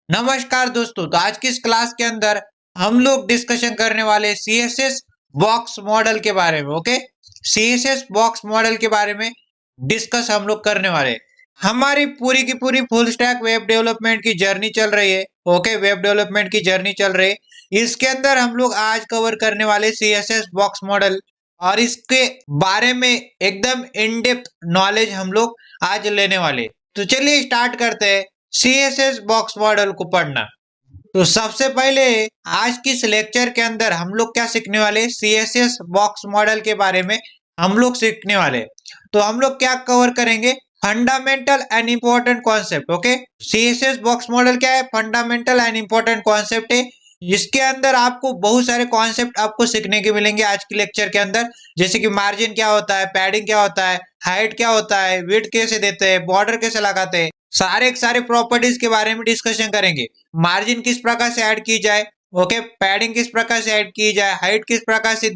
नमस्कार दोस्तों। तो आज की इस क्लास के अंदर हम लोग डिस्कशन करने वाले सीएसएस बॉक्स मॉडल के बारे में। ओके, सीएसएस बॉक्स मॉडल के बारे में डिस्कस हम लोग करने वाले। हमारी पूरी की पूरी फुल स्टैक वेब डेवलपमेंट की जर्नी चल रही है। ओके, वेब डेवलपमेंट की जर्नी चल रही है। इसके अंदर हम लोग आज कवर करने वाले सीएसएस बॉक्स मॉडल और इसके बारे में एकदम इन डेप्थ नॉलेज हम लोग आज लेने वाले। तो चलिए स्टार्ट करते हैं सीएसएस बॉक्स मॉडल को पढ़ना। तो सबसे पहले आज की इस लेक्चर के अंदर हम लोग क्या सीखने वाले, सीएसएस बॉक्स मॉडल के बारे में हम लोग सीखने वाले। तो हम लोग क्या कवर करेंगे, fundamental and important concept. Okay, CSS box model क्या है, फंडामेंटल एंड इंपॉर्टेंट कॉन्सेप्ट है। इसके अंदर आपको बहुत सारे कॉन्सेप्ट आपको सीखने के मिलेंगे आज के लेक्चर के अंदर, जैसे कि मार्जिन क्या होता है, पैडिंग क्या होता है, हाइट क्या होता है, विड्थ कैसे देते हैं, बॉर्डर कैसे लगाते हैं, सारे के सारे प्रॉपर्टीज के बारे में डिस्कशन करेंगे। मार्जिन किस प्रकार से ऐड की जाए, ओके, पैडिंग किस प्रकार से ऐड की जाए, हाइट किस प्रकार से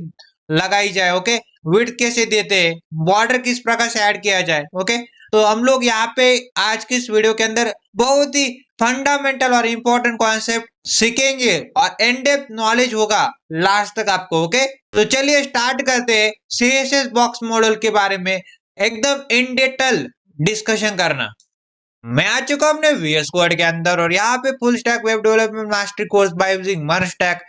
लगाई जाए, ओके, विड्थ कैसे देते हैं, बॉर्डर किस प्रकार से ऐड किया जाए। ओके, तो हम लोग यहाँ पे आज की इस वीडियो के अंदर बहुत ही फंडामेंटल और इंपॉर्टेंट कॉन्सेप्ट सीखेंगे और इन डेप्थ नॉलेज होगा लास्ट तक आपको। ओके, तो चलिए स्टार्ट करते हैं सीएसएस बॉक्स मॉडल के बारे में एकदम इन डिटेल डिस्कशन करना। मैं आ चुका हूं अपने वीएस कोड के अंदर और यहाँ पे full stack web development master course by using MERN stack,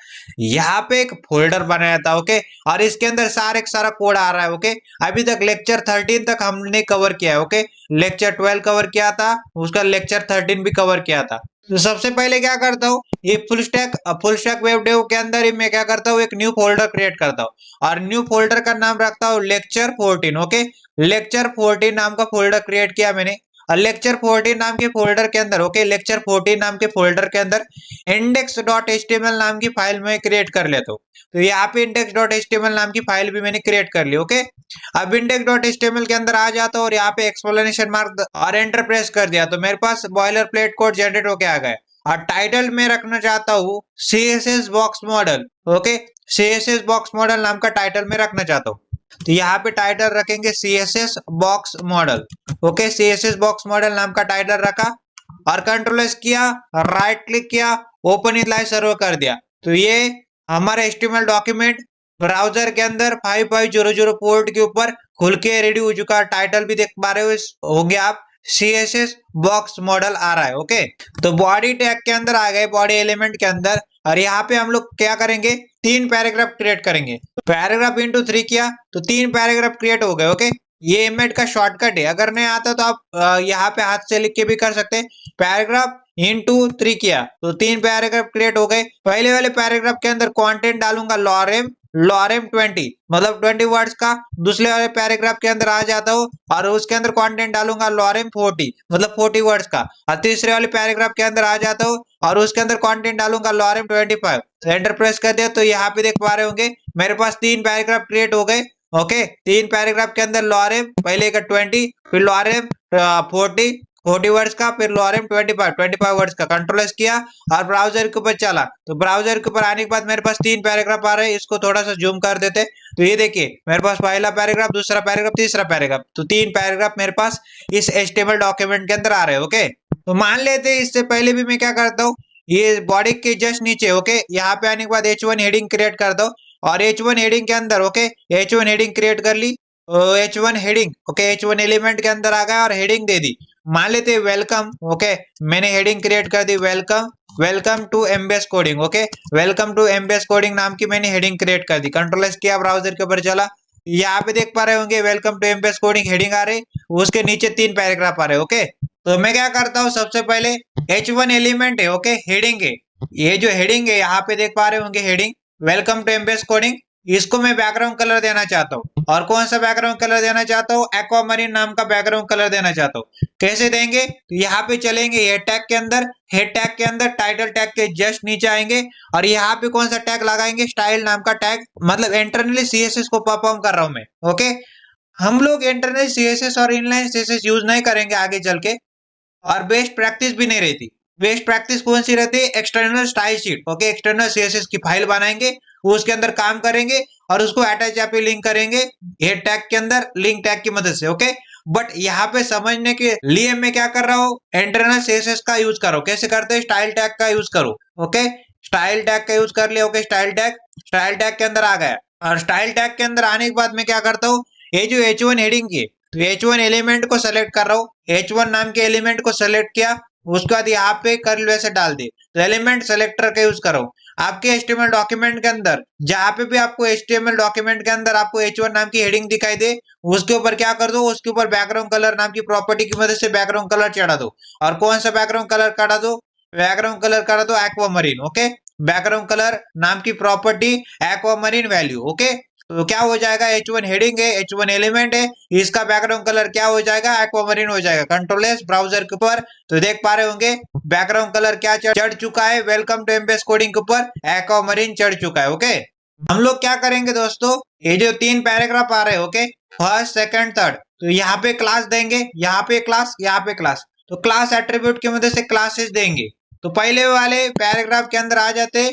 यहाँ पे एक फोल्डर बनाया था। ओके, और इसके अंदर सारा कोड आ रहा है। ओके, अभी तक लेक्चर 13 तक हमने कवर किया है। ओके, लेक्चर 12 कवर किया था, उसका लेक्चर 13 भी कवर किया था। तो सबसे पहले क्या करता हूँ, ये फुल स्टैक वेब डेव के अंदर ही मैं क्या करता हूँ, एक न्यू फोल्डर क्रिएट करता हूँ और न्यू फोल्डर का नाम रखता हूँ लेक्चर 14। ओके, लेक्चर 14 नाम का फोल्डर क्रिएट किया मैंने और लेक्चर 14 नाम के फोल्डर के अंदर, ओके, लेक्चर 14 नाम के फोल्डर के अंदर index.html नाम की फाइल मैं क्रिएट कर लेता हूँ। तो यहाँ पे index.html नाम की फाइल भी मैंने क्रिएट कर ली। ओके, अब index.html के अंदर आ जाता हूँ और यहाँ पे एक्सप्लेनेशन मार्क और एंटर प्रेस कर दिया तो मेरे पास बॉयलर प्लेट कोड जनरेट होके आ गया। और टाइटल में रखना चाहता हूँ CSS box model. Okay, CSS box model नाम का टाइटल में रखना चाहता हूँ। तो यहाँ पे टाइटल रखेंगे CSS box model. Okay, CSS box model नाम का टाइटल रखा और कंट्रोल एस किया, राइट क्लिक किया, ओपन इन लाइव सर्वर कर दिया। तो ये हमारा एचटीएमएल डॉक्यूमेंट ब्राउजर के अंदर 5500 पोर्ट के ऊपर खुल के रेडी हो चुका। टाइटल भी देख पा रहे होंगे आप, सीएसएस बॉक्स मॉडल आ रहा है। ओके, तो बॉडी टैग के अंदर आ गए, बॉडी एलिमेंट के अंदर, और यहाँ पे हम लोग क्या करेंगे, 3 पैराग्राफ क्रिएट करेंगे। पैराग्राफ इंटू 3 किया तो 3 पैराग्राफ क्रिएट हो गए। ओके, ये एमएड का शॉर्टकट है, अगर नहीं आता तो आप यहाँ पे हाथ से लिख के भी कर सकते हैं। पैराग्राफ इंटू 3 किया तो 3 पैराग्राफ क्रिएट हो गए। पहले वाले पैराग्राफ के अंदर कंटेंट डालूंगा लॉरेम 20, मतलब 20 वर्ड्स का। दूसरे वाले पैराग्राफ के अंदर आ जाता हूँ और उसके अंदर कंटेंट डालूंगा लॉरेम 40, मतलब 40 वर्ड्स का। और तीसरे वाले पैराग्राफ के अंदर आ जाता हूँ और उसके अंदर कंटेंट डालूंगा लॉरेम 25। एंटर प्रेस कर दिया तो यहाँ पे देख पा रहे होंगे मेरे पास 3 पैराग्राफ क्रिएट हो गए। ओके, 3 पैराग्राफ के अंदर लॉरेम पहले का 20, फिर लॉरेम 40 वर्ड्स का, फिर लॉरेम 25 वर्ड्स का। कंट्रोल एस किया और ब्राउजर के ऊपर चला तो ब्राउजर के ऊपर आने के बाद मेरे पास 3 पैराग्राफ आ रहे हैं। इसको थोड़ा सा जूम कर देते तो ये देखिए मेरे पास पहला पैराग्राफ, दूसरा पैराग्राफ, तीसरा पैराग्राफ, तो 3 पैराग्राफ मेरे पास इस एचटीएमएल डॉक्यूमेंट के अंदर आ रहे हैं। ओके, तो मान लेते हैं इससे पहले भी मैं क्या करता हूँ, ये बॉडी के जस्ट नीचे, ओके, यहाँ पे आने के बाद H1 हेडिंग क्रिएट कर दो और H1 हेडिंग के अंदर, ओके, H1 हेडिंग क्रिएट कर ली। H1 heading, okay, H1 element के अंदर आ गया और हेडिंग दे दी। मान लेते हैं वेलकम। ओके, मैंने हेडिंग क्रिएट कर दी welcome to MBS coding. Okay, welcome to MBS coding नाम की मैंने हेडिंग क्रिएट कर दी। कंट्रोल एस किया, ब्राउजर के ऊपर चला, यहाँ पे देख पा रहे होंगे welcome to MBS coding heading आ रही, उसके नीचे 3 पैराग्राफ आ रहे। ओके, तो मैं क्या करता हूँ, सबसे पहले H1 एलिमेंट है, ओके, हेडिंग है, ये जो हेडिंग है यहाँ पे देख पा रहे होंगे heading welcome to MBS coding, इसको मैं बैकग्राउंड कलर देना चाहता हूँ। और कौन सा बैकग्राउंड कलर देना चाहता हूँ, एक्वामरीन नाम का बैकग्राउंड कलर देना चाहता हूँ। कैसे देंगे, तो यहाँ पे चलेंगे हेड टैग के अंदर, हेड टैग के अंदर टाइटल टैग के जस्ट नीचे आएंगे और यहाँ पे कौन सा टैग लगाएंगे, स्टाइल नाम का टैग, मतलब इंटरनली सीएसएस को परफॉर्म कर रहा हूँ मैं। ओके, हम लोग इंटरनल सीएसएस और इनलाइन सीएसएस यूज नहीं करेंगे आगे चल के, और बेस्ट प्रैक्टिस भी नहीं रहती। बेस्ट प्रैक्टिस कौन सी रहती है, external style sheet. Okay, external CSS की फाइल बनाएंगे, उसके अंदर काम करेंगे और उसको अटैच यहाँ पे लिंक करेंगे हेड टैग के अंदर लिंक टैग की मदद से। ओके, बट यहाँ पे समझने के लिए मैं क्या कर रहा हूँ, इंटरनल सीएसएस का यूज करो। कैसे करते हैं, स्टाइल टैग का यूज करो। ओके, स्टाइल टैग का यूज कर लिया। ओके, स्टाइल टैग के अंदर आ गया। और स्टाइल टैग के अंदर आने के बाद मैं क्या करता हूँ, ये जो H1 हेडिंग की, तो H1 एलिमेंट को सेलेक्ट कर रहा हूँ। H1 नाम के एलिमेंट को सेलेक्ट किया, उसके बाद यहाँ पे कर्ली ब्रैकेट डाल दी। तो एलिमेंट सेलेक्टर का यूज करो। आपके HTML डॉक्यूमेंट के अंदर जहां पे भी आपको HTML डॉक्यूमेंट के अंदर आपको H1 नाम की हेडिंग दिखाई दे, उसके ऊपर क्या कर दो, उसके ऊपर बैकग्राउंड कलर नाम की प्रॉपर्टी की मदद से बैकग्राउंड कलर चढ़ा दो। और कौन सा बैकग्राउंड कलर चढ़ा दो, बैकग्राउंड कलर करा दो एक्वामरीन। ओके, बैकग्राउंड कलर नाम की प्रॉपर्टी एक्वामरीन वैल्यू। ओके, तो क्या हो जाएगा, H1 हेडिंग है, H1 एलिमेंट है, इसका बैकग्राउंड कलर क्या हो जाएगा, एक्वामरीन हो जाएगा। कंट्रोल एस ब्राउजर के ऊपर तो देख पा रहे होंगे बैकग्राउंड कलर क्या चढ़ चुका है, वेलकम टू एमबीएस कोडिंग के ऊपर एक्वामरीन चढ़ चुका है। ओके, हम लोग क्या करेंगे दोस्तों, ये जो 3 पैराग्राफ आ रहे हैं, ओके, फर्स्ट सेकंड थर्ड, तो यहाँ पे क्लास देंगे, यहाँ पे क्लास, यहाँ पे क्लास। तो क्लास एट्रीब्यूट की मदद से क्लासेस देंगे। तो पहले वाले पैराग्राफ के अंदर आ जाते,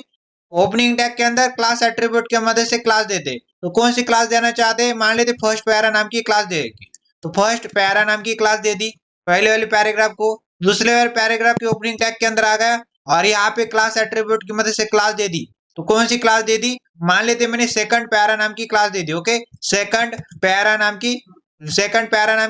ओपनिंग टैग के अंदर क्लास एट्रीब्यूट की मदद से क्लास देते। तो कौन सी क्लास देना चाहते हैं, मान लेते फर्स्ट पैरा नाम की क्लास देगी, तो फर्स्ट पैरा नाम की क्लास दे दी पहले वाले पैराग्राफ को। दूसरे वाले पैराग्राफ के ओपनिंग टैग के अंदर आ गया और यहाँ पे क्लास एट्रीब्यूट की मदद से क्लास दे दी। तो कौन सी क्लास दे दी, मान लेते मैंने सेकंड पैरा नाम की क्लास दे दी। ओके, सेकंड पैरा नाम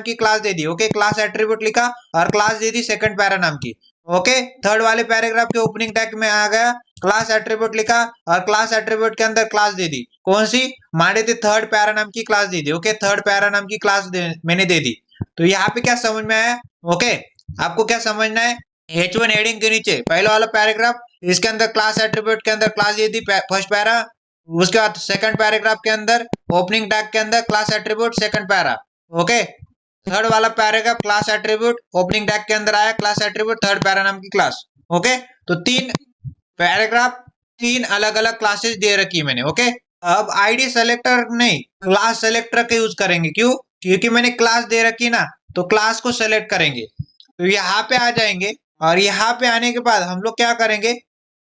की क्लास दे दी। ओके, क्लास एट्रीब्यूट लिखा और class they the second para नाम की। ओके, थर्ड वाले पैराग्राफ के ओपनिंग टैग में आ गया, क्लास एट्रीब्यूट लिखा और क्लास एट्रीब्यूट के अंदर क्लास दे दी। कौन सी, मान लेते थर्ड पैरा नाम की क्लास दे दी। ओके, थर्ड पैरा नाम की क्लास मैंने दे दी। तो यहाँ पे क्या समझ में आया, ओके, आपको क्या समझना है, H1 हेडिंग के नीचे पहला वाला पैराग्राफ, इसके अंदर क्लास एट्रीब्यूट के अंदर class they the first para. उसके बाद सेकंड पैराग्राफ के अंदर ओपनिंग टैग के अंदर class attribute second para. Okay, third वाला paragraph class attribute opening tag के अंदर आया क्लास एट्रीब्यूट थर्ड पैरा नाम की क्लास। ओके, तो 3 पैराग्राफ 3 अलग अलग क्लासेस दे रखी मैंने। ओके, अब आईडी सेलेक्टर नहीं, क्लास सेलेक्टर का यूज करेंगे। क्यों, क्योंकि मैंने क्लास दे रखी ना, तो क्लास को सेलेक्ट करेंगे। तो यहाँ पे आ जाएंगे और यहाँ पे आने के बाद हम लोग क्या करेंगे,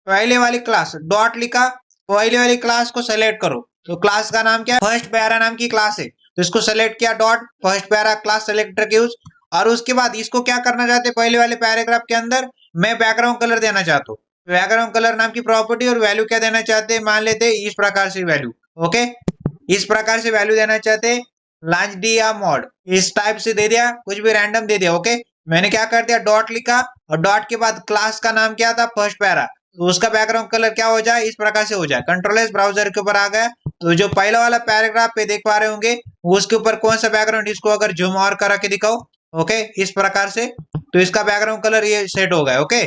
पहले वाली क्लास डॉट लिखा, पहले वाली क्लास को सेलेक्ट करो। तो क्लास का नाम क्या है, फर्स्ट पैरा नाम की क्लास है, तो इसको सेलेक्ट किया, dot first para class selector के यूज। और उसके बाद इसको क्या करना चाहते हैं, पहले वाले पैराग्राफ के अंदर मैं बैकग्राउंड कलर देना चाहता हूँ। बैकग्राउंड कलर नाम की प्रॉपर्टी और वैल्यू क्या देना चाहते हैं, मान लेते इस प्रकार से वैल्यू। ओके, इस प्रकार से वैल्यू देना चाहते हैं, लांच डी या मॉड इस टाइप से दे दिया, कुछ भी रैंडम दे दिया। ओके, मैंने क्या कर दिया, डॉट लिखा और डॉट के बाद क्लास का नाम क्या था, फर्स्ट पैरा, तो उसका बैकग्राउंड कलर क्या हो जाए, इस प्रकार से हो जाए। कंट्रोल एस ब्राउजर के ऊपर आ गया। तो जो पहला वाला पैराग्राफ पे देख पा रहे होंगे, उसके ऊपर कौन सा बैकग्राउंड, इसको अगर जूम और करा के दिखाओ, ओके, इस प्रकार से, तो इसका बैकग्राउंड कलर ये सेट हो गया। ओके,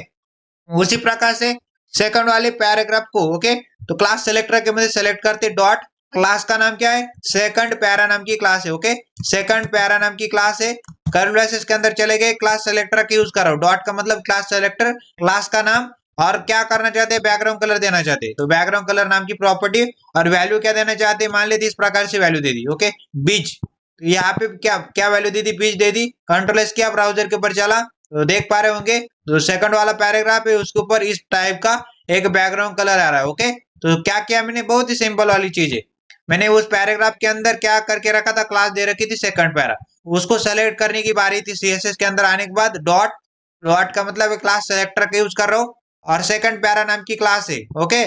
उसी प्रकार से सेकंड वाले पैराग्राफ को, ओके, तो क्लास सेलेक्टर के मदद सेलेक्ट करते, डॉट क्लास का नाम क्या है, सेकंड पैरा नाम की क्लास है। ओके, सेकंड पैरा नाम की क्लास है, कर्ली ब्रैकेट्स के अंदर चले गए, क्लास सेलेक्टर का यूज करो, डॉट का मतलब क्लास सेलेक्टर, क्लास का नाम, और क्या करना चाहते हैं, बैकग्राउंड कलर देना चाहते हैं। तो बैकग्राउंड कलर नाम की प्रॉपर्टी और वैल्यू क्या देना चाहते हैं, मान लेते इस प्रकार से वैल्यू दे दी। ओके, बीच, तो यहाँ पे क्या क्या वैल्यू दे दी, बीच दे दी। कंट्रोल एस किया, ब्राउजर के ऊपर चला, तो देख पा रहे होंगे जो सेकंड वाला पैराग्राफ है उसके ऊपर इस टाइप का एक बैकग्राउंड कलर आ रहा है। ओके, तो क्या किया मैंने, बहुत ही सिंपल वाली चीज है, मैंने उस पैराग्राफ के अंदर क्या करके रखा था, क्लास दे रखी थी सेकंड पैरा, उसको सेलेक्ट करने की बारी थी। सीएसएस के अंदर आने के बाद डॉट का मतलब क्लास सेलेक्टर का यूज कर रहा हूँ और सेकंड पैरा नाम की क्लास है। ओके,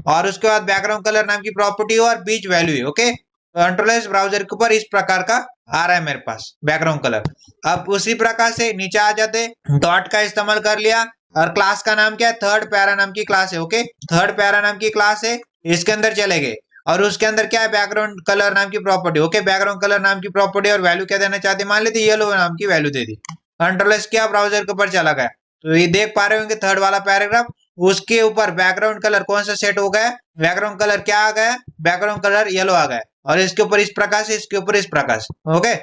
और उसके बाद बैकग्राउंड कलर नाम की प्रॉपर्टी और बीच वैल्यू है। ओके, कंट्रोल एस ब्राउजर के ऊपर इस प्रकार का आ रहा है मेरे पास बैकग्राउंड कलर। अब उसी प्रकार से नीचे आ जाते, डॉट का इस्तेमाल कर लिया और क्लास का नाम क्या है, थर्ड पैरा नाम की क्लास है। ओके, थर्ड पैरा नाम की क्लास है, इसके अंदर चले गए और उसके अंदर क्या है, बैकग्राउंड कलर नाम की प्रॉपर्टी। ओके, बैकग्राउंड कलर नाम की प्रॉपर्टी और वैल्यू क्या देना चाहते, मान लेते येलो नाम की वैल्यू दे दी। कंट्रोल एस किया, ब्राउजर के ऊपर चला गया, तो ये देख पा रहे होंगे थर्ड वाला पैराग्राफ, उसके ऊपर बैकग्राउंड कलर कौन सा सेट हो गया, बैकग्राउंड कलर क्या आ गया, बैकग्राउंड कलर येलो आ गया, और इसके ऊपर इस प्रकार से, इसके ऊपर इस प्रकार से। ओके,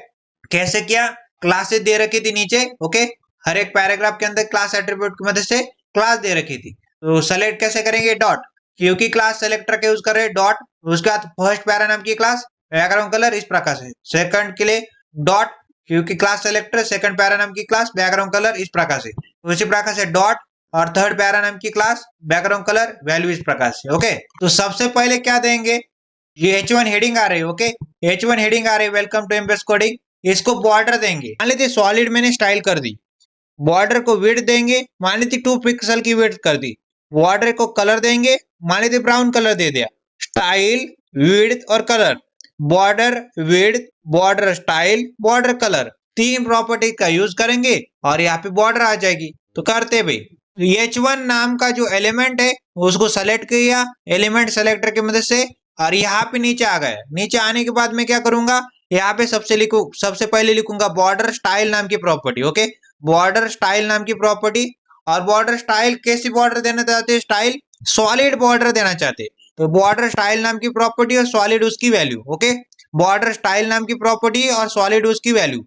कैसे किया, क्लासेस दे रखी थी नीचे। ओके, हर एक पैराग्राफ के अंदर क्लास एट्रीब्यूट की मदद से क्लास दे रखी थी, तो सेलेक्ट कैसे करेंगे, डॉट, क्योंकि क्लास सेलेक्टर के यूज कर रहे, डॉट, उसके बाद फर्स्ट पैरा नाम की क्लास, बैकग्राउंड कलर इस प्रकार से, सेकंड के लिए डॉट, क्योंकि क्लास सेलेक्टर सेकंड पैरा नाम की क्लास, बैकग्राउंड कलर इस प्रकार से, उसी प्रकार से डॉट और थर्ड पैरा नाम की क्लास, बैकग्राउंड कलर वैल्यू इस प्रकार से। ओके, तो सबसे पहले क्या देंगे, ये H1 हेडिंग आ रही है। ओके, H1 हेडिंग आ रही है, वेलकम टू एमबीएस कोडिंग, इसको बॉर्डर देंगे। मान लेते सॉलिड मैंने स्टाइल कर दी, बॉर्डर को विड्थ देंगे, मान लेते 2 पिक्सल की विड्थ कर दी। बॉर्डर को कलर देंगे, मान लेते ब्राउन कलर दे दिया। स्टाइल, विड्थ और colour, border, width, border style, border colour, 3 property का यूज करेंगे और यहाँ पे बॉर्डर आ जाएगी। तो करते भाई, H1 नाम का जो एलिमेंट है उसको सेलेक्ट किया एलिमेंट सेलेक्टर की मदद से, और यहाँ पे नीचे आ गया। नीचे आने के बाद मैं क्या करूंगा, यहाँ पे सबसे पहले लिखूंगा बॉर्डर स्टाइल नाम की प्रॉपर्टी। ओके, बॉर्डर स्टाइल नाम की प्रॉपर्टी। और बॉर्डर स्टाइल कैसी बॉर्डर देना चाहते हैं, स्टाइल सॉलिड बॉर्डर देना चाहते हैं, तो बॉर्डर स्टाइल नाम की प्रॉपर्टी और सॉलिड उसकी वैल्यू। ओके, बॉर्डर स्टाइल नाम की प्रॉपर्टी और सॉलिड उसकी वैल्यू।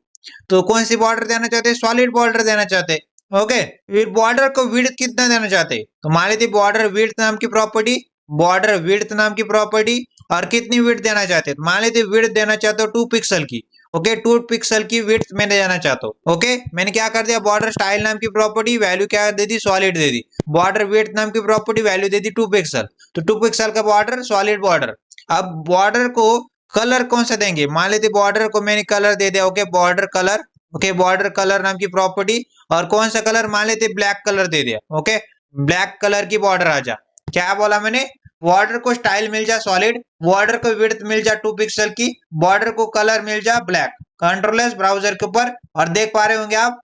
तो कौन सी बॉर्डर देना चाहते हैं, सॉलिड बॉर्डर देना चाहते हैं। ओके, फिर बॉर्डर को विड्थ कितना देना चाहते हैं, तो मान लेते बॉर्डर विड्थ नाम की प्रॉपर्टी, बॉर्डर विड्थ नाम की प्रॉपर्टी, और कितनी विड्थ देना चाहते हैं, मान लेते विड्थ देना चाहते हो 2 पिक्सल की। ओके, 2 पिक्सल की विड्थ में देना चाहता हूँ। ओके, मैंने क्या कर दिया, बॉर्डर स्टाइल नाम की प्रॉपर्टी वैल्यू क्या दे दी, सॉलिड दे दी। बॉर्डर विड्थ नाम की प्रॉपर्टी वैल्यू दे दी 2 पिक्सल, तो 2 पिक्सल का बॉर्डर, सॉलिड बॉर्डर। अब बॉर्डर को कलर कौन सा देंगे, मान लेते बॉर्डर को मैंने कलर दे दिया। Okay, border colour. Okay, border colour नाम की प्रॉपर्टी, और कौन सा कलर, मान लेते ब्लैक कलर दे दिया। ओके, ब्लैक कलर की बॉर्डर आ जा। क्या बोला मैंने, बॉर्डर को स्टाइल मिल जा सॉलिड, बॉर्डर को विड्थ मिल जा 2 पिक्सल की, बॉर्डर को कलर मिल जा ब्लैक। कंट्रोल एस ब्राउजर के ऊपर, और देख पा रहे होंगे आप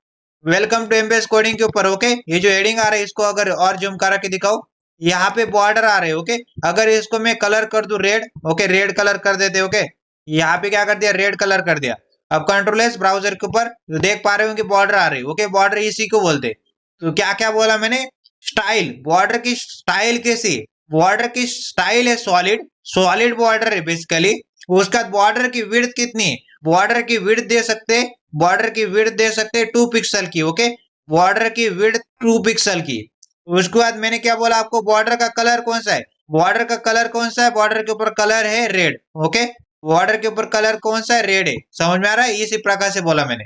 वेलकम टू एमबीएस कोडिंग के ऊपर। ओके, ये जो हेडिंग आ रहा है इसको अगर और जूम करा के दिखाओ, यहाँ पे बॉर्डर आ रहे हैं। ओके, अगर इसको मैं कलर कर दूं रेड, ओके रेड कलर कर देते। ओके, यहाँ पे क्या कर दिया, रेड कलर कर दिया। अब कंट्रोल एस ब्राउजर के ऊपर तो देख पा रहे होंगे बॉर्डर आ रही है। ओके, बॉर्डर इसी को बोलते। तो क्या क्या बोला मैंने, स्टाइल, बॉर्डर की स्टाइल कैसी, बॉर्डर की स्टाइल है सॉलिड, सॉलिड बॉर्डर है बेसिकली। उसका बॉर्डर की विड्थ कितनी है, बॉर्डर की विड्थ दे सकते, बॉर्डर की विड्थ दे सकते 2 पिक्सल की। ओके, बॉर्डर की विड्थ 2 पिक्सल की। उसके बाद मैंने क्या बोला आपको, बॉर्डर का कलर कौन सा है, बॉर्डर का कलर कौन सा है, बॉर्डर के ऊपर कलर है रेड। ओके, बॉर्डर के ऊपर कलर कौन सा है, रेड है। समझ में आ रहा है, इसी प्रकार से बोला मैंने।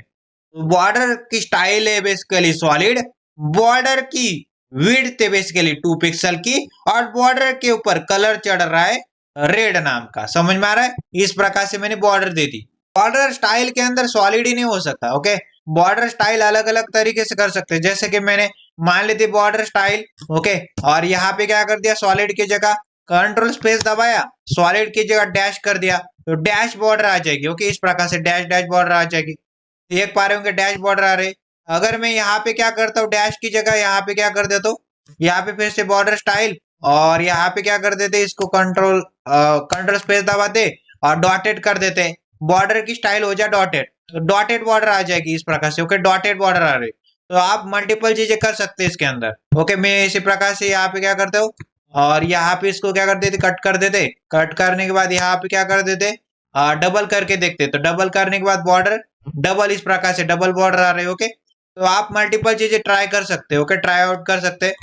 बॉर्डर की स्टाइल है बेसिकली सॉलिड, बॉर्डर की विड्थ है बेसिकली 2 पिक्सल की, और बॉर्डर के ऊपर कलर चढ़ रहा है रेड नाम का। समझ में आ रहा है, इस प्रकार से मैंने बॉर्डर दे दी। बॉर्डर स्टाइल के अंदर सॉलिड ही नहीं हो सकता। ओके, बॉर्डर स्टाइल अलग अलग तरीके से कर सकते हैं, जैसे कि मैंने मान ली थी बॉर्डर स्टाइल। ओके, और यहाँ पे क्या कर दिया, सॉलिड की जगह कंट्रोल स्पेस दबाया, सॉलिड की जगह डैश कर दिया, तो डैश बॉर्डर आ जाएगी। ओके, इस प्रकार से डैश डैश बॉर्डर आ जाएगी। देख पा रहे होंगे डैश बॉर्डर आ रहे। अगर मैं यहाँ पे क्या करता हूँ, डैश की जगह यहाँ पे क्या कर देता हूँ, यहाँ पे फिर से बॉर्डर स्टाइल, और यहाँ पे क्या कर देते, इसको कंट्रोल स्पेस दबाते और डॉटेड कर देते, बॉर्डर की स्टाइल हो जाए डॉटेड, तो डॉटेड बॉर्डर आ जाएगी इस प्रकार से। ओके, डॉटेड बॉर्डर आ रही, तो आप मल्टीपल चीजें कर सकते हैं इसके अंदर। ओके, मैं इसी प्रकार से यहाँ पे क्या करता हूँ, और यहाँ पे इसको क्या कर देते, कट कर देते, कट करने के बाद यहाँ पे क्या कर देते, डबल करके देखते, तो डबल करने के बाद बॉर्डर डबल, इस प्रकार से डबल बॉर्डर आ रहे। ओके, तो आप मल्टीपल चीजें ट्राई कर सकते हो। ओके, ट्राई आउट कर सकते हैं।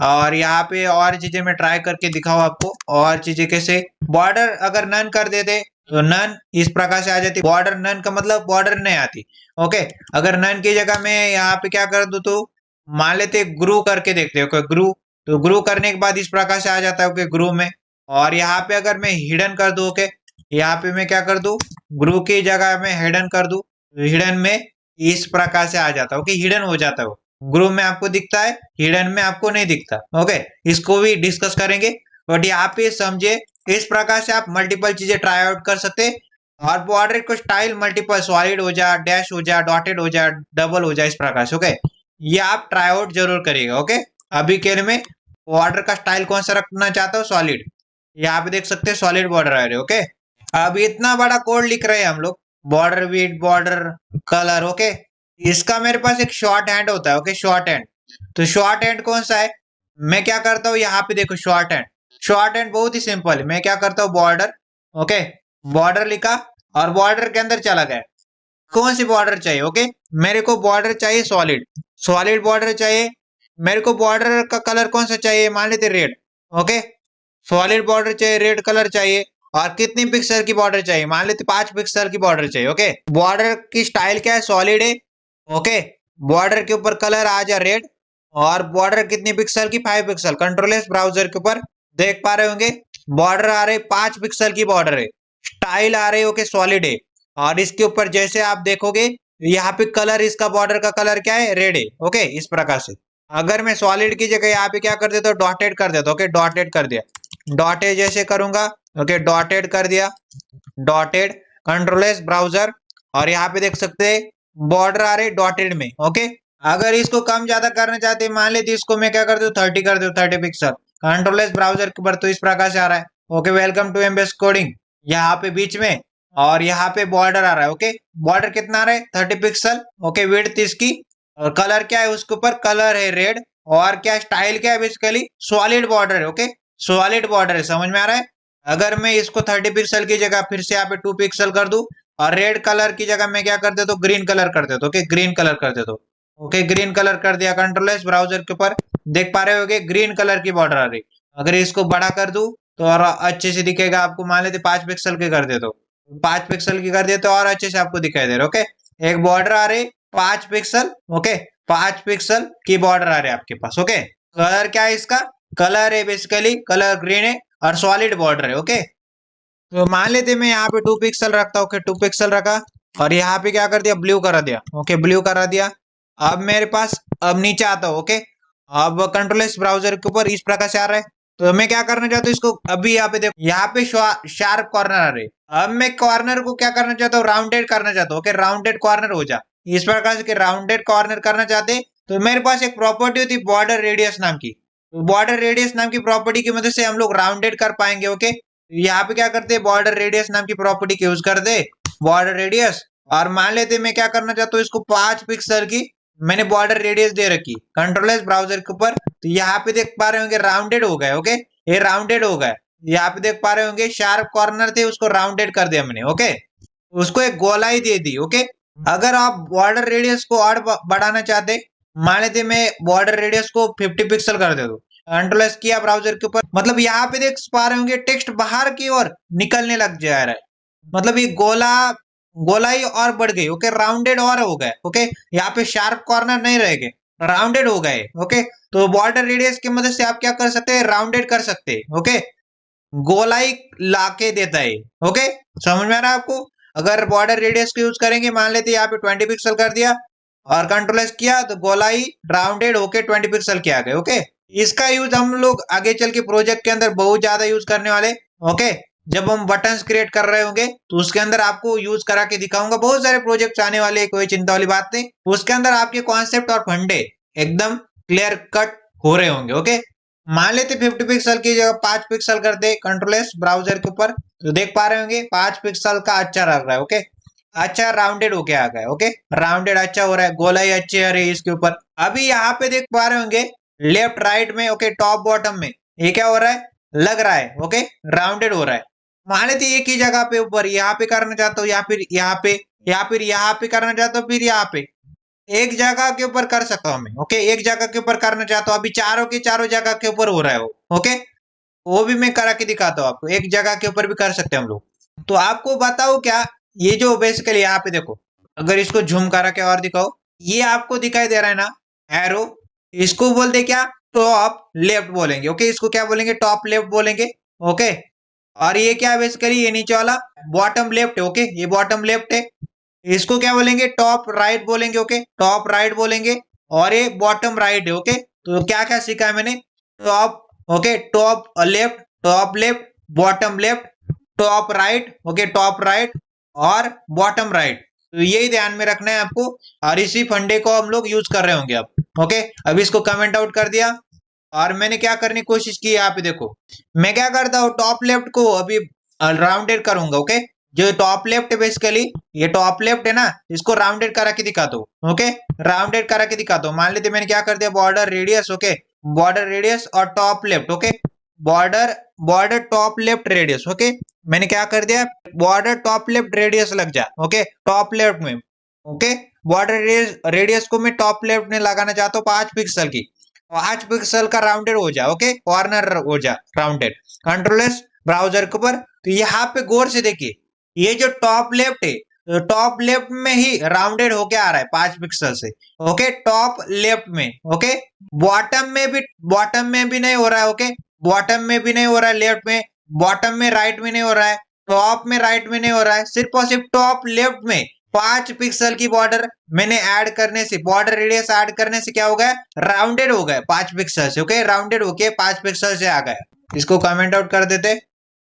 और यहाँ पे और चीजें मैं ट्राई करके दिखाऊं आपको, और चीजें कैसे, बॉर्डर अगर नन कर देते तो नन इस प्रकार से आ जाती, बॉर्डर नन का मतलब बॉर्डर नहीं आती। ओके, अगर नन की जगह मैं यहाँ पे क्या कर दूं, तो मान लेते ग्रू करके देखते हो। ग्रू, तो ग्रू करने के बाद इस प्रकार से आ जाता है। ओके, ग्रू में, और यहाँ पे अगर मैं हिडन कर दूं, ओके यहाँ पे मैं क्या कर दूं, ग्रू की जगह में हिडन कर दूं, हिडन में इस प्रकार से आ जाता है। ओके, हिडन हो जाता है, वो ग्रुप में आपको दिखता है, हिडन में आपको नहीं दिखता। ओके, इसको भी डिस्कस करेंगे, बट यहाँ पे समझे इस प्रकार से आप मल्टीपल चीजें ट्राई आउट कर सकते हैं। और बॉर्डर को स्टाइल मल्टीपल, सॉलिड हो जाए, डैश हो जाए, डॉटेड हो जाए, डबल हो जाए, इस प्रकार से। ओके, ये आप ट्राई आउट जरूर करिएगा। ओके, अभी के लिए मैं बॉर्डर का स्टाइल कौन सा रखना चाहता हूँ, सॉलिड। यहाँ पे देख सकते हैं सॉलिड बॉर्डर आ रहे। ओके, अब इतना बड़ा कोड लिख रहे हैं हम लोग, border width, border colour. Okay, इसका मेरे पास एक शॉर्ट हैंड होता है। ओके, शॉर्ट हैंड, तो शॉर्ट हैंड कौन सा है, मैं क्या करता हूँ, यहाँ पे देखो शॉर्ट हैंड, शॉर्ट हैंड बहुत ही सिंपल है। मैं क्या करता हूँ, बॉर्डर, ओके बॉर्डर लिखा और बॉर्डर के अंदर चला गया। कौन सी बॉर्डर चाहिए, ओके मेरे को बॉर्डर चाहिए सॉलिड, सॉलिड बॉर्डर चाहिए। मेरे को बॉर्डर का कलर कौन सा चाहिए, मान लेते रेड। ओके, सॉलिड बॉर्डर चाहिए, रेड कलर चाहिए। और कितनी पिक्सल की बॉर्डर चाहिए, मान लेते 5 पिक्सल की बॉर्डर चाहिए। ओके, बॉर्डर की स्टाइल क्या है, सॉलिड है। ओके, बॉर्डर के ऊपर कलर आ जा रेड, और बॉर्डर कितनी पिक्सल की, 5 पिक्सल। कंट्रोल एस ब्राउजर के ऊपर देख पा रहे होंगे बॉर्डर आ रहे 5 पिक्सल की बॉर्डर है, स्टाइल आ रही है। ओके, सॉलिड है, और इसके ऊपर जैसे आप देखोगे यहाँ पे कलर, इसका बॉर्डर का कलर क्या है, रेड है। ओके, इस प्रकार से। अगर मैं सॉलिड की जगह यहाँ पे क्या कर देता हूँ, डॉटेड कर देता हूँ। ओके, डॉटेड कर दिया, डॉटेड जैसे करूंगा। ओके, डॉटेड कर दिया, डॉटेड, कंट्रोल एस ब्राउजर, और यहाँ पे देख सकते हैं बॉर्डर आ रहे डॉटेड में। ओके, अगर इसको कम ज्यादा करना चाहते हैं, मान लेते इसको मैं क्या कर दूं, 30 कर दूं, 30 पिक्सल। कंट्रोल एस ब्राउजर के ऊपर तो इस प्रकार से आ रहा है। Okay, welcome to MBS coding, यहाँ पे बीच में, और यहाँ पे बॉर्डर आ रहा है। ओके, बॉर्डर कितना आ रहा है, 30 पिक्सल। ओके, विड्थ इसकी, और कलर क्या है उसके ऊपर, कलर है रेड, और क्या स्टाइल क्या है, बेसिकली सॉलिड बॉर्डर है। ओके, सॉलिड बॉर्डर है, समझ में आ रहा है। अगर मैं इसको 30 पिक्सल की जगह फिर से यहाँ पे 2 पिक्सल कर दूं, और रेड कलर की जगह मैं क्या कर देता हूँ, ग्रीन कलर कर देता हूँ। ओके, ग्रीन कलर कर देता हूँ। ओके, ग्रीन कलर कर दिया, कंट्रोल एस ब्राउजर के ऊपर देख पा रहे होगे ग्रीन कलर की बॉर्डर आ रही। अगर इसको बड़ा कर दूं तो और अच्छे से दिखेगा आपको। मान लेते 5 पिक्सल की कर दे, तो 5 पिक्सल की कर दे तो और अच्छे से आपको दिखाई दे रहा है। ओके, एक बॉर्डर आ रही 5 पिक्सल। ओके, 5 पिक्सल की बॉर्डर आ रही है आपके पास। ओके, कलर क्या है इसका, कलर है बेसिकली, कलर ग्रीन है, और सॉलिड बॉर्डर है। ओके, तो मान लेते मैं यहाँ पे 2 पिक्सल रखता हूँ। ओके, 2 पिक्सल रखा, और यहाँ पे क्या कर दिया, ब्लू करा दिया। ओके, ब्लू करा दिया। अब मेरे पास, अब नीचे आता हूँ। ओके, अब कंट्रोल एस ब्राउजर के ऊपर इस प्रकार से आ रहा है। तो मैं क्या करना चाहता हूँ, इसको अभी यहाँ पे देखो, यहाँ पे शार्प कॉर्नर आ रहे। अब मैं कॉर्नर को क्या करना चाहता हूँ, राउंडेड करना चाहता हूँ। ओके, राउंडेड कॉर्नर हो जा, इस प्रकार से राउंडेड कॉर्नर करना चाहते। तो मेरे पास एक प्रॉपर्टी होती बॉर्डर रेडियस नाम की। बॉर्डर रेडियस नाम की प्रॉपर्टी की मदद से हम लोग राउंडेड कर पाएंगे। ओके, यहाँ पे क्या करते हैं, बॉर्डर रेडियस नाम की प्रॉपर्टी यूज कर दे, बॉर्डर रेडियस। और मान लेते मैं क्या करना चाहता हूँ, इसको 5 पिक्सल की मैंने बॉर्डर रेडियस दे रखी, कंट्रोल एस ब्राउजर के ऊपर। तो यहाँ पे देख पा रहे होंगे राउंडेड हो गए। ओके, ये राउंडेड हो गए। यहाँ पे देख पा रहे होंगे शार्प कॉर्नर थे, उसको राउंडेड कर दिया मैंने। ओके, उसको एक गोलाई दे दी। ओके, अगर आप बॉर्डर रेडियस को और बढ़ाना चाहते, मान लेते मैं बॉर्डर रेडियस को 50 पिक्सल कर दे दो, कंट्रोल एस किया ब्राउजर के ऊपर, मतलब यहाँ पे देख पा रहे होंगे टेक्स्ट बाहर की ओर निकलने लग जा रहा है। मतलब ये गोलाई और बढ़ गई। ओके, राउंडेड और हो गए। ओके, यहाँ पे शार्प कॉर्नर नहीं रह गए, राउंडेड हो गए। ओके, तो बॉर्डर रेडियस की मदद से आप क्या कर सकते हैं, राउंडेड कर सकते हैं। ओके, गोलाई लाके देता है। ओके, समझ में आ रहा है आपको। अगर बॉर्डर रेडियस को यूज करेंगे, मान लेते यहाँ पे 20 पिक्सल कर दिया और कंट्रोल एस किया, तो गोलाई राउंडेड होके 20 पिक्सल के आ गए। ओके, इसका यूज हम लोग आगे चल के प्रोजेक्ट के अंदर बहुत ज्यादा यूज करने वाले। ओके, जब हम बटन्स क्रिएट कर रहे होंगे तो उसके अंदर आपको यूज करा के दिखाऊंगा। बहुत सारे प्रोजेक्ट आने वाले, कोई चिंता वाली बात नहीं। उसके अंदर आपके कॉन्सेप्ट और फंडे एकदम क्लियर कट हो रहे होंगे। ओके, मान लेते 50 पिक्सल की जगह 5 पिक्सल कर दे, कंट्रोल एस ब्राउजर के ऊपर, तो देख पा रहे होंगे 5 पिक्सल का अच्छा लग रहा है। ओके, अच्छा राउंडेड होके आ गया। ओके, राउंडेड अच्छा हो रहा है, गोलाई अच्छी आ रही है इसके ऊपर। अभी यहाँ पे देख पा रहे होंगे लेफ्ट राइट में, ओके, टॉप बॉटम में ये क्या हो रहा है, लग रहा है। ओके, राउंडेड हो रहा है। मान लेते एक ही जगह पे ऊपर यहाँ पे करना चाहता हूँ, या फिर यहाँ पे, या फिर यहाँ पे करना चाहता हूँ, फिर यहाँ पे एक जगह के ऊपर कर सकता हूँ मैं। ओके, एक जगह के ऊपर करना चाहता हूँ, अभी चारों के चारों जगह के ऊपर हो रहा है वो। ओके, वो भी मैं करा के दिखाता हूँ आपको, एक जगह के ऊपर भी कर सकते हैं हम लोग। तो आपको बताओ क्या, ये जो बेसिकली यहाँ पे देखो, अगर इसको झूम करा के और दिखाओ, ये आपको दिखाई दे रहा है ना एरो, इसको बोलते क्या, टॉप लेफ्ट बोलेंगे। ओके, इसको क्या बोलेंगे, टॉप लेफ्ट बोलेंगे। ओके, और ये क्या है बेसिकली, ये नीचे वाला बॉटम लेफ्ट है। ओके, ये बॉटम लेफ्ट है। इसको क्या बोलेंगे, टॉप राइट बोलेंगे। ओके, टॉप राइट बोलेंगे, और ये बॉटम राइट है। ओके, तो क्या क्या सीखा है मैंने, top, okay, top left, bottom left, top right. Okay, top right और बॉटम राइट। तो यही ध्यान में रखना है आपको, और इसी फंडे को हम लोग यूज कर रहे होंगे अब। ओके, अभी इसको कमेंट आउट कर दिया, और मैंने क्या करने की कोशिश की, यहाँ पे देखो मैं क्या करता हूँ, टॉप लेफ्ट को अभी राउंडेड करूंगा। ओके, जो टॉप लेफ्ट है बेसिकली, ये टॉप लेफ्ट है ना, इसको राउंडेड करा के दिखा दो। ओके, राउंडेड करा के दिखा दो। मान लेते मैंने क्या कर दिया, border radius. Okay, border radius और top left. Okay, border top left radius. Okay, मैंने क्या कर दिया, बॉर्डर टॉप लेफ्ट रेडियस लग जा। ओके, टॉप लेफ्ट में। ओके, बॉर्डर रेडियस को मैं टॉप लेफ्ट में लगाना चाहता हूँ 5 पिक्सल की, 5 पिक्सल का राउंडेड हो जा। ओके, कॉर्नर हो जा राउंडेड, कंट्रोल एस ब्राउजर के ऊपर। तो यहाँ पे गौर से देखिए, ये जो टॉप लेफ्ट है, तो टॉप लेफ्ट में ही राउंडेड होके आ रहा है 5 पिक्सल से। ओके, टॉप लेफ्ट में। ओके, बॉटम में भी नहीं हो रहा है। ओके, बॉटम में भी नहीं हो रहा है लेफ्ट में, बॉटम में राइट में नहीं हो रहा है, टॉप में राइट में नहीं हो रहा है, सिर्फ और सिर्फ टॉप लेफ्ट में 5 पिक्सल की बॉर्डर मैंने ऐड करने से, बॉर्डर रेडियस ऐड करने से क्या हो गया, राउंडेड हो गए 5 पिक्सल से। ओके, राउंडेड होके 5 पिक्सल से आ गया। इसको कमेंट आउट कर देते।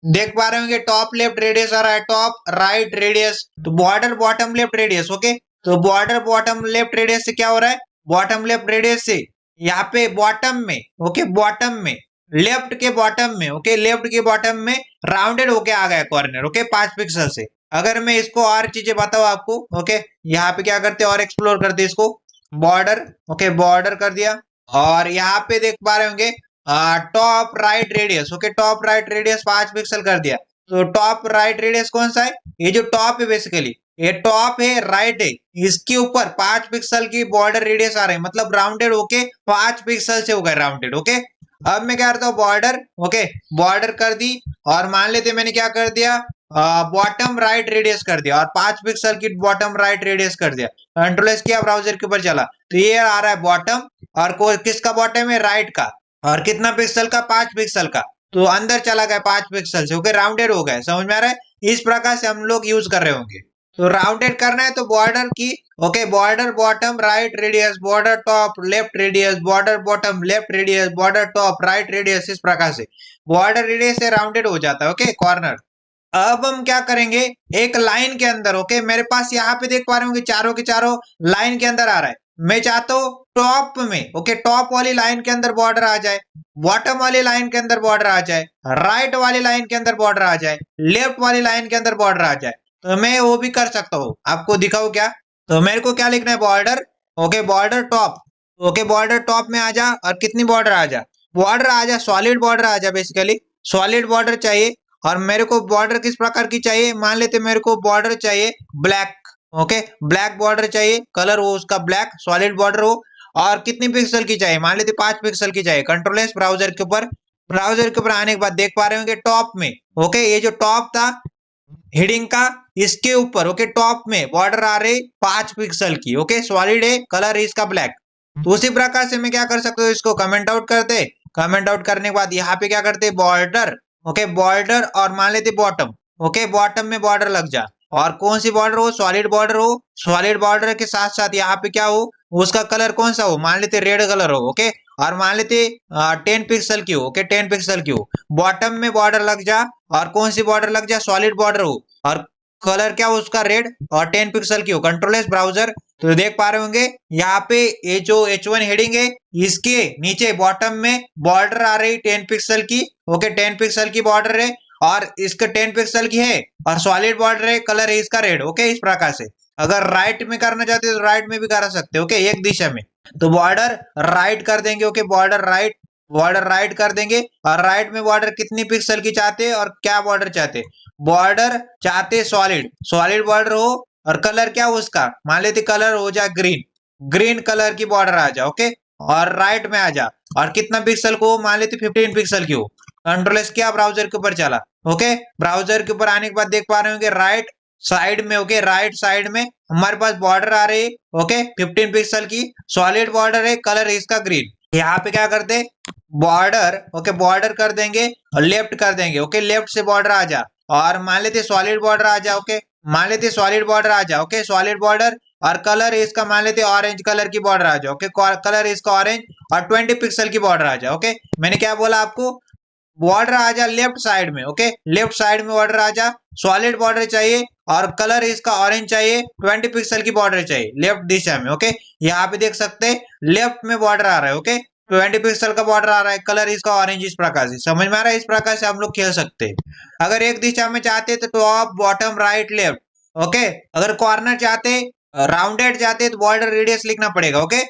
देख पा रहे होंगे टॉप लेफ्ट रेडियस आ रहा है, टॉप राइट रेडियस, तो border bottom left radius. Okay, तो बॉर्डर बॉटम लेफ्ट रेडियस से क्या हो रहा है, बॉटम लेफ्ट रेडियस से यहाँ पे बॉटम में, ओके बॉटम में, लेफ्ट के बॉटम में, ओके लेफ्ट के बॉटम में राउंडेड होके आ गया कॉर्नर। ओके, 5 पिक्सल से। अगर मैं इसको और चीजें बताऊं आपको, ओके यहाँ पे क्या करते और एक्सप्लोर करते इसको, बॉर्डर, ओके बॉर्डर कर दिया, और यहाँ पे देख पा रहे होंगे top right radius. Okay, top right radius 5 pixel कर दिया। तो टॉप राइट रेडियस कौन सा है, ये जो टॉप है बेसिकली, ये टॉप है राइट है, इसके ऊपर 5 पिक्सल की बॉर्डर रेडियस आ रही है, मतलब राउंडेड होके 5 पिक्सल से हो गए राउंडेड। ओके, अब मैं क्या करता हूँ बॉर्डर, ओके बॉर्डर कर दी, और मान लेते मैंने क्या कर दिया, बॉटम राइट रेडियस कर दिया, और 5 पिक्सल की बॉटम राइट रेडियस कर दिया। कंट्रोल एस किया, ब्राउजर के ऊपर चला, तो ये आ रहा है बॉटम, और किसका बॉटम है, राइट का, और कितना पिक्सल का, 5 पिक्सल का, तो अंदर चला गया 5 पिक्सल से। ओके, राउंडेड हो गए, समझ में आ रहा है। इस प्रकार से हम लोग यूज कर रहे होंगे। तो राउंडेड करना है तो बॉर्डर की, okay border bottom right radius, border top left radius, border bottom left radius, border top right radius, इस प्रकार से बॉर्डर रेडियस से राउंडेड हो जाता है। Okay, corner. अब हम क्या करेंगे, एक लाइन के अंदर, ओके मेरे पास यहाँ पे देख पा रहे होंगे चारों के चारों लाइन के अंदर आ रहा है, मैं चाहता हूँ टॉप में, ओके टॉप वाली लाइन के अंदर बॉर्डर आ जाए, बॉटम वाली लाइन के अंदर बॉर्डर आ जाए, राइट वाली लाइन के अंदर बॉर्डर आ जाए, लेफ्ट वाली लाइन के अंदर बॉर्डर आ जाए, तो मैं वो भी कर सकता हूँ। आपको दिखाऊं क्या, तो मेरे को क्या लिखना है, border, okay border top, okay border top में आ जा, और कितनी बॉर्डर आ जा, बॉर्डर आ जा, सॉलिड बॉर्डर आ जा, बेसिकली सॉलिड बॉर्डर चाहिए। और मेरे को बॉर्डर किस प्रकार की चाहिए, मान लेते मेरे को बॉर्डर चाहिए ब्लैक, ओके ब्लैक बॉर्डर चाहिए, कलर वो उसका ब्लैक, सॉलिड बॉर्डर हो, और कितनी पिक्सल की चाहिए, मान लेते 5 पिक्सल की चाहिए। कंट्रोल एस, ब्राउजर के ऊपर, ब्राउजर के ऊपर आने के बाद देख पा रहे होंगे टॉप में, ओके ये जो टॉप था हेडिंग का, इसके ऊपर ओके टॉप में बॉर्डर आ रही 5 पिक्सल की, ओके सॉलिड है, कलर इसका ब्लैक। तो उसी प्रकार से मैं क्या कर सकता हूँ, इसको कमेंट आउट करते, कमेंट आउट करने के बाद यहाँ पे क्या करते, बॉर्डर, ओके बॉर्डर, और मान लेते बॉटम, ओके बॉटम में बॉर्डर लग जा, और कौन सी बॉर्डर हो, सॉलिड बॉर्डर हो, सॉलिड बॉर्डर के साथ साथ यहाँ पे क्या हो, उसका कलर कौन सा हो, मान लेते रेड कलर हो, ओके और मान लेते 10 पिक्सल की हो, ओके 10 पिक्सल की हो, बॉटम में बॉर्डर लग जा, और कौन सी बॉर्डर लग जा, सॉलिड बॉर्डर हो, और कलर क्या हो उसका रेड, और 10 पिक्सल की हो। कंट्रोल एस ब्राउजर, तो देख पा रहे होंगे यहाँ पे ये जो H1 हेडिंग है, इसके नीचे बॉटम में बॉर्डर आ रही 10 पिक्सल की, ओके 10 पिक्सल की बॉर्डर है, और इसका 10 पिक्सल की है, और सॉलिड बॉर्डर है, कलर है इसका रेड। ओके, इस प्रकार से अगर राइट में करना चाहते हो तो राइट में भी कर सकते हो, ओके एक दिशा में, तो बॉर्डर राइट कर देंगे, okay border right, border right कर देंगे, और राइट में बॉर्डर कितनी पिक्सल की चाहते हैं, और क्या बॉर्डर चाहते, बॉर्डर चाहते सॉलिड, सॉलिड बॉर्डर हो, और कलर क्या हो उसका, मान लेते कलर हो जाए ग्रीन, ग्रीन कलर की बॉर्डर आ जा, ओके और राइट में आ जा, और कितना पिक्सल को, मान लेते 15 पिक्सल की हो। कंट्रोल एस किया, ब्राउजर के ऊपर चला, ओके ब्राउजर के ऊपर आने के बाद देख पा रहे होंगे राइट साइड में, ओके राइट साइड में हमारे पास बॉर्डर आ रही है, ओके 15 पिक्सल की, सॉलिड बॉर्डर है, कलर है इसका ग्रीन। यहाँ पे क्या करते, बॉर्डर, ओके बॉर्डर कर देंगे और लेफ्ट कर देंगे, ओके लेफ्ट से बॉर्डर आ जा, और मान लेते सॉलिड बॉर्डर आ जा, ओके मान लेते सॉलिड बॉर्डर आ जा, ओके सॉलिड बॉर्डर, और कलर इसका मान लेते ऑरेंज कलर की बॉर्डर आ जाओ, ओके कलर इसका ऑरेंज, और 20 पिक्सल की बॉर्डर आ जाओ। ओके मैंने क्या बोला आपको, बॉर्डर आ जा लेफ्ट साइड में, ओके लेफ्ट साइड में बॉर्डर आ जा, सॉलिड बॉर्डर चाहिए, और कलर इसका ऑरेंज चाहिए, 20 पिक्सल की बॉर्डर चाहिए लेफ्ट दिशा में। ओके यहाँ पे देख सकते हैं लेफ्ट में बॉर्डर आ रहा है, ओके 20 पिक्सल का बॉर्डर आ रहा है, कलर इसका ऑरेंज, इस प्रकार से समझ में आ रहा है। इस प्रकार से हम लोग खेल सकते हैं। अगर एक दिशा में चाहते तो top bottom right left, okay अगर कॉर्नर चाहते, राउंडेड चाहते तो बॉर्डर रेडियस लिखना पड़ेगा। ओके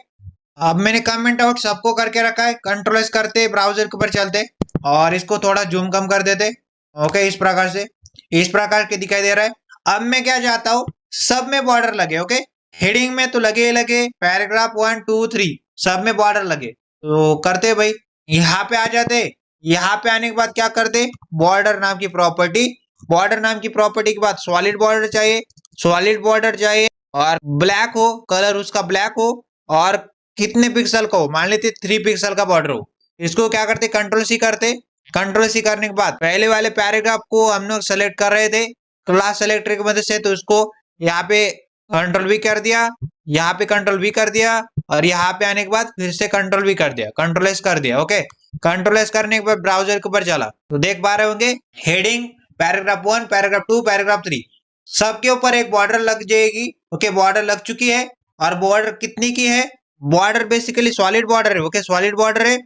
अब मैंने कमेंट आउट सबको करके रखा है, कंट्रोल एस करते ब्राउजर के ऊपर चलते और इसको थोड़ा जूम कम कर देते। ओके इस प्रकार से, इस प्रकार के दिखाई दे रहा है। अब मैं क्या चाहता हूँ, सब में बॉर्डर लगे, ओके हेडिंग में तो लगे लगे, पैराग्राफ 1 2 3 सब में बॉर्डर लगे, तो करते भाई यहाँ पे आ जाते। यहाँ पे आने के बाद क्या करते, बॉर्डर नाम की प्रॉपर्टी, बॉर्डर नाम की प्रॉपर्टी के बाद सॉलिड बॉर्डर चाहिए, सॉलिड बॉर्डर चाहिए, और ब्लैक हो, कलर उसका ब्लैक हो, और कितने पिक्सल का हो, मान लेते 3 पिक्सल का बॉर्डर हो। इसको क्या करते, कंट्रोल सी करते, कंट्रोल सी करने के बाद पहले वाले पैराग्राफ को हम लोग सेलेक्ट कर रहे थे क्लास सेलेक्टर की मदद से, तो उसको यहाँ पे कंट्रोल वी कर दिया, यहाँ पे कंट्रोल वी कर दिया, और यहाँ पे आने के बाद फिर से कंट्रोल वी कर दिया, कंट्रोल एस कर दिया। ओके, कंट्रोल एस करने के बाद ब्राउजर के ऊपर चला तो देख पा रहे होंगे हेडिंग पैराग्राफ 1, पैराग्राफ 2, पैराग्राफ 3 सबके ऊपर एक बॉर्डर लग जाएगी। ओके, बॉर्डर लग चुकी है। और बॉर्डर कितनी की है? बॉर्डर बेसिकली सॉलिड बॉर्डर है। ओके, सॉलिड बॉर्डर है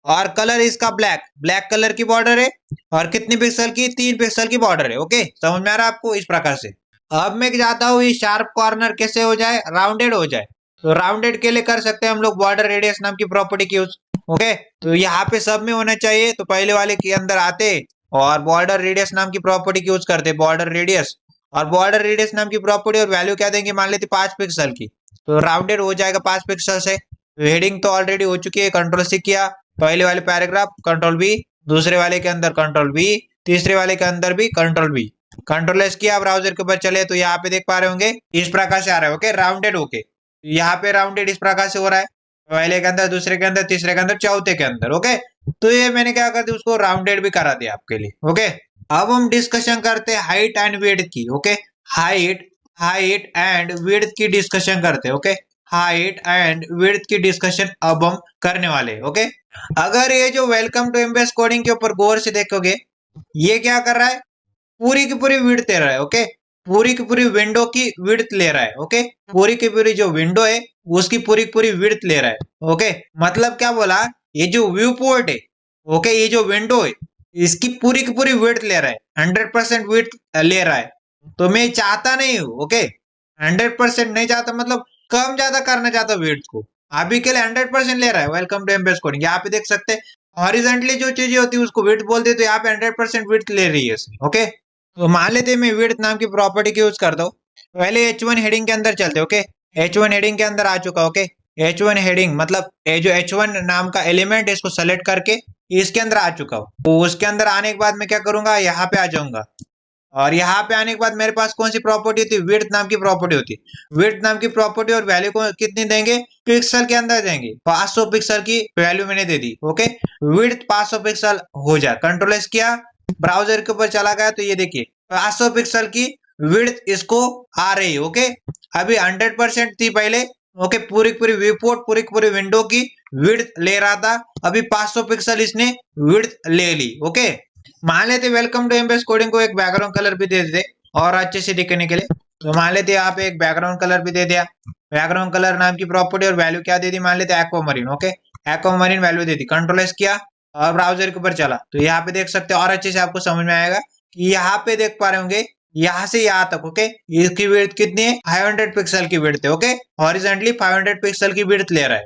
और कलर इसका ब्लैक, ब्लैक कलर की बॉर्डर है। और कितनी पिक्सल की? 3 पिक्सल की बॉर्डर है। ओके, समझ में आ रहा है आपको? इस प्रकार से अब मैं चाहता हूँ ये शार्प कॉर्नर कैसे हो जाए, राउंडेड हो जाए। तो राउंडेड के लिए कर सकते हैं हम लोग बॉर्डर रेडियस नाम की प्रॉपर्टी की यूज। ओके, तो यहाँ पे सब में होना चाहिए। तो पहले वाले के अंदर आते और बॉर्डर रेडियस नाम की प्रॉपर्टी की यूज करते, बॉर्डर रेडियस। और बॉर्डर रेडियस नाम की प्रॉपर्टी और वैल्यू क्या देंगे, मान लेते 5 पिक्सल की, तो राउंडेड हो जाएगा 5 पिक्सल से। हेडिंग तो ऑलरेडी हो चुकी है, कंट्रोल सी किया, पहले वाले पैराग्राफ कंट्रोल बी, दूसरे वाले के अंदर कंट्रोल बी, तीसरे वाले के अंदर भी कंट्रोल बी, कंट्रोल एस किया, ब्राउजर के ऊपर चले तो यहाँ पे देख पा रहे होंगे इस प्रकार से आ रहा है। ओके, राउंडेड होके यहाँ पे राउंडेड इस प्रकार से हो रहा है, पहले के अंदर, दूसरे के अंदर, तीसरे के अंदर, चौथे के अंदर। ओके, तो ये मैंने क्या कर दिया, उसको राउंडेड भी करा दिया आपके लिए। ओके, अब हम डिस्कशन करते हैं हाइट एंड विड्थ की। ओके, हाइट एंड विड्थ की डिस्कशन करते हैं। ओके, हाइट एंड विड्थ की डिस्कशन अब हम करने वाले हैं। ओके, अगर ये जो वेलकम टू एमबीएस कोडिंग के ऊपर गौर से देखोगे, ये क्या कर रहा है, पूरी की पूरी विड्थ ले रहा है। ओके, पूरी की पूरी विंडो की विड्थ ले रहा है। ओके, पूरी की पूरी जो विंडो है उसकी पूरी की पूरी विड्थ ले रहा है। ओके, मतलब क्या बोला, ये जो व्यू पोर्ट है, ओके, ये जो विंडो है इसकी पूरी की पूरी विड्थ ले रहा है, 100% विड्थ ले रहा है। तो मैं चाहता नहीं हूँ, ओके, 100% नहीं चाहता, मतलब कम ज्यादा करना चाहता विड्थ को। अभी के लिए 100% ले रहा है वेलकम टू एमबीएस कोडिंग। यहाँ पे देख सकते हैं हॉरिजॉन्टली जो चीजें होती है उसको विड्थ बोलते हैं, तो यहाँ पे 100% विड्थ ले रही है। ओके, तो मान लेते मैं विड्थ नाम की प्रॉपर्टी की यूज करता हूँ। पहले H1 हेडिंग के अंदर चलते। ओके, H1 हेडिंग के अंदर आ चुका। ओके, H1 हेडिंग मतलब ये जो H1 नाम का एलिमेंट है इसको सेलेक्ट करके इसके अंदर आ चुका हूँ। तो उसके अंदर आने के बाद मैं क्या करूंगा, यहाँ पे आ जाऊंगा। और यहाँ पे आने के बाद मेरे पास कौन सी प्रॉपर्टी होती है, विड्थ नाम की प्रॉपर्टी होती है। विड्थ नाम की प्रॉपर्टी और वैल्यू को कितनी देंगे, पिक्सल के अंदर देंगे। 500 पिक्सल की वैल्यू मैंने दे दी। ओके, विड्थ 500 पिक्सल हो जाए, कंट्रोल एस किया, ब्राउजर के ऊपर चला गया तो ये देखिए 500 पिक्सल की विड्थ इसको आ रही है। ओके, अभी 100% थी पहले। ओके, पूरी पूरी व्यू पोर्ट, पूरी पूरी विंडो की विड्थ ले रहा था, अभी 500 पिक्सल इसने विड्थ ले ली। ओके, मान लेते वेलकम टू एमबीएस कोडिंग को एक बैकग्राउंड कलर भी दे देते और अच्छे से दिखने के लिए। तो मान लेते यहाँ पे एक बैकग्राउंड कलर भी दे दिया। बैकग्राउंड कलर नाम की प्रॉपर्टी और वैल्यू क्या दे दी, मान लेते एक्वामरीन। ओके, एक्वामरीन वैल्यू दे दी, कंट्रोल एस किया और ब्राउजर के ऊपर चला तो यहाँ पे देख सकते हैं और अच्छे से आपको समझ में आएगा कि यहाँ पे देख पा रहे होंगे यहाँ से यहाँ तक। ओके, इसकी विड्थ कितनी है, 500 पिक्सल की विड्थ है। ओके, हॉरिजॉन्टली 500 पिक्सल की विड्थ ले रहा है।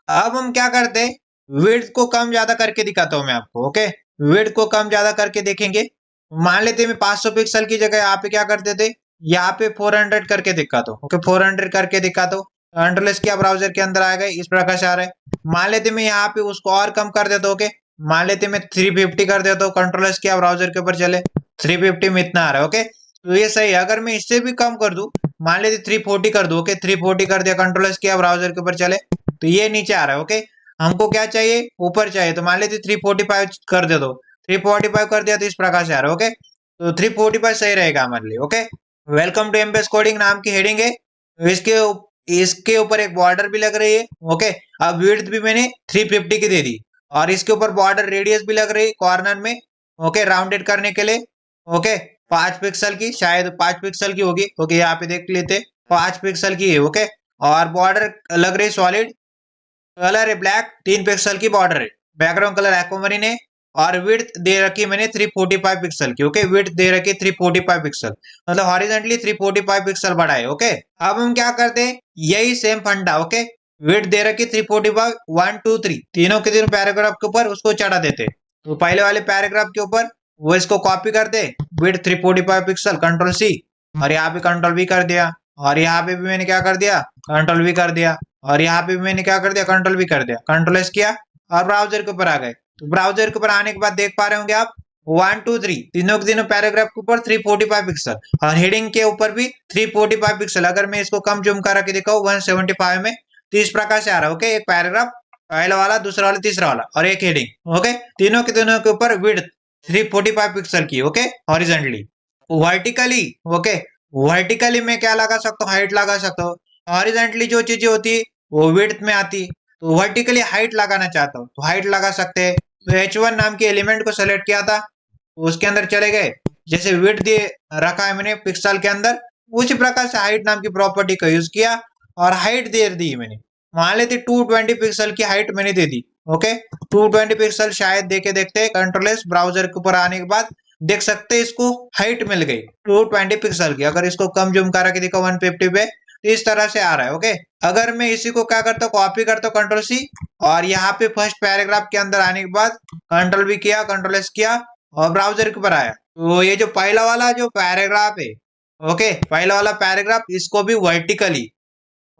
अब हम क्या करते हैं, विड्थ को कम ज्यादा करके दिखाता हूँ मैं आपको। ओके, विड्थ को कम ज्यादा करके देखेंगे। मान लेते मैं 500 पिक्सल की जगह यहाँ पे क्या करते थे, यहाँ पे 400 करके दिखाता हूँ। ओके, 400 करके दिखाता हूँ, कंट्रोल एस किया, ब्राउजर के अंदर आ गए, इस प्रकार से आ रहा है। मान लेते मैं यहाँ पे उसको और कम कर देता हूँ। ओके, मान लेते मैं 350 कर देता हूँ, कंट्रोल एस किया, ब्राउजर के ऊपर चले, 350 में इतना आ रहा है। ओके, तो ये सही है। अगर मैं इससे भी कम कर दूं, मान लेते 340 कर दूं। ओके, 340 कर दिया, कंट्रोल एस किया, ब्राउजर के ऊपर चले तो ये नीचे आ रहा है। ओके, हमको क्या चाहिए, ऊपर चाहिए, तो मान लेते 345 कर दे दो, 345 कर दिया तो इस प्रकार से आ रहा है। ओके, तो 345 सही रहेगा हमारे लिए। Okay, welcome to MBS coding नाम की हेडिंग है, इसके ऊपर एक बॉर्डर भी लग रही है। ओके, अब विड्थ भी मैंने 350 की दे दी और इसके ऊपर बॉर्डर रेडियस भी लग रही है कॉर्नर में। ओके, राउंडेड करने के लिए। ओके, 5 पिक्सल की, शायद 5 पिक्सल की होगी। ओके, यहाँ पे देख लेते 5 पिक्सल की है। ओके, और बॉर्डर लग रही सॉलिड, कलर है ब्लैक, 3 पिक्सल की बॉर्डर है, बैकग्राउंड कलर एक्वामरीन है और विड्थ दे रखी मैंने 345 पिक्सल की। ओके, विड्थ दे रखी 345 पिक्सल, मतलब हॉरिजॉन्टली 345 पिक्सल बड़ा है। ओके, अब हम क्या करते हैं, यही सेम फंडा। ओके, विड्थ दे रखी 345, 1 2 3 तीनों के तीनों पैराग्राफ के ऊपर उसको चढ़ा देते। तो पहले वाले पैराग्राफ के ऊपर वो इसको कॉपी करते, विड्थ 345 पिक्सल, कंट्रोल सी, और यहाँ पे कंट्रोल वी कर दिया, और यहाँ पे भी मैंने क्या कर दिया, कंट्रोल वी कर दिया, और यहाँ पे भी मैंने क्या कर दिया, कंट्रोल वी कर दिया, कंट्रोल एस किया और ब्राउजर के ऊपर आ गए। तो ब्राउजर के ऊपर आने के बाद देख पा रहे होंगे आप 1 2 3 तीनों के तीनों पैराग्राफ के ऊपर 345 पिक्सल और हेडिंग के ऊपर भी 345 पिक्सल। अगर मैं इसको कम जूम करा के दिखाऊं 175 में तो इस प्रकार से आ रहा है। ओके, एक पैराग्राफ, पहला वाला, दूसरा वाला, तीसरा वाला और एक हेडिंग। ओके, तीनों के ऊपर विड्थ 345 पिक्सल की, okay, horizontally. Vertically, okay, vertically में क्या लगा सकता हूँ, हाइट लगा सकता हूँ। हॉरिजॉन्टली जो चीजें होती वो विड्थ में आती, तो वर्टिकली हाइट लगाना चाहता हूँ तो हाइट लगा सकते हैं। तो H1 नाम के एलिमेंट को सेलेक्ट किया था, तो उसके अंदर चले गए, जैसे विड्थ दिए रखा है मैंने पिक्सल के अंदर, उसी प्रकार से हाइट नाम की प्रॉपर्टी का यूज किया और हाइट दे दी मैंने। मान लेते 220 पिक्सल की हाइट मैंने दे दी, ओके। 220 पिक्सल शायद देखे देखते कंट्रोल एस ब्राउजर के ऊपर आने के बाद देख सकते इसको हाइट मिल गई 220 पिक्सल की। अगर इसको कम जूम करा के देखो 150 पे, तो इस तरह से आ रहा है, ओके। अगर मैं इसी को क्या करता हूँ, कॉपी करता हूँ कंट्रोल सी, और यहाँ पे फर्स्ट पैराग्राफ के अंदर आने के बाद कंट्रोल भी किया, कंट्रोल एस किया और ब्राउजर के ऊपर आया, तो ये जो पहला वाला जो पैराग्राफ है, ओके, पहला वाला पैराग्राफ, इसको भी वर्टिकली,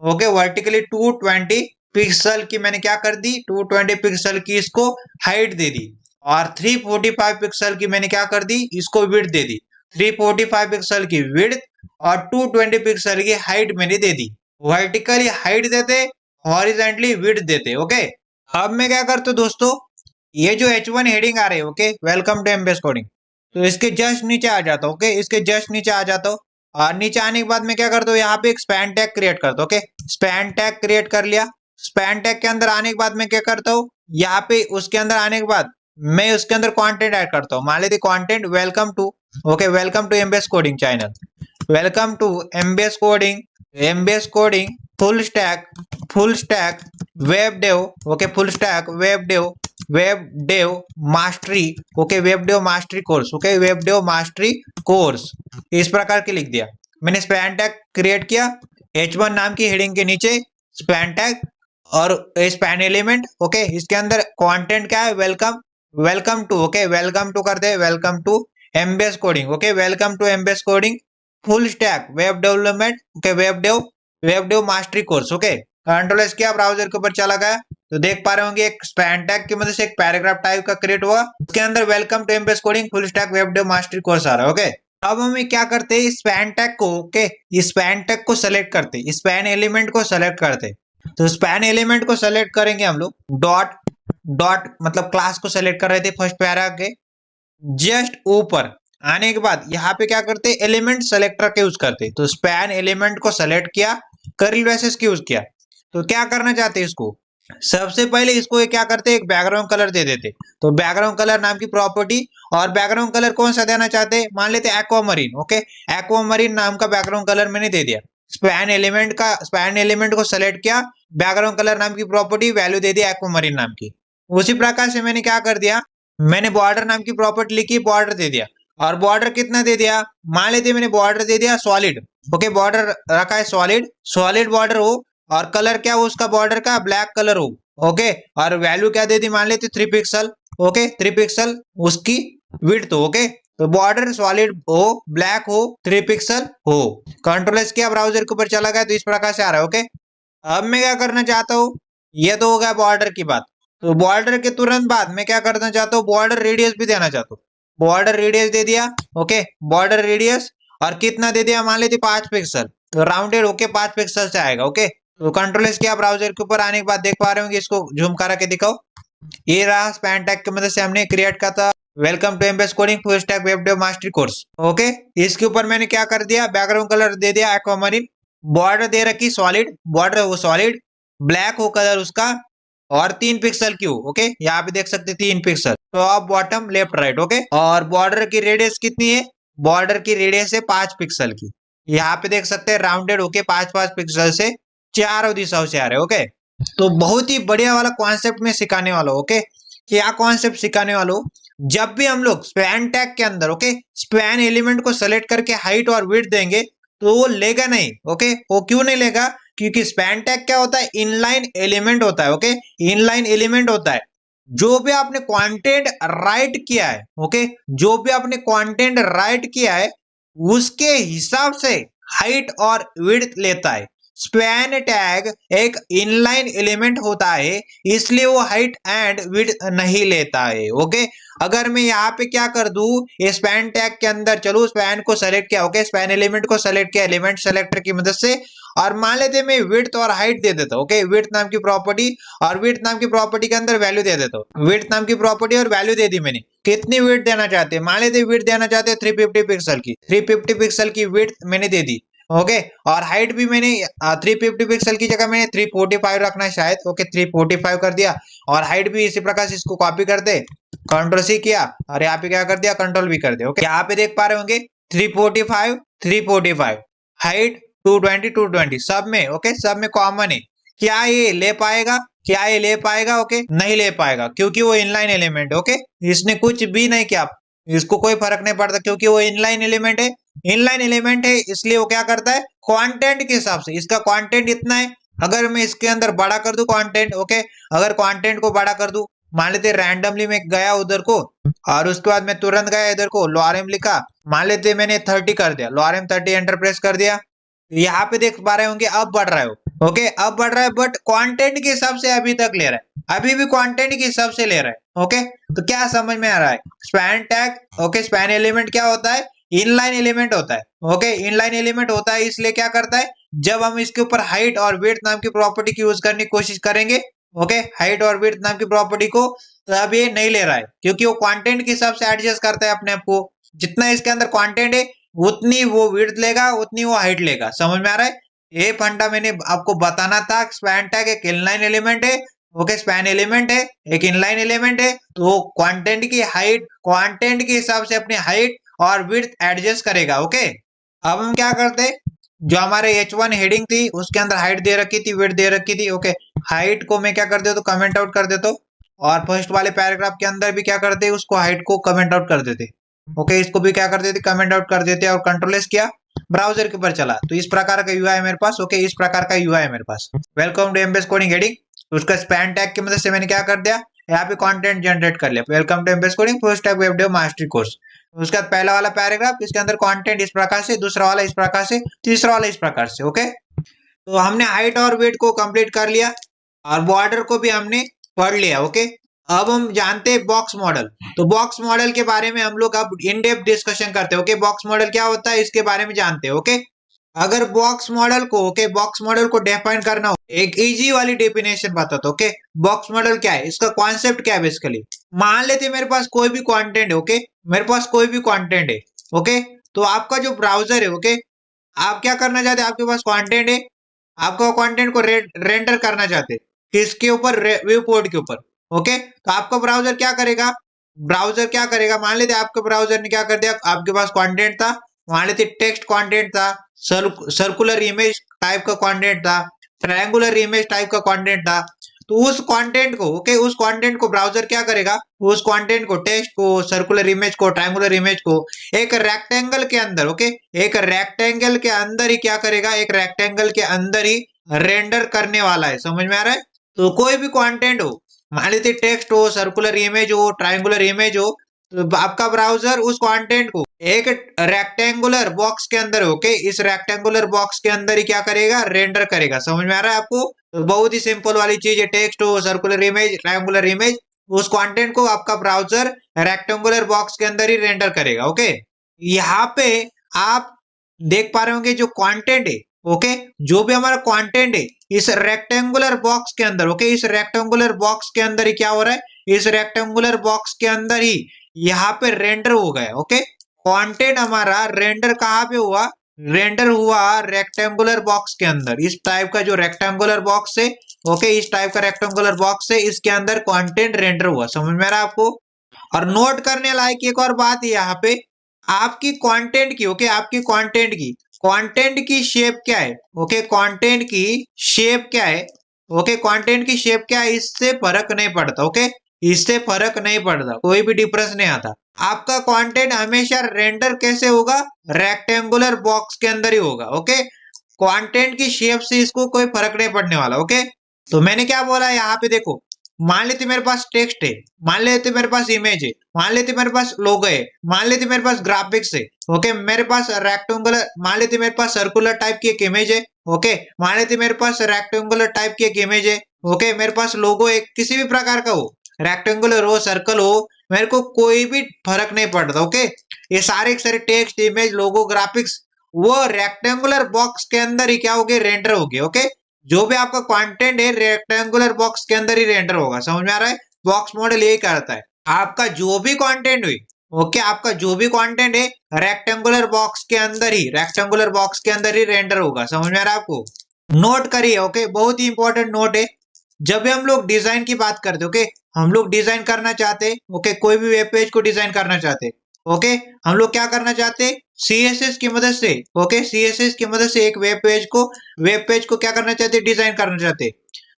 ओके, वर्टिकली 220 पिक्सल की मैंने क्या कर दी, 220 पिक्सल की इसको हाइट दे दी, और 345 पिक्सल की मैंने क्या कर दी, इसको विड्थ दे दी। 345 पिक्सल की विड्थ और 220 पिक्सल की हाइट मैंने दे दी। वर्टिकली हाइट देते, हॉरिजॉन्टली विड्थ देते, ओके। अब मैं क्या करता हूँ दोस्तों, ये जो H1 हेडिंग आ रही है, okay, welcome to MBS coding, तो इसके जस्ट नीचे आ जाता हूँ, ओके, इसके जस्ट नीचे आ जाता हूँ। और नीचे आने के बाद मैं क्या करता हूँ, यहाँ पे एक स्पैन टैग क्रिएट करता हूँ, ओके, स्पैन टैग क्रिएट कर लिया। स्पैन टैग के अंदर आने के बाद मैं क्या करता हूँ, यहाँ पे उसके अंदर आने के बाद मैं उसके अंदर कंटेंट ऐड करता हूँ। मान लेते content welcome to, okay, welcome to MBS coding channel, welcome to MBS coding, MBS coding full stack web dev, okay, full stack web dev mastery, okay, web dev mastery course, okay, web dev mastery course, इस प्रकार के लिख दिया मैंने। Span tag create किया H1 नाम की heading के नीचे, स्पैन टैग और स्पैन एलिमेंट, ओके, इसके अंदर कंटेंट क्या है, welcome to, okay, welcome to कर दे, welcome to MBS coding, okay, welcome to MBS coding full stack web development, okay, web dev mastery course, okay. Control S किया, browser के ऊपर चला गया, तो देख पा रहे होंगे एक स्पैन टैग की मदद से एक पैराग्राफ टाइप का क्रिएट हुआ, उसके अंदर welcome to MBS coding full stack web dev mastery course आ रहा है, ओके। अब हमें क्या करते हैं, स्पैन टैग को, ओके, स्पैन टैग को सेलेक्ट करते, स्पैन एलिमेंट को सेलेक्ट करते। तो स्पैन एलिमेंट को सेलेक्ट करेंगे हम लोग, डॉट मतलब क्लास को सेलेक्ट कर रहे थे फर्स्ट पैरा के जस्ट ऊपर आने के बाद यहाँ पे क्या करते, एलिमेंट सेलेक्टर के यूज करते। तो स्पैन एलिमेंट को सेलेक्ट किया, कर्ली ब्रेसेस की यूज किया। तो क्या करना चाहते हैं, इसको सबसे पहले इसको क्या करते, एक बैकग्राउंड कलर दे देते। तो बैकग्राउंड कलर नाम की प्रॉपर्टी, और बैकग्राउंड कलर कौन सा देना चाहते हैं, मान लेते एक्वामरीन, ओके, एक्वामरीन नाम का बैकग्राउंड कलर मैंने दे दिया। स्पैन एलिमेंट को सेलेक्ट किया, बैकग्राउंड कलर नाम की प्रॉपर्टी वैल्यू दे दिया एक्वामरीन नाम की। उसी प्रकार से मैंने क्या कर दिया, मैंने बॉर्डर नाम की प्रॉपर्टी लिखी, बॉर्डर दे दिया। और बॉर्डर कितना दे दिया, मान लेते मैंने बॉर्डर दे दिया सॉलिड, ओके, बॉर्डर रखा है सॉलिड बॉर्डर हो, और कलर क्या हो उसका बॉर्डर का, ब्लैक कलर हो, ओके। और वैल्यू क्या दे दी, मान लेते 3 पिक्सल, ओके, 3 पिक्सल उसकी विड्थ हो, ओके। तो बॉर्डर सॉलिड हो, ब्लैक हो, 3 पिक्सल हो। कंट्रोल एस किया, ब्राउजर के ऊपर चला गया, तो इस प्रकार से आ रहा है, ओके। अब मैं क्या करना चाहता हूँ, ये तो हो गया बॉर्डर की बात। तो बॉर्डर के तुरंत बाद मैं क्या करना चाहता हूँ, बॉर्डर रेडियस भी देना चाहता हूँ। बॉर्डर रेडियस दे दिया, ओके, बॉर्डर रेडियस, और कितना दे दिया, मान लेते 5 पिक्सल, तो राउंडेड होके 5 पिक्सल से आएगा, ओके। तो कंट्रोल एस किया, ब्राउजर के ऊपर आने के बाद देख पा रहे होंगे, इसको जूम करा के दिखाओ, ये रहा स्पैन टैग की मदद से हमने क्रिएट का था, welcome to MBS coding full stack web dev mastery course, okay. इसके ऊपर मैंने क्या कर दिया, बैकग्राउंड कलर दे दिया एक्वामरीन, बॉर्डर दे रखी सॉलिड, बॉर्डर वो सॉलिड, ब्लैक हो कलर उसका, और 3 पिक्सल की हो, ओके, यहाँ पे देख सकते 3 pixel, top bottom left right, okay. और बॉर्डर की रेडियस कितनी है, बॉर्डर की रेडियस है 5 पिक्सल की, यहाँ पे देख सकते हैं राउंडेड होके 5-5 पिक्सल से चारों दिशाओं से आ रहे, ओके। तो बहुत ही बढ़िया वाला कॉन्सेप्ट में सिखाने वाला हूं, ओके। क्या कॉन्सेप्ट सिखाने वाला हूं, जब भी हम लोग स्पैन टैग के अंदर, ओके, स्पैन एलिमेंट को सेलेक्ट करके हाइट और विड्थ देंगे, तो वो लेगा नहीं, ओके। वो क्यों नहीं लेगा, क्योंकि स्पैन टैग क्या होता है, इनलाइन एलिमेंट होता है, ओके, इनलाइन एलिमेंट होता है। जो भी आपने कंटेंट राइट किया है, ओके, जो भी आपने कंटेंट राइट किया है उसके हिसाब से हाइट और विड्थ लेता है। स्पैन टैग एक इनलाइन एलिमेंट होता है, इसलिए वो हाइट एंड विड्थ नहीं लेता है, ओके। अगर मैं यहाँ पे क्या कर दूं, स्पैन टैग के अंदर चलो, स्पैन को सेलेक्ट किया, ओके, स्पैन एलिमेंट को सेलेक्ट किया एलिमेंट सेलेक्टर की मदद से, और मान लेते मैं विड्थ और हाइट दे देता हूँ। ओके, विड्थ नाम की प्रॉपर्टी और विड्थ नाम की प्रॉपर्टी के अंदर वैल्यू दे देता हूँ। विड्थ नाम की प्रॉपर्टी और वैल्यू दे दी मैंने। कितनी विड्थ देना चाहते हैं, मान लेते विड्थ देना चाहते हैं 350 पिक्सल की, 350 पिक्सल की विड्थ मैंने दे दी। ओके, और हाइट भी मैंने 350 पिक्सल की जगह मैंने 345 रखना है शायद। ओके, 345 कर दिया। और हाइट भी इसी प्रकार से इसको कॉपी कर दे, कंट्रोल सी किया और यहाँ पे क्या कर दिया, कंट्रोल भी कर दिया। ओके, यहाँ पे देख पा रहे होंगे 345 345, हाइट 220 220 सब में। ओके, सब में कॉमन है। क्या ये ले पाएगा, क्या ये ले पाएगा? ओके, नहीं ले पाएगा क्योंकि वो इनलाइन एलिमेंट है। ओके, इसने कुछ भी नहीं किया, इसको कोई फर्क नहीं पड़ता क्योंकि वो इनलाइन एलिमेंट है। इनलाइन एलिमेंट है इसलिए वो क्या करता है, कंटेंट के हिसाब से, इसका कंटेंट इतना है, अगर मैं इसके अंदर बड़ा कर दूं कंटेंट। ओके, अगर कंटेंट को बड़ा कर दूं, मान लेते रैंडमली मैं गया उधर को और उसके बाद मैं तुरंत गया इधर को, लोआरएम लिखा, मान लेते मैंने 30 कर दिया, लोआरएम 30 एंटर प्रेस कर दिया। यहाँ पे देख पा रहे होंगे अब बढ़ रहा है। ओके, अब बढ़ रहा है बट कंटेंट के हिसाब से अभी तक ले रहा है, अभी भी कंटेंट के हिसाब से ले रहा है। ओके, तो क्या समझ में आ रहा है, span tag. Okay, span element क्या होता है, इनलाइन एलिमेंट होता है। ओके, इनलाइन एलिमेंट होता है इसलिए क्या करता है, जब हम इसके ऊपर हाइट और विड्थ नाम की प्रॉपर्टी की यूज करने की कोशिश करेंगे, ओके, हाइट और विड्थ नाम की प्रॉपर्टी को, तो अब ये नहीं ले रहा है क्योंकि वो कंटेंट के हिसाब से एडजस्ट करता है अपने आप को। जितना इसके अंदर कंटेंट है उतनी वो विड्थ लेगा, उतनी वो हाइट लेगा। समझ में आ रहा है, ये फंडा मैंने आपको बताना था। स्पैन टैग एक इनलाइन एलिमेंट है। ओके, स्पैन एलिमेंट है, एक इनलाइन एलिमेंट है, तो कंटेंट की हाइट, कंटेंट के हिसाब से अपनी हाइट और विड्थ एडजस्ट करेगा। ओके, अब हम क्या करते, जो हमारे H1 हेडिंग थी उसके अंदर हाइट दे रखी थी, विड्थ दे रखी थी। ओके, हाइट को मैं क्या कर देता हूँ, कमेंट आउट कर देता हूँ, और फर्स्ट वाले पैराग्राफ के अंदर भी क्या करते, उसको हाइट को कमेंट आउट कर देते। ओके, इसको भी क्या कर देते, कमेंट आउट कर देते और कंट्रोल एस किया, ब्राउजर के ऊपर चला, तो इस प्रकार का यूआई है मेरे पास। ओके, इस प्रकार का यूआई है मेरे पास। Welcome to MBS coding heading, तो उसका स्पैन टैग की मदद से मैंने क्या कर दिया, यहाँ पे कंटेंट जनरेट कर लिया। Welcome to MBS coding full stack web dev mastery course. उसका पहला वाला पैराग्राफ, इसके अंदर कंटेंट इस प्रकार से, दूसरा वाला इस प्रकार से, तीसरा वाला इस प्रकार से। ओके, तो हमने हाइट और वेट को कंप्लीट कर लिया और बॉर्डर को भी हमने पढ़ लिया। ओके, अब हम जानते हैं बॉक्स मॉडल। तो बॉक्स मॉडल के बारे में हम लोग अब इन डेप्थ डिस्कशन करते हैं। ओके, बॉक्स मॉडल क्या होता है इसके बारे में जानते हैं। ओके, अगर बॉक्स मॉडल को, ओके, बॉक्स मॉडल को डिफाइन करना हो, एक इजी वाली डेफिनेशन बताता हूं। ओके, बॉक्स मॉडल क्या है, इसका कॉन्सेप्ट क्या है बेसिकली। मान लेते मेरे पास कोई भी कंटेंट है। ओके, मेरे पास कोई भी कंटेंट है। ओके, तो आपका जो ब्राउजर है, ओके, आप क्या करना चाहते हैं, आपके पास कंटेंट है, आपको कंटेंट को रेंडर करना चाहते हैं, किसके ऊपर, व्यू पोर्ट के ऊपर। ओके, तो आपका ब्राउजर क्या करेगा, ब्राउजर क्या करेगा, मान लेते आपके ब्राउजर ने क्या कर दिया, आपके पास कंटेंट था, मान लेते टेक्स्ट कंटेंट था, सर्कुलर इमेज टाइप का कंटेंट था, ट्रायंगुलर इमेज टाइप का कंटेंट था, तो उस कंटेंट को, ओके, उस कंटेंट को ब्राउजर क्या करेगा, उस कंटेंट को, टेक्स्ट को, सर्कुलर इमेज को, ट्रायंगुलर इमेज को एक रेक्टेंगल के अंदर, ओके, एक रेक्टेंगल के अंदर ही क्या करेगा, एक रेक्टेंगल के अंदर ही रेंडर करने वाला है। समझ में आ रहा है, तो कोई भी कंटेंट हो, मान लेते टेक्स्ट हो, सर्कुलर इमेज हो, ट्रायंगुलर इमेज हो, तो आपका ब्राउजर उस कंटेंट को एक रेक्टेंगुलर बॉक्स के अंदर, ओके, इस रेक्टेंगुलर बॉक्स के अंदर ही क्या करेगा, रेंडर करेगा। समझ में आ रहा है आपको, तो बहुत ही सिंपल वाली चीज है, टेक्स्ट हो, सर्कुलर इमेज, ट्रायंगुलर इमेज, उस कंटेंट को आपका ब्राउजर रेक्टेंगुलर बॉक्स के अंदर ही रेंडर करेगा। ओके, यहाँ पे आप देख पा रहे होंगे जो कंटेंट है, ओके, जो भी हमारा कंटेंट है इस रेक्टेंगुलर बॉक्स के अंदर, ओके, इस रेक्टेंगुलर बॉक्स के अंदर ही क्या हो रहा है, इस रेक्टेंगुलर बॉक्स के अंदर ही यहाँ पे रेंडर हो गया। ओके, कंटेंट हमारा रेंडर कहाँ पे हुआ, रेंडर हुआ रेक्टेंगुलर बॉक्स के अंदर। इस टाइप का जो रेक्टेंगुलर बॉक्स है, ओके, इस टाइप का रेक्टेंगुलर बॉक्स है, इसके अंदर कंटेंट रेंडर हुआ। समझ में आ रहा है आपको। और नोट करने लायक एक और बात है यहाँ पे, आपकी कंटेंट की, ओके, आपकी कंटेंट की शेप क्या है, ओके, कंटेंट की शेप क्या है, ओके, कंटेंट की शेप क्या है, इससे फर्क नहीं पड़ता। ओके, इससे फर्क नहीं पड़ता, कोई भी डिफरेंस नहीं आता। आपका कंटेंट हमेशा रेंडर कैसे होगा, रेक्टेंगुलर बॉक्स के अंदर ही होगा। ओके, कंटेंट की शेप से इसको कोई फर्क नहीं पड़ने वाला। ओके, तो मैंने क्या बोला यहाँ पे देखो, मान लेते मेरे पास टेक्स्ट है, मान लेते मेरे पास इमेज है, मान लेते मेरे पास लोगो है, मान लेते मेरे पास ग्राफिक्स है, ओके, मेरे पास रेक्टेंगुलर, मान लेते मेरे पास सर्कुलर टाइप की एक इमेज है, ओके, मान लेते मेरे पास रेक्टेंगुलर टाइप की एक इमेज है, ओके, मेरे पास लोगो एक किसी भी प्रकार का हो, रेक्टेंगुलर हो, सर्कल हो, मेरे को कोई भी फर्क नहीं पड़ता। ओके, ये सारे टेक्स्ट, इमेज, लोगो, ग्राफिक्स वो रेक्टेंगुलर बॉक्स के अंदर ही क्या होगी, रेंडर होगी। ओके, जो भी आपका कंटेंट है रेक्टेंगुलर बॉक्स के अंदर ही रेंडर होगा। समझ में आ रहा है? बॉक्स मॉडल यही करता है, आपका जो भी कंटेंट हुई, ओके, आपका जो भी कंटेंट है रेक्टेंगुलर बॉक्स के अंदर ही, रेक्टेंगुलर बॉक्स के अंदर ही रेंडर होगा। समझ में आ रहा है आपको? नोट करिए, ओके, बहुत ही इंपॉर्टेंट नोट है। जब भी हम लोग डिजाइन की बात करते, ओके, हम लोग डिजाइन करना चाहते, ओके, कोई भी वेब पेज को डिजाइन करना चाहते, ओके, हम लोग क्या करना चाहते, सीएसएस की मदद से, ओके, सीएसएस की मदद से एक वेब पेज को क्या करना चाहते, डिजाइन करना चाहते।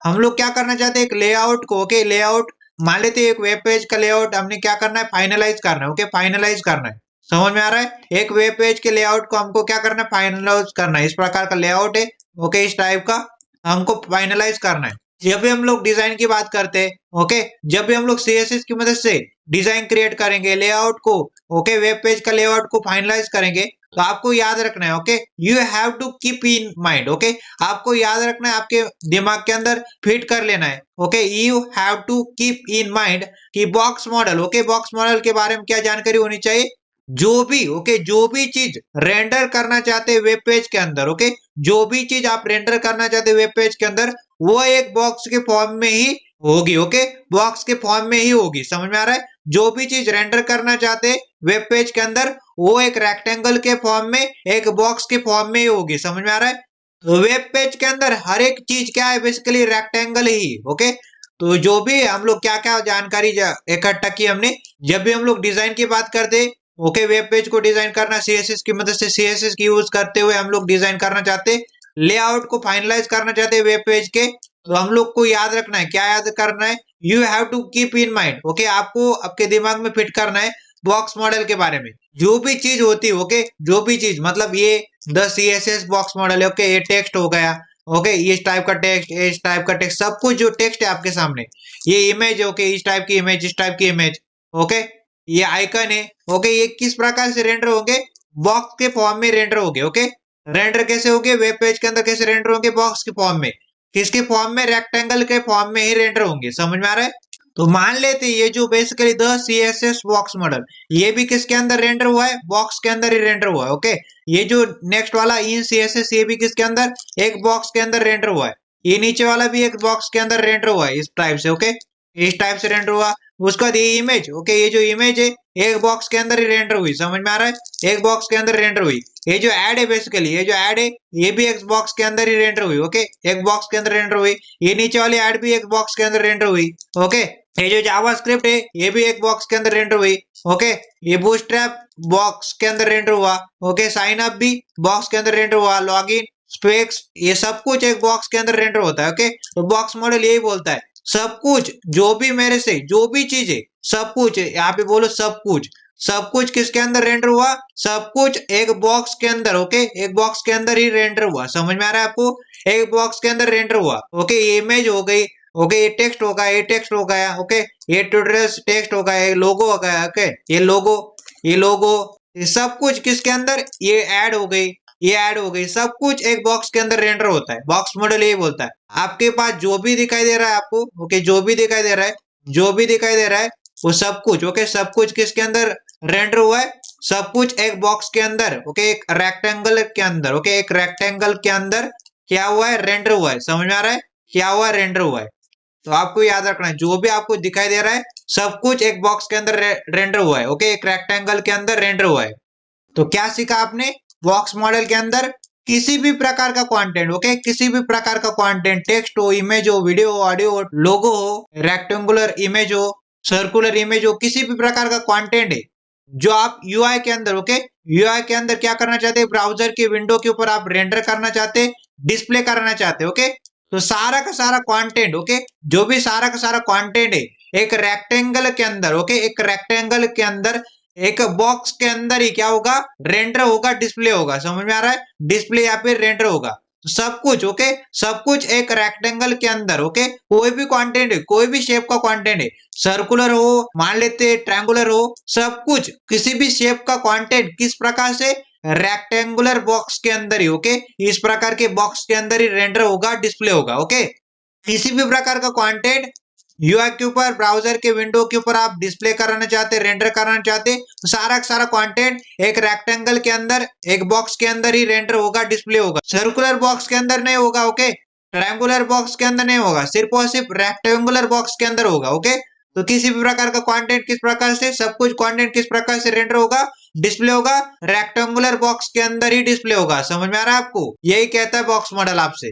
हम लोग क्या करना चाहते, एक लेआउट को, ओके, लेआउट मान लेते, एक वेब पेज का लेआउट हमने क्या करना है, फाइनलाइज करना है। ओके, फाइनलाइज करना है। समझ में आ रहा है? एक वेब पेज के लेआउट को हमको क्या करना है, फाइनलाइज करना है। इस प्रकार का लेआउट है, ओके, इस टाइप का हमको फाइनलाइज करना है। जब भी हम लोग डिजाइन की बात करते हैं, ओके, जब भी हम लोग सीएसएस की मदद से डिजाइन क्रिएट करेंगे, लेआउट को, ओके, वेब पेज का लेआउट को फाइनलाइज करेंगे, तो आपको याद रखना है, okay, you have to keep in mind, okay, आपको याद रखना है, आपके दिमाग के अंदर फिट कर लेना है, okay, you have to keep in mind कि box model, okay, box model के बारे में क्या जानकारी होनी चाहिए, जो भी, ओके, जो भी चीज रेंडर करना चाहते हैं वेब पेज के अंदर, ओके, जो भी चीज आप रेंडर करना चाहते हैं वेब पेज के अंदर, वो एक बॉक्स के फॉर्म में ही होगी। ओके, बॉक्स के फॉर्म में ही होगी। समझ में आ रहा है? जो भी चीज रेंडर करना चाहते हैं वेब पेज के अंदर, वो एक रेक्टेंगल के फॉर्म में, एक बॉक्स के फॉर्म में ही होगी। समझ में आ रहा है? तो वेब पेज के अंदर हर एक चीज क्या है, बेसिकली रेक्टेंगल ही। ओके, तो जो भी हम लोग क्या क्या जानकारी इकट्ठा की हमने, जब भी हम लोग डिजाइन की बात करते, ओके, वेब पेज को डिजाइन करना सीएसएस की मदद से, सीएसएस की यूज करते हुए हम लोग डिजाइन करना चाहते, लेआउट को फाइनलाइज करना चाहते हैं वेब पेज के, तो हम लोग को याद रखना है, क्या याद करना है, you have to keep in mind, okay, आपको आपके दिमाग में फिट करना है बॉक्स मॉडल के बारे में। जो भी चीज होती है, ओके, जो भी चीज, मतलब ये द सीएसएस बॉक्स मॉडल है, ओके, ये टेक्स्ट हो गया, ओके, ये इस टाइप का टेक्स्ट, इस टाइप का टेक्स्ट, सब कुछ जो टेक्स्ट है आपके सामने, ये इमेज, ओके, इस टाइप की इमेज, इस टाइप की इमेज, ओके, ये आइकन है, ओके, ये किस प्रकार से रेंडर होंगे, बॉक्स के फॉर्म में रेंडर होंगे। ओके, रेंडर कैसे होंगे, वेब पेज के अंदर कैसे रेंडर होंगे, बॉक्स के फॉर्म में, किसके फॉर्म में, रेक्टेंगल के फॉर्म में ही रेंडर होंगे। समझ में आ रहा है? तो मान लेते ये जो basically the CSS box model, ये भी किसके अंदर रेंडर हुआ है, बॉक्स के अंदर ही रेंडर हुआ है। ओके, ये जो नेक्स्ट वाला इन सीएसएस, ये भी किसके अंदर, एक बॉक्स के अंदर रेंडर हुआ है। ये नीचे वाला भी एक बॉक्स के अंदर रेंडर हुआ है, इस टाइप से। ओके, इस टाइप से रेंडर हुआ। उसके बाद ये इमेज, ओके, ये जो इमेज है एक बॉक्स के अंदर ही रेंडर हुई। समझ में आ रहा है? एक बॉक्स के अंदर रेंडर हुई। ये जो ऐड है, बेसिकली ये जो ऐड है, ये भी एक बॉक्स के अंदर ही रेंडर हुई। ओके, एक बॉक्स के अंदर रेंडर हुई। ये नीचे वाली ऐड भी एक बॉक्स के अंदर रेंडर हुई। ओके, ये जो जावास्क्रिप्ट है, ये भी एक बॉक्स के अंदर रेंडर हुई। ओके, ये बूटस्ट्रैप बॉक्स के अंदर रेंडर हुआ। ओके, साइन अप भी बॉक्स के अंदर रेंडर हुआ। लॉगिन, स्पेक्स, ये सब कुछ एक बॉक्स के अंदर रेंडर होता है। ओके, तो बॉक्स मॉडल यही बोलता है, सब कुछ जो भी मेरे से, जो भी चीजें, सब कुछ, यहाँ पे बोलो सब कुछ, सब कुछ किसके अंदर रेंडर हुआ, सब कुछ एक बॉक्स के अंदर। ओके, एक बॉक्स के अंदर ही रेंडर हुआ। समझ में आ रहा है आपको? एक बॉक्स के अंदर रेंडर हुआ। ओके, ये इमेज हो गई, ओके, ये टेक्स्ट होगा, ये टेक्स्ट हो गया। ओके, ये ट्यूटोरियल टेक्स्ट हो गया, ये लोगो हो गया। ओके, ये लोगो, ये लोगो, ये सब कुछ किसके अंदर, ये ऐड हो गई, ये ऐड हो गई, सब कुछ एक बॉक्स के अंदर रेंडर होता है। बॉक्स मॉडल यही बोलता है, आपके पास जो भी दिखाई दे रहा है आपको, ओके, जो भी दिखाई दे रहा है, जो भी दिखाई दे रहा है, वो सब कुछ, ओके, सब कुछ किसके अंदर रेंडर हुआ है, सब कुछ एक बॉक्स के अंदर, ओके, एक रेक्टेंगल के अंदर, ओके, एक रेक्टेंगल के अंदर क्या हुआ है, रेंडर हुआ है। समझ में आ रहा है? क्या हुआ, रेंडर हुआ है। तो आपको याद रखना है, जो भी आपको दिखाई दे रहा है, सब कुछ एक बॉक्स के अंदर रेंडर हुआ है। ओके, एक रेक्टेंगल के अंदर रेंडर हुआ है। तो क्या सीखा आपने बॉक्स मॉडल के अंदर, किसी भी प्रकार का कंटेंट, ओके, किसी भी प्रकार का कंटेंट, टेक्स्ट हो, इमेज हो, वीडियो हो, ऑडियो हो, लोगो हो, रेक्टेंगुलर इमेज हो, सर्कुलर इमेज हो, किसी भी प्रकार का कंटेंट है जो आप यूआई के अंदर, ओके, यूआई के अंदर क्या करना चाहते हैं, ब्राउजर की विंडो के ऊपर आप रेंडर करना चाहते, डिस्प्ले करना चाहते। ओके, तो सारा का सारा कंटेंट, ओके, जो भी सारा का सारा कंटेंट है एक रेक्टेंगल के अंदर, ओके, एक रेक्टेंगल के अंदर, एक बॉक्स के अंदर ही क्या होगा, रेंडर होगा, डिस्प्ले होगा। समझ में आ रहा है? डिस्प्ले या फिर रेंडर होगा। तो सब कुछ, ओके, सब कुछ एक रेक्टेंगल के अंदर, ओके, कोई भी कंटेंट है, कोई भी शेप का कंटेंट है, सर्कुलर हो, मान लेते ट्रायंगुलर हो, सब कुछ किसी भी शेप का कंटेंट किस प्रकार से, रेक्टेंगुलर बॉक्स के अंदर ही, ओके, इस प्रकार के बॉक्स के अंदर ही रेंडर होगा, डिस्प्ले होगा। ओके, किसी भी प्रकार का कंटेंट यूआई के ऊपर, ब्राउजर के विंडो के ऊपर आप डिस्प्ले कराना चाहते, रेंडर कराना चाहते, तो सारा का सारा कंटेंट एक रेक्टेंगल के अंदर, एक बॉक्स के अंदर ही रेंडर होगा, डिस्प्ले होगा। सर्कुलर बॉक्स के अंदर नहीं होगा, ओके। ट्रायंगुलर बॉक्स के अंदर नहीं होगा, सिर्फ और सिर्फ रेक्टेंगुलर बॉक्स के अंदर होगा, ओके। तो किसी भी प्रकार का कंटेंट किस प्रकार से, सब कुछ कंटेंट किस प्रकार से रेंडर होगा, डिस्प्ले होगा, रेक्टेंगुलर बॉक्स के अंदर ही डिस्प्ले होगा। समझ में आ रहा है आपको? यही कहता है बॉक्स मॉडल आपसे।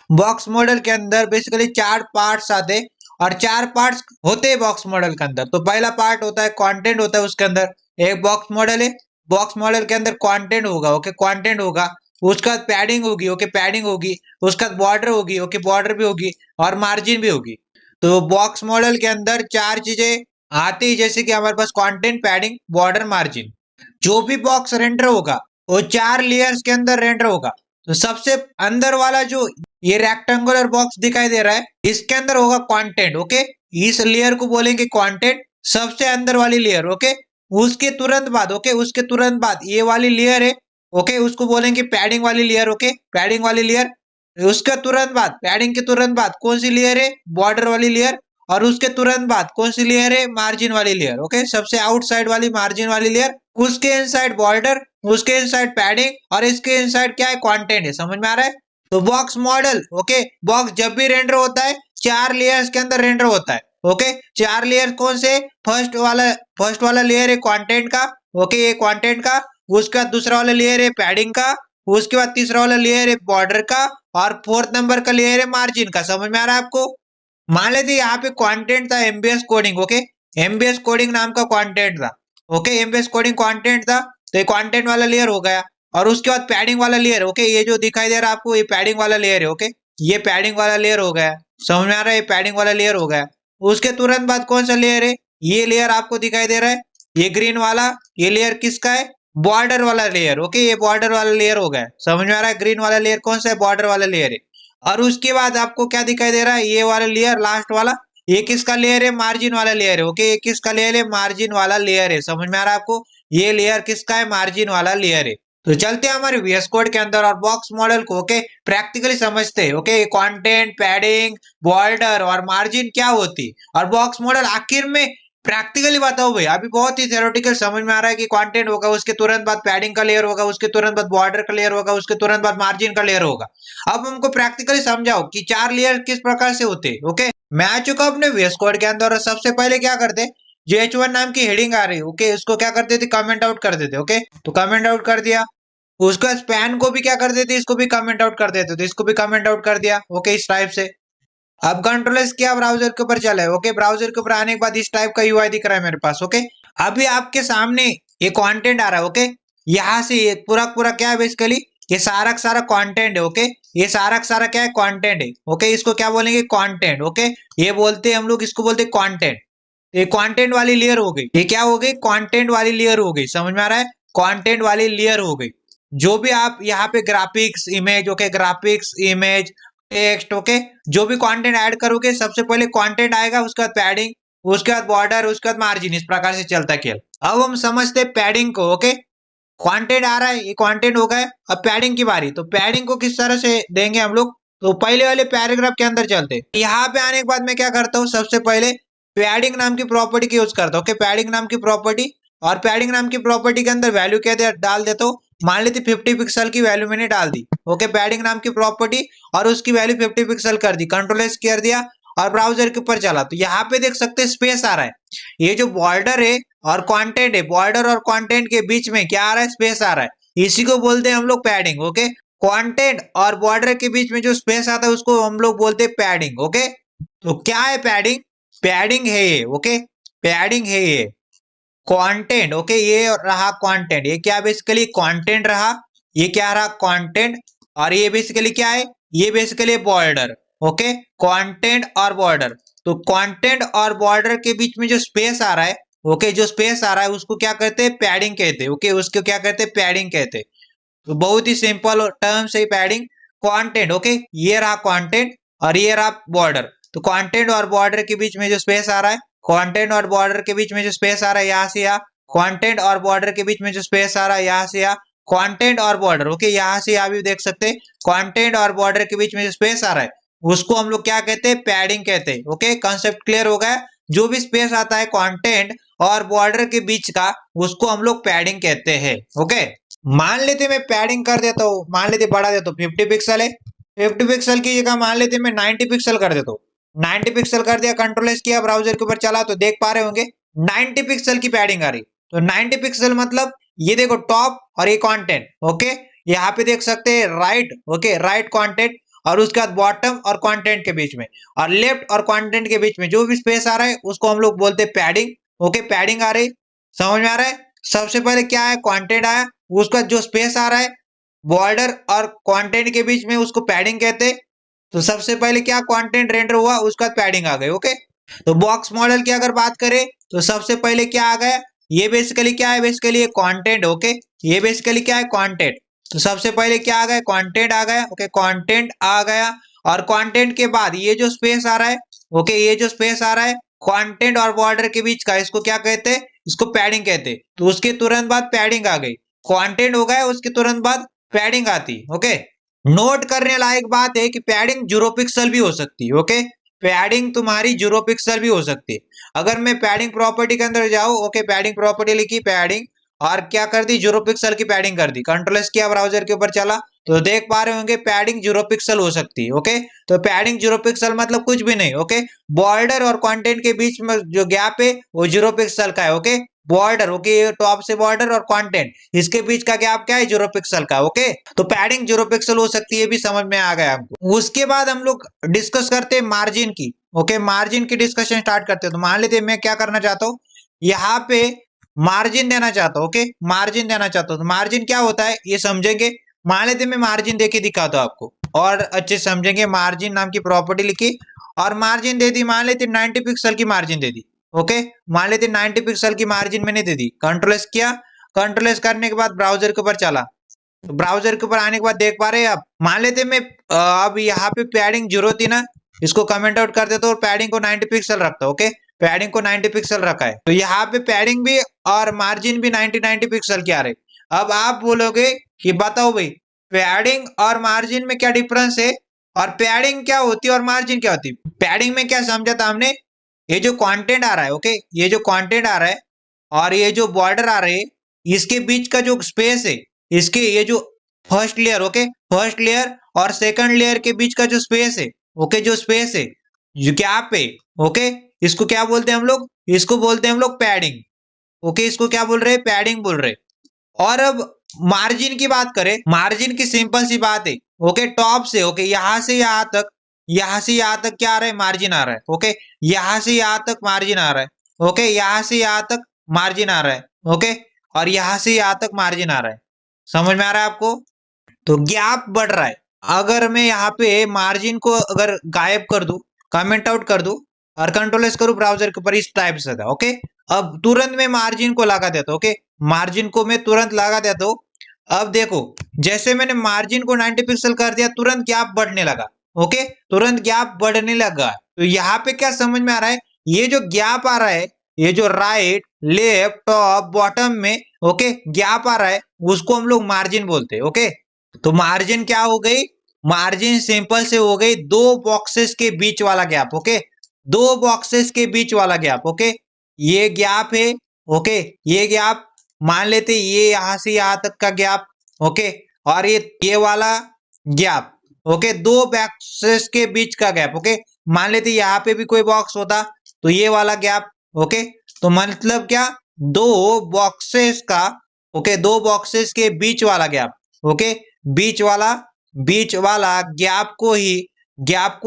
बॉक्स मॉडल के अंदर बेसिकली 4 पार्ट्स आते और 4 पार्ट्स होते हैं बॉक्स मॉडल के अंदर। तो पहला पार्ट होता है कंटेंट, होता है उसके अंदर एक बॉक्स मॉडल है। बॉक्स मॉडल के अंदर कंटेंट होगा, ओके, कंटेंट होगा। उसका बाद पैडिंग होगी, ओके, पैडिंग होगी। उसका बाद बॉर्डर होगी, ओके, बॉर्डर भी होगी और मार्जिन भी होगी। तो बॉक्स मॉडल के अंदर 4 चीजें आती है, जैसे कि हमारे पास कंटेंट, पैडिंग, बॉर्डर, मार्जिन। जो भी बॉक्स रेंडर होगा वो 4 लेयर्स के अंदर रेंडर होगा। तो सबसे अंदर वाला जो ये रेक्टेंगुलर बॉक्स दिखाई दे रहा है, इसके अंदर होगा कंटेंट, ओके। इस लेयर को बोलेंगे कंटेंट, सबसे अंदर वाली लेयर, ओके। उसके तुरंत बाद, ओके, उसके तुरंत बाद ये वाली लेयर है, ओके, उसको बोलेंगे पैडिंग वाली लेयर, ओके, पैडिंग वाली लेयर। उसके तुरंत बाद, पैडिंग के तुरंत बाद कौन सी लेयर है, बॉर्डर वाली लेयर। और उसके तुरंत बाद कौन सी लेयर है, मार्जिन वाली लेयर, ओके, सबसे आउटसाइड वाली मार्जिन वाली लेयर। उसके इनसाइड बॉर्डर, उसके इनसाइड पैडिंग और इसके इनसाइड क्या है, कंटेंट है। समझ में आ रहा है? तो बॉक्स मॉडल, ओके, बॉक्स जब भी रेंडर होता है 4 लेयर्स के अंदर रेंडर होता है, ओके। 4 लेयर कौन से, फर्स्ट वाला लेयर है कंटेंट का, ओके, ये कंटेंट का। उसके बाद दूसरा वाला लेयर है पैडिंग का। उसके बाद तीसरा वाला लेयर है बॉर्डर का और 4th नंबर का लेयर है मार्जिन का। समझ में आ रहा है आपको? मान लेते यहाँ पे कंटेंट था MBS coding, okay, MBS coding नाम का कंटेंट था, ओके, एमबीएस कोडिंग कंटेंट था। तो ये कंटेंट वाला लेयर हो गया। और उसके बाद पैडिंग वाला लेयर, ओके, ये जो दिखाई दे रहा है आपको, ये पैडिंग वाला लेयर है, ओके, ये पैडिंग वाला लेयर हो गया। समझ में आ रहा है? ये पैडिंग वाला लेयर हो गया। उसके तुरंत बाद कौन सा लेयर है, ये लेयर आपको दिखाई दे रहा है, ये ग्रीन वाला, ये लेयर किसका है, बॉर्डर वाला लेयर, ओके, ये बॉर्डर वाला लेयर हो गया। समझ में आ रहा है? ग्रीन वाला लेयर कौन सा है, बॉर्डर वाला लेयर है। और उसके बाद आपको क्या दिखाई दे रहा है, ये वाला लेयर लास्ट वाला, ये किसका लेयर है, मार्जिन वाला लेयर है, ओके, ये किसका लेयर है, मार्जिन वाला लेयर है। समझ में आ रहा है आपको? ये लेयर किसका है, मार्जिन वाला लेयर है। तो चलते हैं हमारे वीएस कोड के अंदर और बॉक्स मॉडल को, ओके, प्रैक्टिकली समझते हैं, ओके। कंटेंट, पैडिंग, बॉर्डर और मार्जिन क्या होती और बॉक्स मॉडल आखिर में प्रैक्टिकली बताओ भाई। अभी बहुत ही थ्योरेटिकल समझ में आ रहा है कि कंटेंट होगा, उसके तुरंत बाद पैडिंग का लेयर होगा, उसके तुरंत बाद बॉर्डर का लेयर होगा, उसके तुरंत बाद मार्जिन का लेयर होगा। अब हमको प्रैक्टिकली समझाओ कि 4 लेयर किस प्रकार से होते हैं, ओके। मैं आ चुका अपने वीएस कोड के अंदर और सबसे पहले क्या करते, जो H1 नाम की हेडिंग आ रही है, ओके, उसको क्या करते थे, कमेंट आउट कर देते, ओके। तो कमेंट आउट कर दिया। उसका स्पैन को भी क्या कर देते, इसको भी कमेंट आउट कर देते, तो इसको भी कमेंट आउट कर दिया, ओके, इस टाइप से। अब कंट्रोल एस किया, ब्राउजर के ऊपर चला है, ओके। ब्राउजर के ऊपर आने के बाद इस टाइप का यूआई दिख रहा है मेरे पास, ओके। अभी आपके सामने ये कंटेंट आ रहा है, ओके। यहाँ से ये पूरा पूरा क्या है, बेसिकली ये सारा का सारा कंटेंट है, ओके। ये सारा का सारा क्या है, कंटेंट है, ओके। इसको क्या बोलेंगे, कंटेंट, ओके। ये बोलते हैं हम लोग, इसको बोलते हैं कंटेंट। ये कंटेंट वाली लेयर हो गई, ये क्या हो गई, कंटेंट वाली लेयर हो गई। समझ में आ रहा है? कंटेंट वाली लेयर हो गई। जो भी आप यहाँ पे graphics image, okay, graphics image text, okay, जो भी कंटेंट ऐड करोगे सबसे पहले कंटेंट आएगा, उसके बाद पैडिंग, उसके बाद बॉर्डर, उसके बाद मार्जिन, इस प्रकार से चलता है खेल। अब हम समझते हैं पैडिंग को, ओके। कंटेंट आ रहा है, ये कंटेंट हो गया। अब पैडिंग की बारी, तो पैडिंग को किस तरह से देंगे हम लोग, तो पहले वाले पैराग्राफ के अंदर चलते। यहाँ पे आने के बाद मैं क्या करता हूँ, सबसे पहले पैडिंग नाम की प्रॉपर्टी की यूज करता हूँ, ओके, पैडिंग नाम की प्रॉपर्टी। और पैडिंग नाम की प्रॉपर्टी के अंदर वैल्यू क्या डाल देता हूँ, मान लेते 50 पिक्सल की वैल्यू मैंने डाल दी, ओके, पैडिंग नाम की प्रॉपर्टी, और उसकी वैल्यू 50 पिक्सल कर दी, कंट्रोल एस कर दिया और ब्राउजर के ऊपर चला। तो यहाँ पे देख सकते हैं स्पेस आ रहा है। ये जो बॉर्डर है और कंटेंट है, बॉर्डर और कंटेंट के बीच में क्या आ रहा है, स्पेस आ रहा है। इसी को बोलते हैं हम लोग पैडिंग, ओके। कंटेंट और बॉर्डर के बीच में जो स्पेस आता है उसको हम लोग बोलते हैं पैडिंग, ओके। तो क्या है पैडिंग, पैडिंग है ये, ओके, पैडिंग है ये कंटेंट, ओके, ये रहा कंटेंट, ये क्या बेसिकली कंटेंट रहा, ये क्या रहा कंटेंट। और ये बेसिकली क्या है, ये बेसिकली बॉर्डर, ओके, कंटेंट और बॉर्डर। तो कंटेंट और बॉर्डर के बीच में जो स्पेस आ रहा है, ओके, जो स्पेस आ रहा है उसको क्या कहते हैं, पैडिंग कहते हैं, ओके, उसको क्या कहते हैं, पैडिंग कहते हैं। तो बहुत ही सिंपल टर्म्स है पैडिंग। कंटेंट, ओके, ये रहा कंटेंट और ये रहा बॉर्डर। तो कंटेंट और बॉर्डर के बीच में जो स्पेस आ रहा है, कंटेंट और बॉर्डर के बीच में जो स्पेस आ रहा है, यहाँ से यहाँ, कंटेंट और बॉर्डर के बीच में जो स्पेस आ रहा है, यहाँ से यहाँ, कंटेंट और बॉर्डर, ओके, यहाँ से यहाँ भी देख सकते हैं कंटेंट और बॉर्डर के बीच में जो स्पेस आ रहा है उसको हम लोग क्या कहते हैं, पैडिंग कहते हैं। ओके, कंसेप्ट क्लियर हो गया। जो भी स्पेस आता है कंटेंट और बॉर्डर के बीच का, उसको हम लोग पैडिंग कहते हैं। ओके, मान लेते मैं पैडिंग कर देता हूँ, मान लेते बढ़ा देता हूँ, 50 पिक्सल है, 50 पिक्सल की जगह मान लेते मैं 90 पिक्सल कर देता हूँ। 90 पिक्सल कर दिया, कंट्रोल एस किया, ब्राउजर के ऊपर चला तो देख पा रहे होंगे 90 पिक्सल की पैडिंग आ रही। तो 90 पिक्सल मतलब ये देखो टॉप और ये कंटेंट। ओके, यहाँ पे देख सकते हैं राइट, ओके राइट कंटेंट, और उसके बाद बॉटम और कंटेंट के बीच में, और लेफ्ट और कंटेंट के बीच में जो भी स्पेस आ रहा है उसको हम लोग बोलते हैं पैडिंग। ओके, पैडिंग आ रही, समझ में आ रहा है। सबसे पहले क्या है, कंटेंट आया, उसका जो स्पेस आ रहा है बॉर्डर और कंटेंट के बीच में, उसको पैडिंग कहते हैं। तो सबसे पहले क्या कंटेंट रेंडर हुआ, उसका पैडिंग आ गई। ओके, तो बॉक्स मॉडल की अगर बात करें तो सबसे पहले क्या आ गया, ये बेसिकली क्या है, बेसिकली ये कंटेंट। ओके, ये बेसिकली क्या है, कंटेंट। तो सबसे पहले क्या आ गया, कंटेंट आ गया। ओके, कंटेंट आ गया, और कंटेंट के बाद ये जो स्पेस आ रहा है, ओके ये जो स्पेस आ रहा है कंटेंट और बॉर्डर के बीच का, इसको क्या कहते हैं, इसको पैडिंग कहते हैं। तो उसके तुरंत बाद पैडिंग आ गई, कंटेंट हो गया, उसके तुरंत बाद पैडिंग आती। ओके, नोट करने लायक बात है कि पैडिंग 0 पिक्सल भी हो सकती है। ओके, पैडिंग तुम्हारी 0 पिक्सल भी हो सकती है। अगर मैं पैडिंग प्रॉपर्टी के अंदर जाऊं, ओके पैडिंग प्रॉपर्टी लिखी, पैडिंग, और क्या कर दी, 0 पिक्सल की पैडिंग कर दी, कंट्रोल एस किया, ब्राउजर के ऊपर चला तो देख पा रहे होंगे पैडिंग 0 पिक्सल हो सकती है। ओके, तो पैडिंग 0 पिक्सल मतलब कुछ भी नहीं। ओके, बॉर्डर और कंटेंट के बीच में जो गैप है वो 0 पिक्सल का है। ओके, बॉर्डर, ओके टॉप से बॉर्डर और कंटेंट, इसके बीच का गैप क्या है, 0 पिक्सल का। ओके, तो पैडिंग 0 पिक्सल हो सकती है, भी समझ में आ गया हमको। उसके बाद हम लोग डिस्कस करते हैं मार्जिन की। ओके, मार्जिन की डिस्कशन स्टार्ट करते हैं। तो मान लेते मैं क्या करना चाहता हूँ, यहाँ पे मार्जिन देना चाहता हूँ। ओके, मार्जिन देना चाहता हूँ। तो मार्जिन क्या होता है ये समझेंगे। मान लेते मैं मार्जिन देके दिखाता हूँ आपको और अच्छे समझेंगे। मार्जिन नाम की प्रॉपर्टी लिखी और मार्जिन दे दी, मान लेते 90 पिक्सल की मार्जिन दे दी। ओके, मान लेते 90 पिक्सल की मार्जिन मैंने दे दी, कंट्रोल एस किया, कंट्रोल एस करने के बाद ब्राउजर के ऊपर चला, तो ब्राउजर के ऊपर आने के बाद देख पा रहे हैं आप, मान लेते मैं अब यहाँ पे पैडिंग 0 थी ना, इसको कमेंट आउट कर देता हूँ और पैडिंग को 90 पिक्सल रखता हूँ। ओके, पैडिंग को 90 पिक्सल रखा है, तो यहाँ पे पैडिंग भी और मार्जिन भी 90 पिक्सल की आ रही। अब आप बोलोगे कि बताओ भाई पैडिंग और मार्जिन में क्या डिफरेंस है, और पैडिंग क्या होती है और मार्जिन क्या होती है। पैडिंग में क्या समझा था हमने, ये जो कंटेंट आ रहा है, ओके ये जो कंटेंट आ रहा है और ये जो बॉर्डर आ रहे हैं, इसके बीच का जो स्पेस है, इसके ये जो first layer, okay first layer और सेकंड लेयर के बीच का जो स्पेस है, ओके जो स्पेस है, जो गैप है, ओके इसको क्या बोलते हैं हम लोग, इसको बोलते हैं हम लोग पैडिंग। ओके, इसको क्या बोल रहे हैं, पैडिंग बोल रहे हैं। और अब मार्जिन की बात करें, मार्जिन की सिंपल सी बात है, ओके टॉप से, ओके यहां से यहां तक, यहां से यहां तक क्या आ रहा है, मार्जिन आ रहा है। ओके, यहां से यहां तक मार्जिन आ रहा है। ओके, यहां से यहां तक मार्जिन आ रहा है। ओके, और यहां से यहां तक मार्जिन आ रहा है, समझ में आ रहा है आपको। तो गैप बढ़ रहा है। अगर मैं यहाँ पे मार्जिन को अगर गायब कर दूं, कमेंट आउट कर दूं और कंट्रोल एस करूं ब्राउजर के ऊपर, इस टाइप से था। ओके, अब तुरंत मैं मार्जिन को लगा देता हूं। ओके, मार्जिन को मैं तुरंत लगा देता हूं। अब देखो, जैसे मैंने मार्जिन को 90 पिक्सल कर दिया, तुरंत गैप बढ़ने लगा। ओके, तुरंत गैप बढ़ने लगा। तो यहाँ पे क्या समझ में आ रहा है, ये जो गैप आ रहा है, ये जो राइट लेफ्ट टॉप बॉटम में ओके गैप आ रहा है, उसको हम लोग मार्जिन बोलते हैं। ओके, तो मार्जिन क्या हो गई, मार्जिन सिंपल से हो गई दो बॉक्सेस के बीच वाला गैप। ओके, दो बॉक्सेस के बीच वाला गैप। ओके, ये गैप है। ओके, ये गैप मान लेते ये यहां से यहां तक का गैप। ओके, और ये वाला गैप, ओके दो बॉक्सेस के बीच का गैप। ओके, मान लेते यहाँ पे भी कोई बॉक्स होता तो ये वाला गैप। ओके, तो मतलब क्या, दो बॉक्सेस का, ओके दो बॉक्सेस के बीच वाला गैप। ओके, बीच वाला गैप को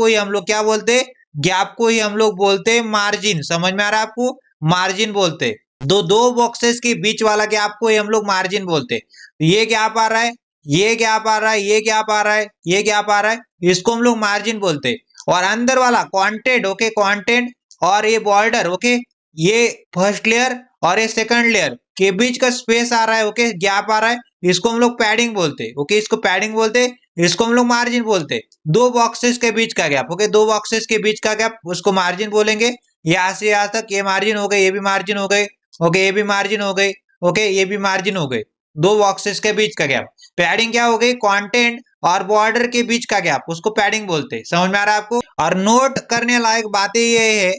ही हम लोग क्या बोलते, गैप को ही हम लोग बोलते मार्जिन। समझ में आ रहा है आपको, मार्जिन बोलते। दो बॉक्सेस के बीच वाला गैप को ही हम लोग मार्जिन बोलते। ये गैप आ रहा है, ये गैप आ रहा है, ये गैप आ रहा है, ये गैप आ रहा है, इसको हम लोग मार्जिन बोलते। और अंदर वाला कंटेंट, ओके कंटेंट और ये बॉर्डर, ओके ये फर्स्ट लेयर और ये सेकंड लेयर के बीच का स्पेस आ रहा है, ओके गैप आ रहा है, इसको हम लोग पैडिंग बोलते। ओके, इसको पैडिंग बोलते, इसको हम लोग मार्जिन बोलते। दो बॉक्सेस के बीच का गैप, ओके दो बॉक्सेस के बीच का गैप, उसको मार्जिन बोलेंगे। यहाँ से यहाँ तक ये मार्जिन हो गए, ये भी मार्जिन हो गए। ओके, ये भी मार्जिन हो गए। ओके, ये भी मार्जिन हो गए, दो बॉक्सेस के बीच का गैप। पैडिंग क्या हो गई, कंटेंट और बॉर्डर के बीच का गैप, उसको पैडिंग बोलते हैं। समझ में आ रहा है आपको। और नोट करने लायक बातें ये है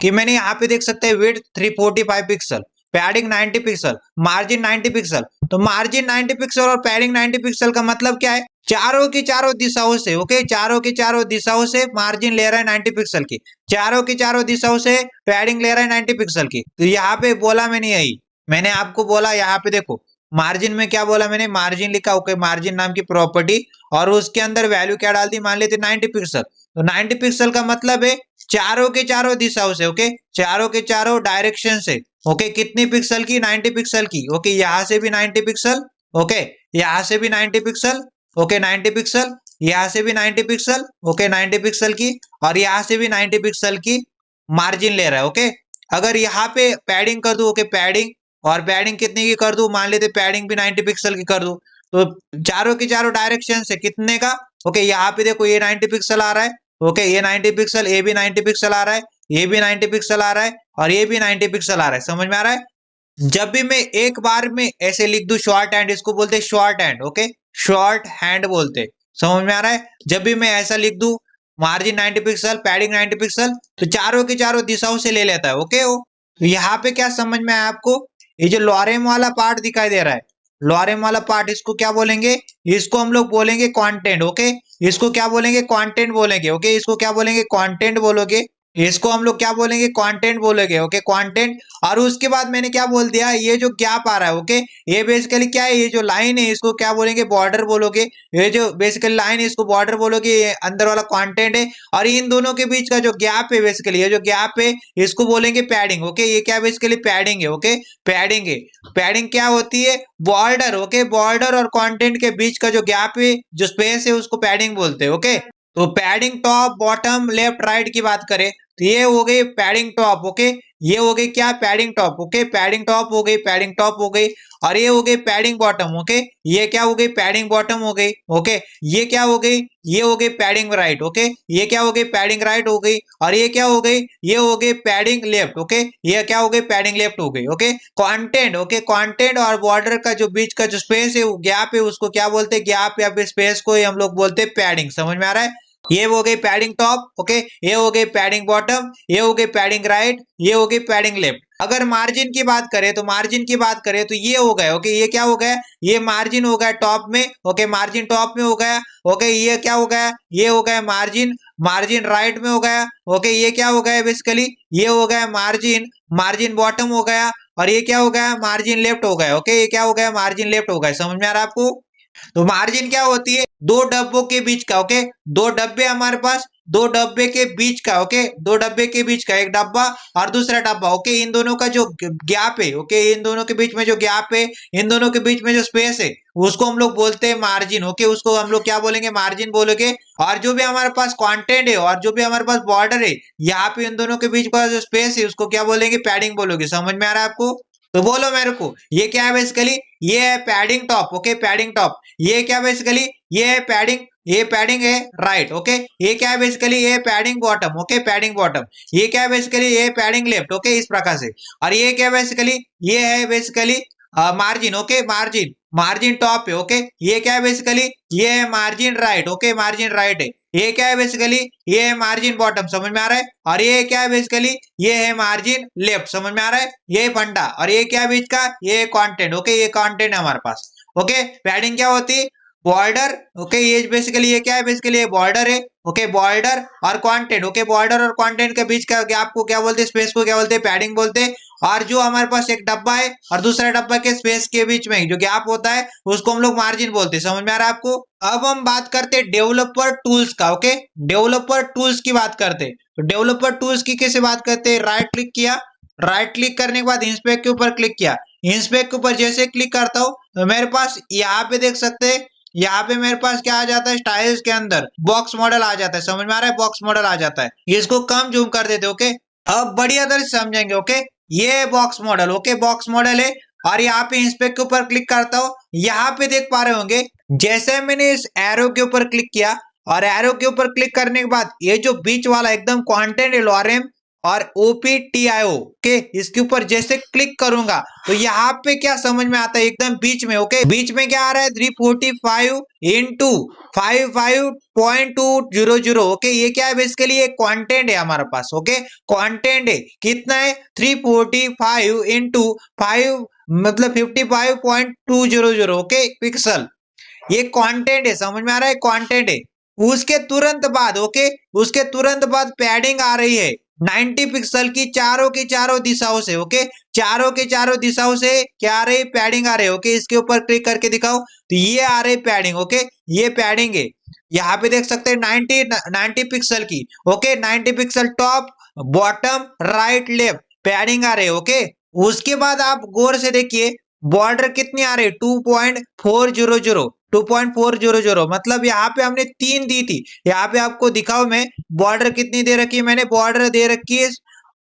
कि मैंने यहाँ पे देख सकते हैं width 345 pixel, padding 90 pixel, margin 90 pixel. तो मार्जिन 90 पिक्सल और पैडिंग 90 पिक्सल का मतलब क्या है, चारों की चारों दिशाओं से, ओके, चारों की चारों दिशाओं से मार्जिन ले रहा है 90 पिक्सल की, चारों की चारों दिशाओं से पैडिंग ले रहा है 90 पिक्सल की। तो यहाँ पे बोला मैंने यही, मैंने आपको बोला यहाँ पे देखो मार्जिन में क्या बोला मैंने, मार्जिन लिखा, ओके, मार्जिन नाम की प्रॉपर्टी, और उसके अंदर वैल्यू क्या डाल दी, मान लेते 90 पिक्सल। तो 90 पिक्सल का मतलब है चारों के चारों दिशाओं से, ओके, चारों के चारों डायरेक्शन से, ओके, कितनी पिक्सल की, 90 पिक्सल की, ओके, यहां से भी 90 पिक्सल, ओके, यहां से भी 90 पिक्सल, ओके, 90 पिक्सल, यहां से भी 90 पिक्सल, ओके, 90 पिक्सल की, और यहां से भी 90 पिक्सल की मार्जिन ले रहा है, ओके। अगर यहाँ पे पैडिंग कर दू, ओके, पैडिंग, और पैडिंग कितने की कर दू, मान लेते पैडिंग भी 90 पिक्सल की कर दू, तो चारों की चारों डायरेक्शन से कितने का, ओके, यहाँ पे देखो ये 90 पिक्सल आ रहा है, ओके, ये 90 पिक्सल, ये भी 90 पिक्सल आ रहा है, ये भी 90 पिक्सल आ रहा है, और ये भी 90 पिक्सल आ रहा है। समझ में आ रहा है। जब भी मैं एक बार में ऐसे लिख दूं शॉर्ट हैंड, इसको बोलते हैं short hand, okay, short hand बोलते हैं। समझ में आ रहा है। जब भी मैं ऐसा लिख दूं मार्जिन 90 पिक्सल, पैडिंग 90 पिक्सल, तो चारों की चारों दिशाओं से ले लेता है, ओके। तो यहाँ पे क्या समझ में आया आपको, ये जो लॉरेम वाला पार्ट दिखाई दे रहा है, लॉरेम वाला पार्ट, इसको क्या बोलेंगे, इसको हम लोग बोलेंगे कंटेंट, ओके, इसको क्या बोलेंगे, कंटेंट बोलेंगे, ओके, इसको क्या बोलेंगे, कंटेंट बोलोगे, इसको हम लोग क्या बोलेंगे, कंटेंट बोलेंगे, ओके, कंटेंट। और उसके बाद मैंने क्या बोल दिया, ये जो गैप आ रहा है, ओके, ये बेसिकली क्या है, ये जो लाइन है इसको क्या बोलेंगे, बॉर्डर बोलोगे, ये जो बेसिकली लाइन है इसको बॉर्डर बोलोगे, ये अंदर वाला कंटेंट है, और इन दोनों के बीच का जो गैप है, बेसिकली ये जो गैप है इसको बोलेंगे पैडिंग, ओके, ये क्या बेसिकली पैडिंग है, ओके, पैडिंग है। पैडिंग क्या होती है, बॉर्डर, ओके, बॉर्डर और कंटेंट के बीच का जो गैप है, जो स्पेस है, उसको पैडिंग बोलते हैं, ओके। तो padding top, bottom, left, right की बात करें तो ये हो गई पैडिंग टॉप, ओके, ये हो गई क्या, padding top, okay, padding top हो गई, पैडिंग टॉप हो गई। और ये हो गई पैडिंग बॉटम, ओके, ये क्या हो गई, पैडिंग बॉटम हो गई, ओके, ये क्या हो गई, ये हो गई पैडिंग राइट, ओके, ये क्या हो गई, पैडिंग राइट हो गई, और ये क्या हो गई, ये हो गई पैडिंग लेफ्ट, ओके, ये क्या हो गई, पैडिंग लेफ्ट हो गई, ओके। कंटेंट, ओके, कंटेंट और बॉर्डर का जो बीच का जो स्पेस है, वो गैप है, उसको क्या बोलते हैं, गैप या फिर स्पेस को हम लोग बोलते हैं पैडिंग। समझ में आ रहा है। ये हो गई पैडिंग टॉप, ओके, ये हो गई पैडिंग बॉटम, ये हो गई पैडिंग राइट, ये हो गई पैडिंग लेफ्ट। अगर मार्जिन की बात करें तो मार्जिन की बात करें तो ये हो गया, ओके, ये क्या हो गया, ये मार्जिन हो गया टॉप में, ओके, मार्जिन टॉप में हो गया, ओके, ये क्या हो गया, ये हो गया मार्जिन, मार्जिन राइट में हो गया, ओके, ये क्या हो गया बेसिकली, ये हो गया मार्जिन, मार्जिन बॉटम हो गया, और ये क्या हो गया, मार्जिन लेफ्ट हो गया, ओके, ये क्या हो गया, मार्जिन लेफ्ट हो गया। समझ में आ रहा है आपको। तो मार्जिन क्या होती है, दो डब्बों के बीच का, ओके, दो डब्बे हमारे पास, दो डब्बे के बीच का, ओके, दो डब्बे के बीच का, एक डब्बा और दूसरा डब्बा, ओके, इन दोनों का जो गैप है, ओके, इन दोनों के बीच में जो गैप है, इन दोनों के बीच में जो स्पेस है, उसको हम लोग बोलते हैं मार्जिन, ओके, उसको हम लोग क्या बोलेंगे, मार्जिन बोलोगे। और जो भी हमारे पास कंटेंट है और जो भी हमारे पास बॉर्डर है, यहाँ पे इन दोनों के बीच का जो स्पेस है, उसको क्या बोलेंगे, पैडिंग बोलोगे। समझ में आ रहा है आपको। तो बोलो मेरे को, ये क्या है बेसिकली, ये है padding top, okay, padding top. ये क्या बेसिकली, ये है पैडिंग, ये पैडिंग है राइट, ओके। ये क्या है बेसिकली, ये padding bottom, okay, padding bottom. ये क्या है बेसिकली, ये पैडिंग लेफ्ट, ओके, इस प्रकार से। और ये क्या बेसिकली, ये है basically margin, okay, margin, margin top है, ओके। ये क्या है बेसिकली, ये है margin right, okay, margin right है। ये क्या है बेसिकली, ये है मार्जिन बॉटम। समझ में आ रहा है। और ये क्या है बेसिकली, ये है मार्जिन लेफ्ट। समझ में आ रहा है। ये फंडा। और ये क्या है बीच का, ये कंटेंट, ओके, ये कंटेंट है हमारे पास, ओके। पैडिंग क्या होती है, बॉर्डर, ओके, ये बेसिकली ये क्या है, बेसिकली ये बॉर्डर है, ओके, बॉर्डर और कंटेंट, ओके, बॉर्डर और कंटेंट के बीच का गैप को क्या बोलते हैं, स्पेस को क्या बोलते हैं, पैडिंग बोलते हैं। और जो हमारे पास एक डब्बा है और दूसरा डब्बा के स्पेस के बीच में जो गैप होता है, उसको हम लोग मार्जिन बोलते हैं। समझ में आ रहा है आपको। अब हम बात करते हैं डेवलपर टूल्स का, ओके, डेवलपर टूल्स की बात करते हैं। तो डेवलपर टूल्स की कैसे बात करते हैं, राइट क्लिक किया, राइट क्लिक करने के बाद इंस्पेक्ट के ऊपर क्लिक किया। इंस्पेक्ट के ऊपर जैसे क्लिक करता हूं तो मेरे पास यहाँ पे देख सकते हैं, यहाँ पे मेरे पास क्या आ जाता है, स्टाइल्स के अंदर बॉक्स मॉडल आ जाता है। समझ में आ रहा है, बॉक्स मॉडल आ जाता है। इसको कम जूम कर देते, ओके। अब बढ़िया तरह से समझेंगे, ओके। ये box model, okay, box model है। और यहाँ पे इंस्पेक्ट के ऊपर क्लिक करता हूँ, यहाँ पे देख पा रहे होंगे जैसे मैंने इस एरो के ऊपर क्लिक किया और एरो के ऊपर क्लिक करने के बाद ये जो बीच वाला एकदम कंटेंट है लॉरेम और OPTIO के इसके ऊपर जैसे क्लिक करूंगा तो यहाँ पे क्या समझ में आता है, एकदम बीच में। ओके, बीच में क्या आ रहा है, 345 इंटू 55.200। ओके, ये क्या है, बेसिकली ये क्वांटेंट है हमारे पास। ओके, क्वांटेंट है, कितना है, 345 इंटू 5 मतलब 55.200। ओके, पिक्सल, ये कंटेंट है, समझ में आ रहा है, कंटेंट है। उसके तुरंत बाद, ओके, उसके तुरंत बाद पैडिंग आ रही है 90 पिक्सल की चारों दिशाओं से। ओके, चारों की चारों दिशाओं से क्या आ रही, पैडिंग आ रही है। ओके, इसके ऊपर क्लिक करके दिखाओ तो ये आ रही पैडिंग। ओके, ये पैडिंग है, यहाँ पे देख सकते हैं 90 पिक्सल की। Okay, 90 pixel top bottom right left padding आ रही है। ओके, उसके बाद आप गौर से देखिए बॉर्डर कितनी आ रही है, 2.400। 2.400 मतलब यहाँ पे हमने 3 दी थी। यहाँ पे आपको दिखाओ मैं बॉर्डर कितनी दे रखी है, मैंने बॉर्डर दे रखी है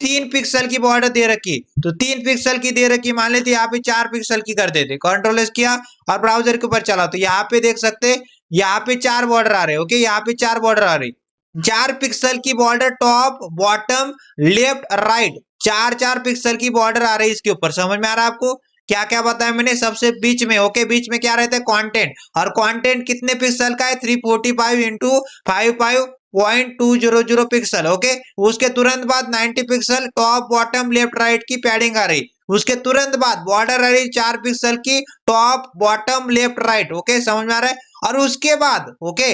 3 पिक्सल की बॉर्डर दे रखी, तो 3 पिक्सल की दे रखी, मान लेते यहाँ पे 4 पिक्सल की कर देते। कंट्रोल एस किया और ब्राउजर के ऊपर चला तो यहाँ पे देख सकते, यहाँ पे 4 बॉर्डर आ रहे। ओके, यहाँ पे 4 बॉर्डर आ रही, 4 पिक्सल की border top bottom left right, 4 pixel की बॉर्डर आ रही इसके ऊपर। समझ में आ रहा है आपको, क्या क्या बताया मैंने, सबसे बीच में। ओके, बीच में क्या रहता है, कंटेंट, और कंटेंट कितने पिक्सल का है, 345 इंटू 55.200 पिक्सल। ओके, उसके तुरंत बाद 90 pixel top bottom left right की पैडिंग आ रही, उसके तुरंत बाद बॉर्डर आ रही 4 पिक्सल की top bottom left right. Okay, समझ में आ रहा है, और उसके बाद, ओके,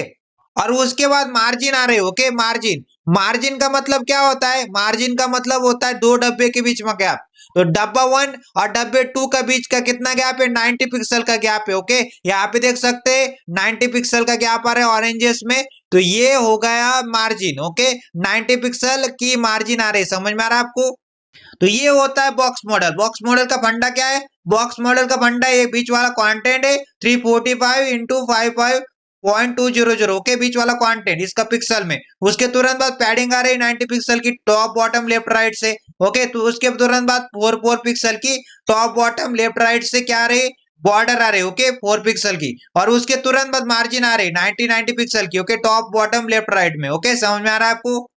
और उसके बाद मार्जिन आ रहे। ओके, मार्जिन, मार्जिन का मतलब क्या होता है, मार्जिन का मतलब होता है 2 डब्बे के बीच में गैप। तो डब्बा 1 और डब्बे 2 का बीच का कितना गैप है, 90 पिक्सल का गैप है। ओके, यहाँ पे देख सकते हैं 90 पिक्सल का गैप आ रहा है ऑरेंजेस में, तो ये हो गया मार्जिन। ओके, 90 पिक्सल की मार्जिन आ रही, समझ में आ रहा है आपको। तो ये होता है बॉक्स मॉडल। बॉक्स मॉडल का फंडा क्या है, बॉक्स मॉडल का फंडा ये बीच वाला कंटेंट है 345 इंटू 55.200। ओके, बीच वाला कंटेंट इसका पिक्सल में, उसके तुरंत बाद पैडिंग आ रही 90 पिक्सल की टॉप बॉटम लेफ्ट राइट से। ओके, तो उसके तुरंत बाद 4 पिक्सल की टॉप बॉटम लेफ्ट राइट से क्या आ रही, बॉर्डर आ रही। ओके, 4 पिक्सल की, और उसके तुरंत बाद मार्जिन आ रही 90 पिक्सल की। Okay, top bottom left right में। ओके, समझ में आ रहा है आपको।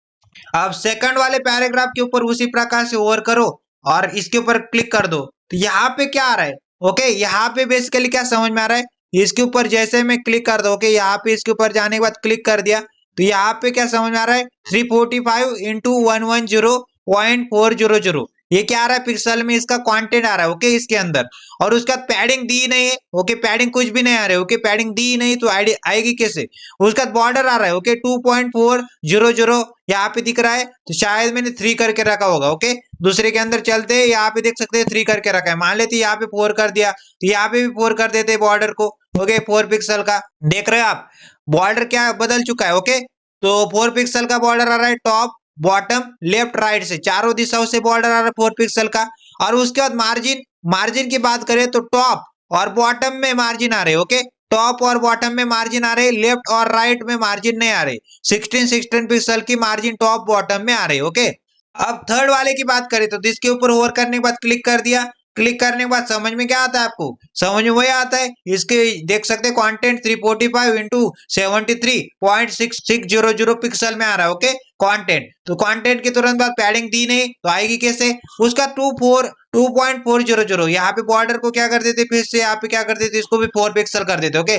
अब सेकंड वाले पैराग्राफ के ऊपर उसी प्रकार से ओवर करो और इसके ऊपर क्लिक कर दो तो यहाँ पे क्या आ रहा है। ओके, यहाँ पे बेसिकली क्या समझ में आ रहा है, इसके ऊपर जैसे मैं क्लिक कर दो, ओके, यहाँ पे इसके ऊपर जाने के बाद क्लिक कर दिया तो यहाँ पे क्या समझ में आ रहा है, 345 इंटू 110.400। ये क्या आ रहा है, पिक्सल में इसका कंटेंट आ रहा है। ओके, इसके अंदर, और उसका पैडिंग दी नहीं है। ओके, पैडिंग कुछ भी नहीं आ रहा है। ओके, पैडिंग दी नहीं तो आएगी कैसे, उसका बॉर्डर आ रहा है। ओके, 2.400 यहाँ पे दिख रहा है, तो शायद मैंने 3 करके रखा होगा। ओके, दूसरे के अंदर चलते हैं, यहाँ पे देख सकते हैं 3 करके रखा है, मान लेते यहाँ पे 4 कर दिया तो यहाँ पे भी 4 कर देते बॉर्डर को। ओके, 4 पिक्सल का देख रहे हो आप, बॉर्डर क्या बदल चुका है। ओके, तो 4 पिक्सल का बॉर्डर आ रहा है टॉप बॉटम लेफ्ट राइट से, चारों दिशाओं से बॉर्डर आ रहा है 4 पिक्सल का। और उसके बाद मार्जिन, मार्जिन की बात करें तो टॉप और बॉटम में मार्जिन आ रहे। ओके, टॉप और बॉटम में मार्जिन आ रहे, लेफ्ट और राइट में मार्जिन नहीं आ रहे। 16 पिक्सल की मार्जिन टॉप बॉटम में आ रही। ओके, अब थर्ड वाले की बात करें तो इसके ऊपर होवर करने के बाद क्लिक कर दिया, क्लिक करने के बाद समझ में क्या आता है आपको, समझ में वही आता है, इसके देख सकते हैं कंटेंट 345 इंटू 73.6600 पिक्सल में आ रहा है। ओके, कंटेंट, तो कंटेंट के तुरंत बाद पैडिंग दी नहीं तो आएगी कैसे, उसका 2.400। यहाँ पे बॉर्डर को क्या कर देते, फिर से यहाँ पे क्या कर देते, इसको भी 4 पिक्सल कर देते। ओके,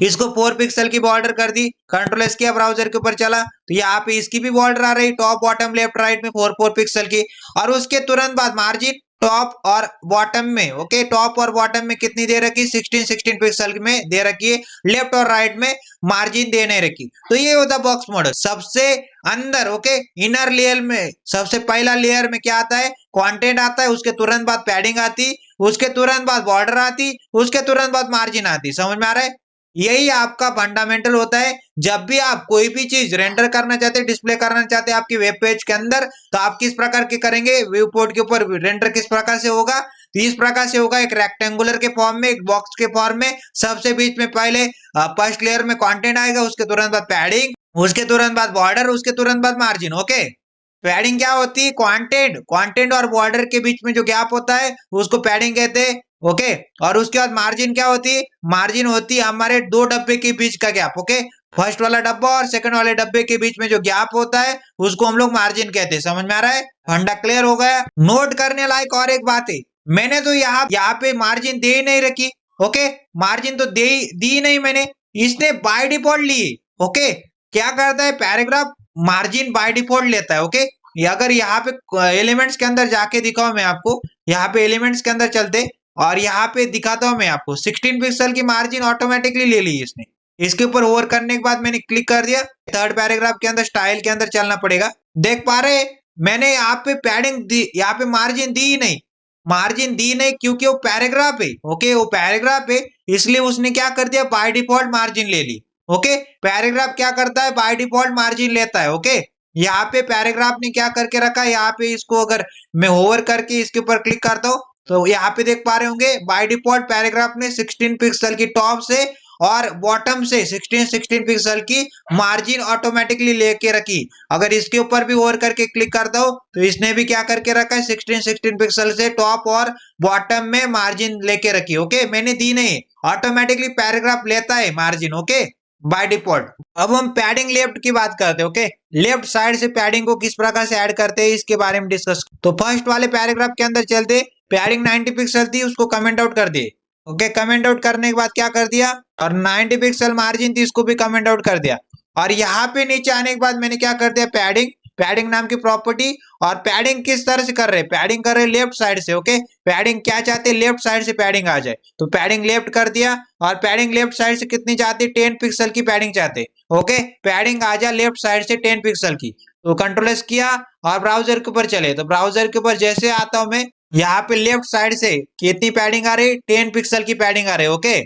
इसको 4 पिक्सल की बॉर्डर कर दी, कंट्रोल एस किया, ब्राउजर के ऊपर चला तो यहाँ पे इसकी भी बॉर्डर आ रही टॉप बॉटम लेफ्ट राइट में 4 पिक्सल की, और उसके तुरंत बाद मार्जिन टॉप और बॉटम में। ओके, टॉप और बॉटम में कितनी दे रखी, 16 पिक्सल में दे रखी है, लेफ्ट और राइट में मार्जिन दे नहीं रखी। तो ये होता बॉक्स मॉडल सबसे अंदर। ओके, इनर लेयर में सबसे पहला लेयर में क्या आता है, कंटेंट आता है, उसके तुरंत बाद पैडिंग आती, उसके तुरंत बाद बॉर्डर आती, उसके तुरंत बाद मार्जिन आती। समझ में आ रहा है, यही आपका फंडामेंटल होता है। जब भी आप कोई भी चीज रेंडर करना चाहते हैं, डिस्प्ले करना चाहते हैं आपकी वेब पेज के अंदर, तो आप किस प्रकार के करेंगे, व्यू पोर्ट के ऊपर रेंडर किस प्रकार से होगा, तो इस प्रकार से होगा, एक रेक्टेंगुलर के फॉर्म में, एक बॉक्स के फॉर्म में, सबसे बीच में पहले फर्स्ट लेयर में कंटेंट आएगा, उसके तुरंत बाद पैडिंग, उसके तुरंत बाद बॉर्डर, उसके तुरंत बाद मार्जिन। ओके, पैडिंग क्या होती है, कंटेंट, कंटेंट और बॉर्डर के बीच में जो गैप होता है उसको पैडिंग कहते हैं। ओके, और उसके बाद मार्जिन क्या होती है, मार्जिन होती है हमारे 2 डब्बे के बीच का गैप। ओके, फर्स्ट वाला डब्बा और सेकंड वाले डब्बे के बीच में जो गैप होता है उसको हम लोग मार्जिन कहते हैं। समझ में आ रहा है? फंडा क्लियर हो गया। नोट करने लायक और एक बात है, मैंने तो यहाँ पे मार्जिन दे ही नहीं रखी। ओके, मार्जिन तो दी नहीं मैंने, इसने बाय डिफॉल्ट ली। ओके, क्या करता है पैराग्राफ मार्जिन बाय डिफॉल्ट लेता है। ओके, अगर यहाँ पे एलिमेंट्स के अंदर जाके दिखाओ मैं आपको, यहाँ पे एलिमेंट्स के अंदर चलते और यहाँ पे दिखाता हूँ मैं आपको, 16 पिक्सल की मार्जिन ऑटोमेटिकली ले ली इसने। इसके ऊपर ओवर करने के बाद मैंने क्लिक कर दिया, थर्ड पैराग्राफ के अंदर स्टाइल के अंदर चलना पड़ेगा। देख पा रहे मैंने यहाँ पे पैडिंग दी, यहाँ पे मार्जिन दी ही नहीं, मार्जिन दी नहीं क्योंकि वो पैराग्राफ है। ओके, वो पैराग्राफ है इसलिए उसने क्या कर दिया, बाय डिफॉल्ट मार्जिन ले ली। ओके, पैराग्राफ क्या करता है, बाय डिफॉल्ट मार्जिन लेता है। ओके, यहाँ पे पैराग्राफ ने क्या करके रखा है, यहाँ पे इसको अगर मैं होवर करके इसके ऊपर क्लिक करता हूँ तो यहाँ पे देख पा रहे होंगे बाय डिफॉल्ट पैराग्राफ ने 16 पिक्सल की टॉप से और बॉटम से 16 पिक्सल की मार्जिन ऑटोमेटिकली लेके रखी। अगर इसके ऊपर भी होवर करके क्लिक करता हूँ तो इसने भी क्या करके रखा है, 16 पिक्सल से टॉप और बॉटम में मार्जिन लेके रखी। ओके, मैंने दी नहीं, ऑटोमेटिकली पैराग्राफ लेता है मार्जिन। Okay, by default. अब हम पैडिंग लेफ्ट की बात करते हैं। ओके, लेफ्ट साइड से पैडिंग को किस प्रकार से ऐड करते हैं इसके बारे में डिस्कस। तो फर्स्ट वाले पैराग्राफ के अंदर चलते, पैडिंग 90 पिक्सल थी उसको कमेंट आउट कर दिए। ओके, कमेंट आउट करने के बाद क्या कर दिया, और 90 पिक्सल मार्जिन थी इसको भी कमेंट आउट कर दिया। और यहाँ पे नीचे आने के बाद मैंने क्या कर दिया, पैडिंग नाम की प्रॉपर्टी। और पैडिंग किस तरह से कर रहे हैं, पैडिंग कर रहे हैं लेफ्ट साइड से। ओके, पैडिंग क्या चाहते हैं, लेफ्ट साइड से पैडिंग आ जाए, तो पैडिंग लेफ्ट कर दिया। और पैडिंग लेफ्ट साइड से कितनी चाहते, 10 पिक्सल की पैडिंग चाहते। ओके, पैडिंग आ जाए लेफ्ट साइड से 10 पिक्सल की, तो कंट्रोल एस किया और ब्राउजर के ऊपर चले। तो ब्राउजर के ऊपर जैसे आता हूं मैं, यहाँ पे लेफ्ट साइड से कितनी पैडिंग आ रही, 10 पिक्सल की पैडिंग आ रही है। ओके,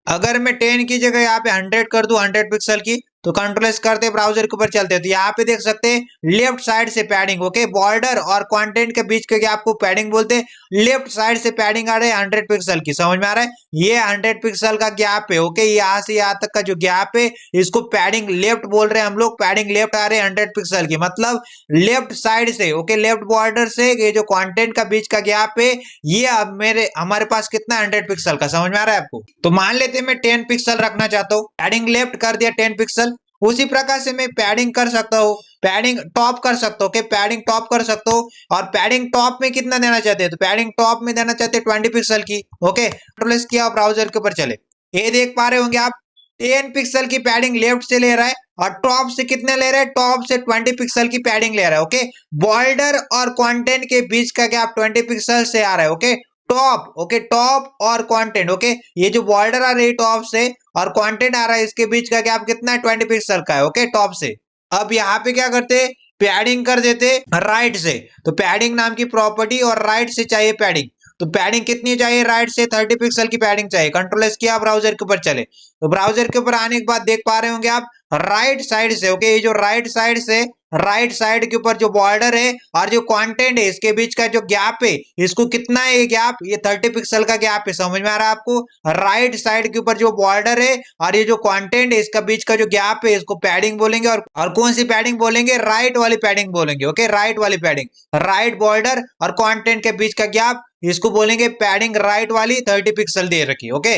अगर मैं 10 की जगह यहाँ पे 100 कर दूं, 100 पिक्सल की, तो कंट्रोल एस करते ब्राउजर के ऊपर चलते हैं तो यहाँ पे देख सकते हैं लेफ्ट साइड से पैडिंग। ओके, बॉर्डर और कंटेंट के बीच के गैप को पैडिंग बोलते हैं। लेफ्ट साइड से पैडिंग आ रही है 100 पिक्सल की। समझ में आ रहा है, ये 100 पिक्सल का गैप है। ओके, यहाँ से यहाँ तक का जो गैप है इसको पैडिंग लेफ्ट बोल रहे हैं हम लोग। पैडिंग लेफ्ट आ रहे हैं 100 पिक्सल की, मतलब लेफ्ट साइड से। ओके, लेफ्ट बॉर्डर से ये जो कंटेंट का बीच का गैप है ये अब हमारे पास कितना, 100 पिक्सल का। समझ में आ रहा है आपको? तो मान लेते मैं 10 पिक्सल रखना चाहता हूँ, पैडिंग लेफ्ट कर दिया 10 पिक्सल। उसी प्रकार से मैं पैडिंग कर सकता हूँ, पैडिंग टॉप कर सकता हूँ। ओके, पैडिंग टॉप कर सकता हूँ। और पैडिंग टॉप में कितना देना चाहते हैं, तो पैडिंग टॉप में देना चाहते हैं 20 पिक्सल की। ओके, कंट्रोल किया, ब्राउजर के ऊपर चले, ये देख पा रहे होंगे आप 10 पिक्सल की पैडिंग लेफ्ट से ले रहा है और टॉप से कितने ले रहा है, टॉप से 20 पिक्सल की पैडिंग ले रहा है। ओके, बॉर्डर और कंटेंट के बीच का गैप 20 पिक्सल से आ रहा है। Okay, top. ओके, टॉप और कंटेंट। ओके, ये जो बॉर्डर आ रही है टॉप से और कंटेंट आ रहा है इसके बीच का गैप कितना है, 20 पिक्सल का है। ओके, टॉप से। अब यहाँ पे क्या करते, पैडिंग कर देते राइट से। तो पैडिंग नाम की प्रॉपर्टी और राइट से चाहिए पैडिंग, तो पैडिंग कितनी चाहिए, राइट से 30 पिक्सल की पैडिंग चाहिए। कंट्रोल एस किया, ब्राउजर के ऊपर चले, तो ब्राउजर के ऊपर आने के बाद देख पा रहे होंगे आप राइट साइड से। ओके, ये जो राइट साइड से, राइट साइड के ऊपर जो बॉर्डर है और जो कंटेंट है इसके बीच का जो गैप है, इसको कितना है ये गैप, ये 30 पिक्सल का गैप है। समझ में आ रहा है आपको? राइट साइड के ऊपर जो बॉर्डर है और ये जो कंटेंट है इसका बीच का जो गैप है इसको पैडिंग बोलेंगे। और कौन सी पैडिंग बोलेंगे, राइट वाली पैडिंग बोलेंगे। ओके, राइट वाली पैडिंग, राइट बॉर्डर और कंटेंट के बीच का गैप, इसको बोलेंगे पैडिंग राइट वाली 30 पिक्सल दे रखी। ओके,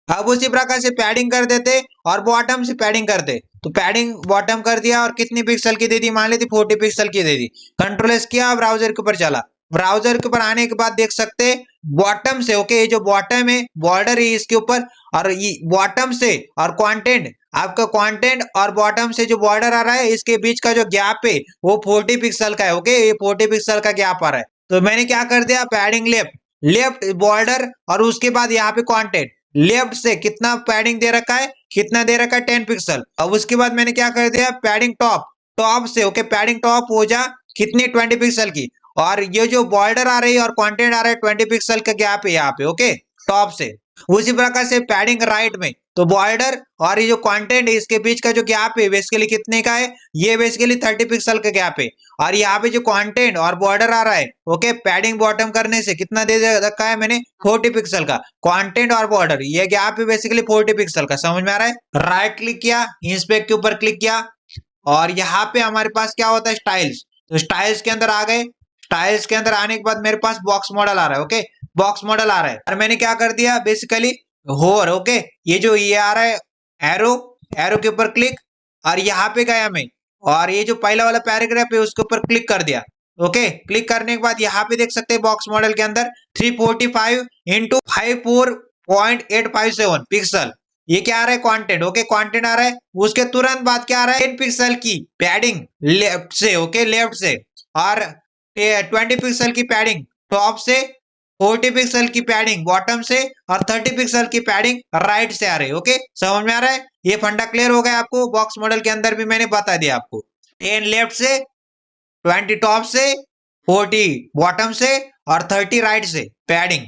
अब उसी प्रकार से पैडिंग कर देते और बॉटम से पैडिंग करते, तो पैडिंग बॉटम कर दिया और कितनी पिक्सल की दे दी, मान लेती 40 पिक्सल की दे दी। कंट्रोल एस किया, ब्राउजर के ऊपर चला, ब्राउजर के ऊपर आने के बाद देख सकते बॉटम से। ओके, ये जो बॉटम है बॉर्डर है इसके ऊपर, और ये बॉटम से और कंटेंट, आपका कंटेंट और बॉटम से जो बॉर्डर आ रहा है इसके बीच का जो गैप है वो 40 पिक्सल का है। ओके, ये 40 पिक्सल का गैप आ रहा है, तो मैंने क्या कर दिया, पैडिंग लेफ्ट बॉर्डर और उसके बाद यहाँ पे कंटेंट लेफ्ट से कितना पैडिंग दे रखा है, कितना दे रखा है, 10 पिक्सल। अब उसके बाद मैंने क्या कर दिया, पैडिंग टॉप से। ओके, पैडिंग टॉप हो जा कितनी, 20 पिक्सल की, और ये जो बॉर्डर आ रही है और कंटेंट आ रहा है 20 पिक्सल का गैप है यहाँ पे। ओके, टॉप से। उसी प्रकार से पैडिंग राइट में, तो बॉर्डर और ये जो कंटेंट है इसके बीच का जो गैप है बेसिकली कितने का है, ये बेसिकली 30 पिक्सल का गैप है। और यहाँ पे जो कंटेंट और बॉर्डर आ रहा है, ओके, पैडिंग बॉटम करने से कितना दे रखा है मैंने, 40 पिक्सल का। कंटेंट और बॉर्डर ये गैप है बेसिकली 40 पिक्सल का। समझ में आ रहा है? राइट क्लिक किया, इंस्पेक्ट के ऊपर क्लिक किया और यहाँ पे हमारे पास क्या होता है, स्टाइल्स। तो स्टाइल्स के अंदर आ गए, स्टाइल्स के अंदर आने के बाद मेरे पास बॉक्स मॉडल आ रहा है। ओके, बॉक्स मॉडल आ रहा है और मैंने क्या कर दिया, बेसिकली होवर। ओके, ये जो ये आ रहा है एरो के ऊपर क्लिक और यहाँ पे गया मैं, और ये जो पहला वाला पैराग्राफ है उसके ऊपर क्लिक कर दिया। ओके, क्लिक करने के बाद यहाँ पे देख सकते हैं बॉक्स मॉडल के अंदर 345 इंटू 54.857 पिक्सल, ये क्या आ रहा है, कंटेंट। ओके, कंटेंट आ रहा है। उसके तुरंत बाद क्या आ रहा है, 10 पिक्सल की पैडिंग लेफ्ट से। ओके, लेफ्ट से, और 20 पिक्सल की पैडिंग टॉप से, 40 पिक्सल की पैडिंग बॉटम से, और 30 पिक्सल की पैडिंग राइट से आ रही है। ओके, समझ में आ रहा है, ये फंडा क्लियर हो गया आपको। बॉक्स मॉडल के अंदर भी मैंने बता दिया आपको, 10 लेफ्ट से, 20 टॉप से, 40 बॉटम से, और 30 राइट से पैडिंग।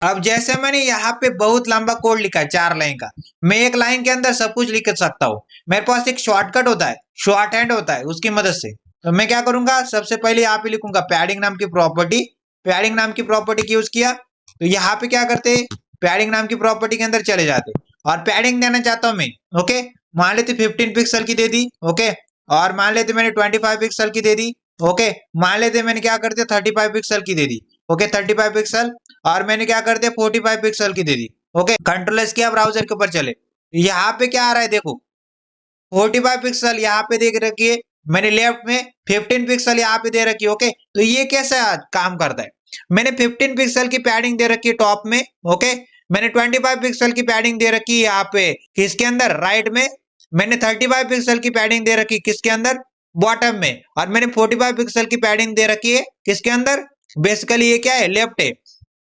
अब जैसे मैंने यहाँ पे बहुत लंबा कोड लिखा है 4 लाइन का, मैं एक लाइन के अंदर सब कुछ लिख सकता हूँ। मेरे पास एक शॉर्टकट होता है, शॉर्ट हैंड होता है, उसकी मदद से। तो मैं क्या करूंगा, सबसे पहले यहाँ पे लिखूंगा पैडिंग नाम की प्रॉपर्टी। पैडिंग नाम की प्रॉपर्टी की यूज किया, तो यहाँ पे क्या करते, पैडिंग नाम की प्रॉपर्टी के अंदर चले जाते, और पैडिंग देना चाहता हूँ मैं। ओके, मान लेते 15 पिक्सल की दे दी। ओके, और मान लेते मैंने 25 पिक्सल की दे दी। ओके, मान लेते मैंने क्या करते 35 पिक्सल की दे दी। ओके, 35 पिक्सल, और मैंने क्या करते 45 पिक्सल की दे दी। ओके, कंट्रोल एस किया, ब्राउजर के ऊपर चले, यहाँ पे क्या आ रहा है देखो, 45 पिक्सल यहाँ पे देख रखिए मैंने लेफ्ट में, 15 पिक्सल यहाँ पे दे रखी है। ओके, तो ये कैसे काम करता है, मैंने 15 पिक्सल की पैडिंग दे रखी है टॉप में। ओके, मैंने 25 पिक्सल की पैडिंग दे रखी है यहाँ पे किसके अंदर, राइट में। मैंने 35 पिक्सल की पैडिंग दे रखी किसके अंदर, बॉटम में। और मैंने 45 पिक्सल की पैडिंग दे रखी है किसके अंदर, बेसिकली ये क्या है, लेफ्ट है।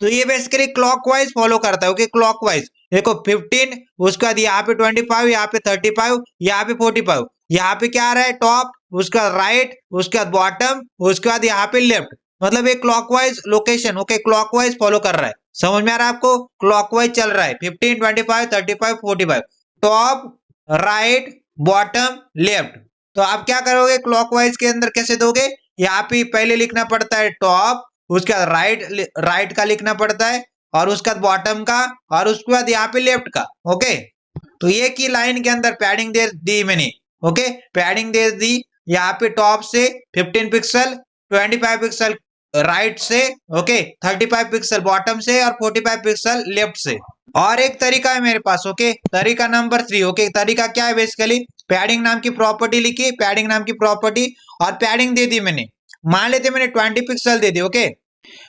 तो ये बेसिकली क्लॉकवाइज फॉलो करता है। ओके, क्लॉकवाइज देखो 15, उसके बाद यहाँ पे 25, यहाँ पे 35, यहाँ पे 45, यहाँ पे क्या आ रहा है, टॉप, उसका राइट, उसके बाद बॉटम, उसके बाद यहाँ पे लेफ्ट, मतलब एक clockwise location. Okay, clockwise follow कर रहा है, समझ में आ रहा है आपको, क्लॉकवाइज चल रहा है, 15, 25, 35, 45, टॉप, राइट, बॉटम, लेफ्ट। तो आप क्या करोगे, क्लॉकवाइज के अंदर कैसे दोगे, यहाँ पे पहले लिखना पड़ता है टॉप, उसके बाद राइट का लिखना पड़ता है, और उसके बाद बॉटम का, और उसके बाद यहाँ पे लेफ्ट का। ओके, तो ये की लाइन के अंदर पैडिंग दे दी मैंने। ओके, पैडिंग दे दी यहाँ पे टॉप से 15 पिक्सल, 25 पिक्सल राइट से, ओके, 35 पिक्सल बॉटम से, और 45 पिक्सल लेफ्ट से। और एक तरीका है मेरे पास। ओके, तरीका नंबर 3। ओके, तरीका क्या है, बेसिकली पैडिंग नाम की प्रॉपर्टी लिखी, पैडिंग नाम की प्रॉपर्टी, और पैडिंग दे दी मैंने, मान लेते मैंने 20 पिक्सल दे दी। ओके,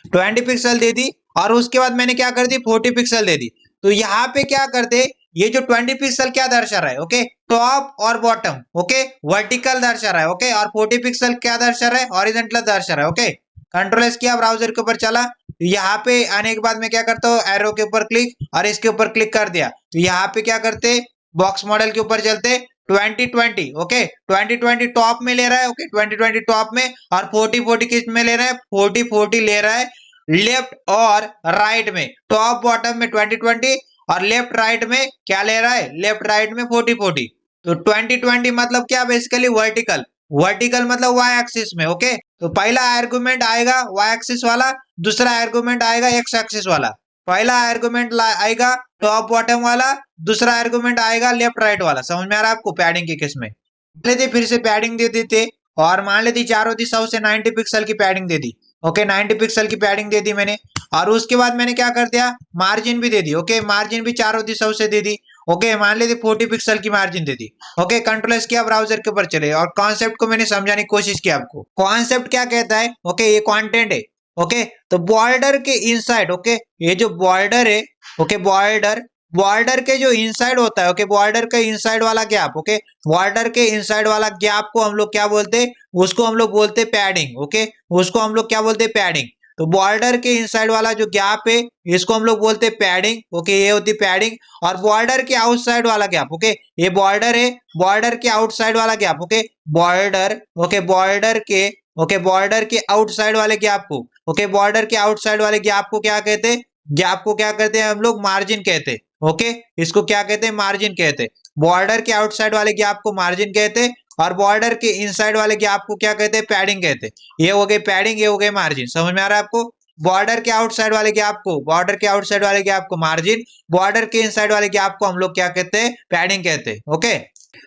20 पिक्सल दे दी, और उसके बाद मैंने क्या कर दी, 40 पिक्सल दे दी। तो यहाँ पे क्या करते, ये जो 20 पिक्सल क्या दर्शा रहा है, ओके, टॉप और बॉटम, ओके, वर्टिकल दर्शा रहा है। ओके, और 40 पिक्सल क्या दर्शा रहा है, हॉरिजॉन्टल दर्शा रहा है। ओके, कंट्रोल एस किया, ब्राउजर के ऊपर चला, तो यहाँ पे आने के बाद मैं क्या करता हूँ, एरो के ऊपर क्लिक, और इसके ऊपर क्लिक कर दिया। तो यहाँ पे क्या करते, बॉक्स मॉडल के ऊपर चलते, 2020, ओके, 2020 टॉप में ले रहा है। ओके, 2020 टॉप में, और 40 किस में ले रहा है, 40 ले रहा है लेफ्ट और राइट में, टॉप बॉटम में 20, और लेफ्ट राइट में क्या ले रहा है, लेफ्ट राइट में 40। तो 20 मतलब क्या, बेसिकली वर्टिकल, वर्टिकल मतलब वाई एक्सिस में। ओके, तो पहला आर्गुमेंट आएगा वाई एक्सिस वाला, दूसरा आर्गुमेंट आएगा एक्स एक्सिस वाला। पहला आर्गुमेंट आएगा टॉप बॉटम वाला, दूसरा आर्गुमेंट आएगा लेफ्ट राइट वाला। समझ में आ रहा है आपको, पैडिंग के केस में लेते फिर से पैडिंग दे देते, और मान लेती चारों दिशाओं से 90 पिक्सल की पैडिंग दे दी। ओके, 90 पिक्सल की पैडिंग दे दी मैंने, और उसके बाद मैंने क्या कर दिया, मार्जिन भी दे दी। ओके, मार्जिन भी चारों दिशाओं से दे दी। ओके, मान लेते 40 पिक्सल की margin they the. Okay, control S किया, ब्राउजर के ऊपर चले, और कॉन्सेप्ट को मैंने समझाने की कोशिश की आपको। कॉन्सेप्ट क्या कहता है, ओके, ये कंटेंट है। ओके, तो बॉर्डर के इनसाइड, ओके, ये जो बॉर्डर है, ओके, बॉर्डर के जो इनसाइड होता है, ओके, बॉर्डर के इनसाइड वाला गैप, ओके, बॉर्डर के इनसाइड वाला गैप को हम लोग क्या बोलते हैं, उसको हम लोग बोलते हैं पैडिंग। ओके, उसको हम लोग क्या बोलते हैं, पैडिंग। तो बॉर्डर के इनसाइड वाला जो गैप है, इसको हम लोग बोलते हैं पैडिंग। ओके, ये होती है पैडिंग। और बॉर्डर के आउटसाइड वाला गैप, ओके, ये बॉर्डर है, बॉर्डर के आउटसाइड वाला gap, okay, border, okay, border के आउटसाइड वाले गैप को, ओके, बॉर्डर के आउटसाइड वाले गैप को क्या कहते हैं, गैप को क्या कहते हैं हम लोग, मार्जिन कहते हैं। ओके, इसको क्या कहते हैं, मार्जिन कहते हैं। बॉर्डर के आउटसाइड वाले गैप को मार्जिन कहते हैं, और बॉर्डर के इनसाइड वाले गैप को क्या कहते हैं, पैडिंग कहते हैं। ये हो गए पैडिंग, ये हो गए मार्जिन। समझ में आ रहा है आपको, बॉर्डर के आउटसाइड वाले गैप को, बॉर्डर के आउटसाइड वाले गैप को मार्जिन, बॉर्डर के इनसाइड वाले गैप को हम लोग क्या कहते हैं, पैडिंग कहते हैं। ओके,